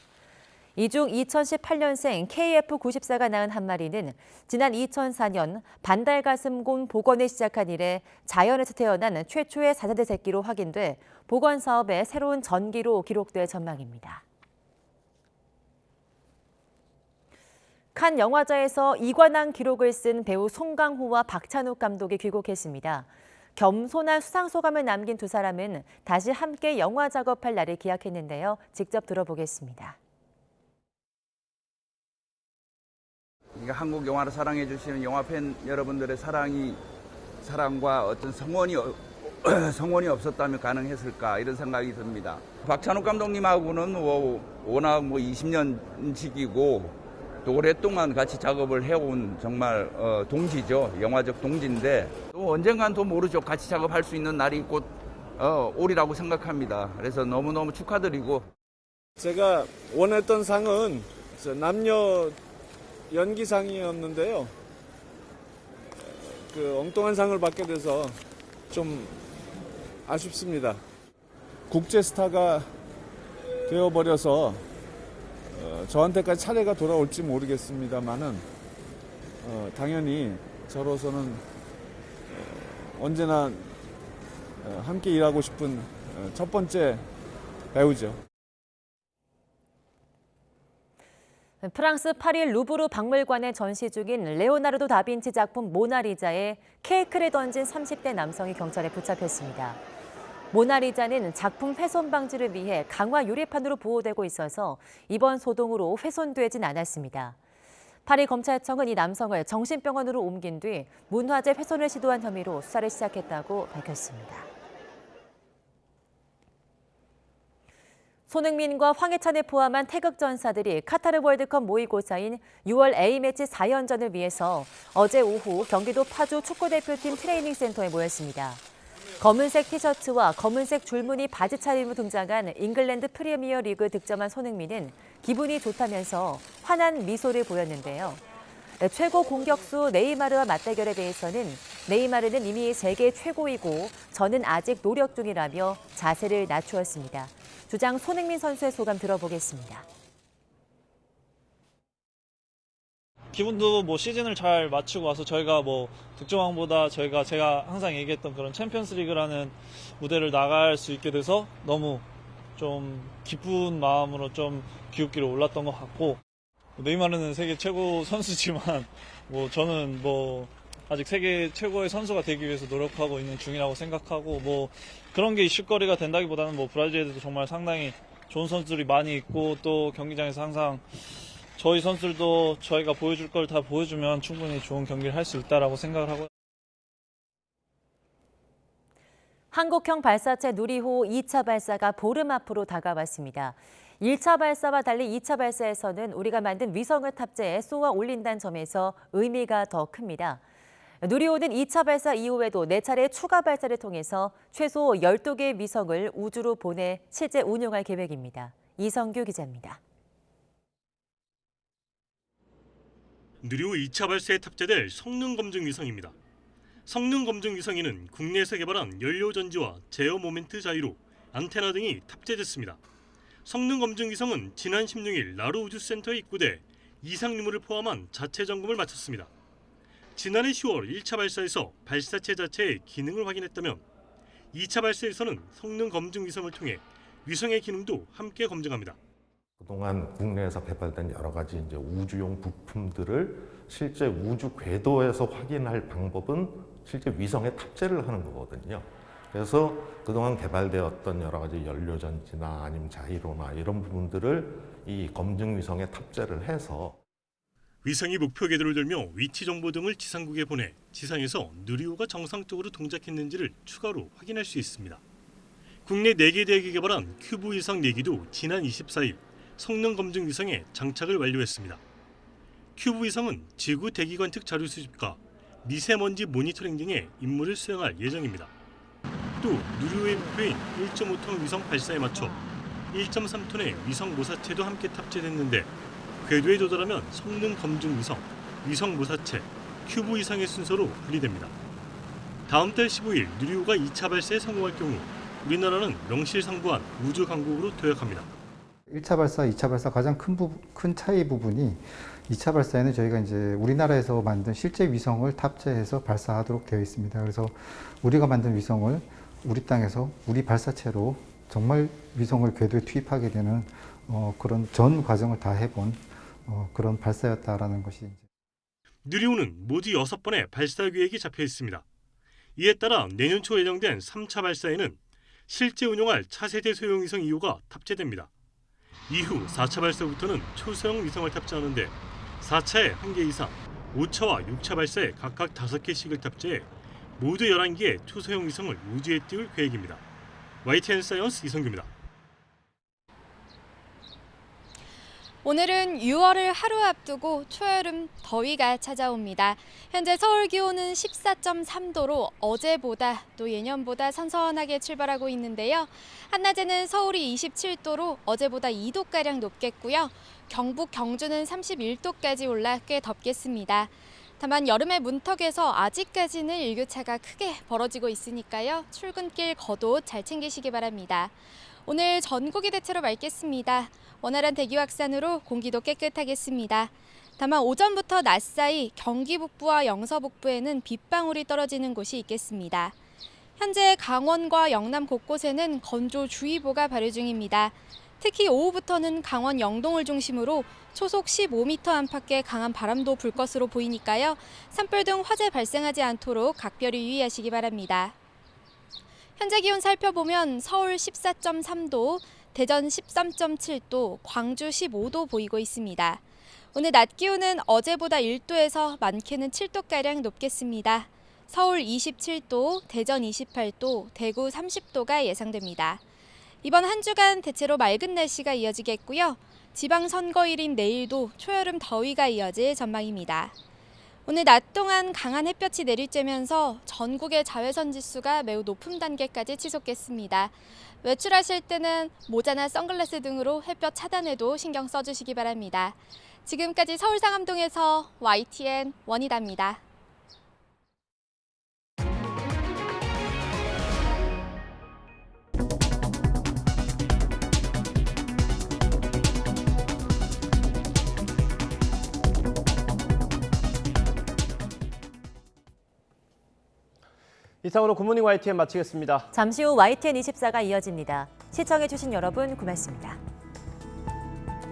이 중 2018년생 KF94가 낳은 한 마리는 지난 2004년 반달가슴곰 복원을 시작한 이래 자연에서 태어난 최초의 4세대 새끼로 확인돼 복원 사업의 새로운 전기로 기록될 전망입니다. 칸 영화제에서 이관왕 기록을 쓴 배우 송강호와 박찬욱 감독이 귀국했습니다. 겸손한 수상 소감을 남긴 두 사람은 다시 함께 영화 작업할 날을 기약했는데요. 직접 들어보겠습니다. 그러니까 한국 영화를 사랑해 주시는 영화 팬 여러분들의 사랑과 어떤 성원이 없었다면 가능했을까 이런 생각이 듭니다. 박찬욱 감독님하고는 워낙 20년 지기고 또 오랫동안 같이 작업을 해온 정말 동지죠. 영화적 동지인데 또 언젠간 또 모르죠. 같이 작업할 수 있는 날이 곧 오리라고 생각합니다. 그래서 너무너무 축하드리고. 제가 원했던 상은 남녀 연기상이었는데요. 그 엉뚱한 상을 받게 돼서 좀 아쉽습니다. 국제 스타가 되어버려서 저한테까지 차례가 돌아올지 모르겠습니다만은 당연히 저로서는 언제나 함께 일하고 싶은 첫 번째 배우죠. 프랑스 파리 루브르 박물관에 전시 중인 레오나르도 다빈치 작품 모나리자에 케이크를 던진 30대 남성이 경찰에 붙잡혔습니다. 모나리자는 작품 훼손 방지를 위해 강화 유리판으로 보호되고 있어서 이번 소동으로 훼손되진 않았습니다. 파리 검찰청은 이 남성을 정신병원으로 옮긴 뒤 문화재 훼손을 시도한 혐의로 수사를 시작했다고 밝혔습니다. 손흥민과 황희찬을 포함한 태극 전사들이 카타르 월드컵 모의고사인 6월 A매치 4연전을 위해서 어제 오후 경기도 파주 축구대표팀 트레이닝 센터에 모였습니다. 검은색 티셔츠와 검은색 줄무늬 바지 차림으로 등장한 잉글랜드 프리미어 리그 득점한 손흥민은 기분이 좋다면서 환한 미소를 보였는데요. 최고 공격수 네이마르와 맞대결에 대해서는 네이마르는 이미 세계 최고이고 저는 아직 노력 중이라며 자세를 낮추었습니다. 주장 손흥민 선수의 소감 들어보겠습니다. 기분도 시즌을 잘 마치고 와서 저희가 득점왕보다 제가 항상 얘기했던 그런 챔피언스 리그라는 무대를 나갈 수 있게 돼서 너무 좀 기쁜 마음으로 좀 기웃기를 올랐던 것 같고, 네이마르는 세계 최고 선수지만 저는 아직 세계 최고의 선수가 되기 위해서 노력하고 있는 중이라고 생각하고 그런 게 이슈거리가 된다기보다는 브라질에도 정말 상당히 좋은 선수들이 많이 있고 또 경기장에서 항상 저희 선수들도 저희가 보여줄 걸 다 보여주면 충분히 좋은 경기를 할 수 있다라고 생각을 하고요. 한국형 발사체 누리호 2차 발사가 보름 앞으로 다가왔습니다. 1차 발사와 달리 2차 발사에서는 우리가 만든 위성을 탑재해 쏘아 올린다는 점에서 의미가 더 큽니다. 누리호는 2차 발사 이후에도 4차례 추가 발사를 통해서 최소 12개의 위성을 우주로 보내 실제 운용할 계획입니다. 이성규 기자입니다. 누리호 2차 발사에 탑재될 성능 검증 위성입니다. 성능 검증 위성에는 국내에서 개발한 연료 전지와 제어 모멘트 자유로 안테나 등이 탑재됐습니다. 성능 검증 위성은 지난 16일 나루 우주센터에 입구돼 이상 유무를 포함한 자체 점검을 마쳤습니다. 지난해 10월 1차 발사에서 발사체 자체의 기능을 확인했다면 2차 발사에서는 성능 검증 위성을 통해 위성의 기능도 함께 검증합니다. 그동안 국내에서 개발된 여러 가지 우주용 부품들을 실제 우주 궤도에서 확인할 방법은 실제 위성에 탑재를 하는 거거든요. 그래서 그동안 개발되었던 여러 가지 연료전지나 아니면 자이로나 이런 부분들을 이 검증 위성에 탑재를 해서 위성이 목표 궤도를 돌며 위치 정보 등을 지상국에 보내 지상에서 누리호가 정상적으로 동작했는지를 추가로 확인할 수 있습니다. 국내 4개 대학이 개발한 큐브 위성 4기도 지난 24일 성능 검증 위성에 장착을 완료했습니다. 큐브 위성은 지구 대기관측 자료 수집과 미세먼지 모니터링 등의 임무를 수행할 예정입니다. 또 누리호의 목표인 1.5톤 위성 발사에 맞춰 1.3톤의 위성 모사체도 함께 탑재됐는데 궤도에 도달하면 성능 검증 위성, 위성 모사체, 큐브 이상의 순서로 분리됩니다. 다음 달 15일 누리호가 2차 발사에 성공할 경우 우리나라는 명실상부한 우주 강국으로 도약합니다. 1차 발사, 2차 발사 가장 큰 차이 부분이 2차 발사에는 저희가 이제 우리나라에서 만든 실제 위성을 탑재해서 발사하도록 되어 있습니다. 그래서 우리가 만든 위성을 우리 땅에서 우리 발사체로 정말 위성을 궤도에 투입하게 되는 그런 전 과정을 다 해본 그런 발사였다라는 것이. 누리호는 모두 6번의 발사 계획이 잡혀 있습니다. 이에 따라 내년 초 예정된 3차 발사에는 실제 운용할 차세대 소형 위성 2호가 탑재됩니다. 이후 4차 발사부터는 초소형 위성을 탑재하는데 4차에 1개 이상, 5차와 6차 발사에 각각 5개씩을 탑재해 모두 11개의 초소형 위성을 우주에 띄울 계획입니다. YTN 사이언스 이성규입니다. 오늘은 6월을 하루 앞두고 초여름 더위가 찾아옵니다. 현재 서울 기온은 14.3도로 어제보다 또 예년보다 선선하게 출발하고 있는데요. 한낮에는 서울이 27도로 어제보다 2도가량 높겠고요. 경북, 경주는 31도까지 올라 꽤 덥겠습니다. 다만 여름의 문턱에서 아직까지는 일교차가 크게 벌어지고 있으니까요. 출근길 겉옷 잘 챙기시기 바랍니다. 오늘 전국이 대체로 맑겠습니다. 원활한 대기 확산으로 공기도 깨끗하겠습니다. 다만 오전부터 낮 사이 경기 북부와 영서 북부에는 빗방울이 떨어지는 곳이 있겠습니다. 현재 강원과 영남 곳곳에는 건조주의보가 발효 중입니다. 특히 오후부터는 강원 영동을 중심으로 초속 15m 안팎의 강한 바람도 불 것으로 보이니까요. 산불 등 화재 발생하지 않도록 각별히 유의하시기 바랍니다. 현재 기온 살펴보면 서울 14.3도, 대전 13.7도, 광주 15도 보이고 있습니다. 오늘 낮 기온은 어제보다 1도에서 많게는 7도가량 높겠습니다. 서울 27도, 대전 28도, 대구 30도가 예상됩니다. 이번 한 주간 대체로 맑은 날씨가 이어지겠고요. 지방선거일인 내일도 초여름 더위가 이어질 전망입니다. 오늘 낮 동안 강한 햇볕이 내리쬐면서 전국의 자외선 지수가 매우 높은 단계까지 치솟겠습니다. 외출하실 때는 모자나 선글라스 등으로 햇볕 차단에도 신경 써주시기 바랍니다. 지금까지 서울 상암동에서 YTN 원희다입니다. 이상으로 굿모닝 YTN 마치겠습니다. 잠시 후 YTN 24가 이어집니다. 시청해주신 여러분 고맙습니다.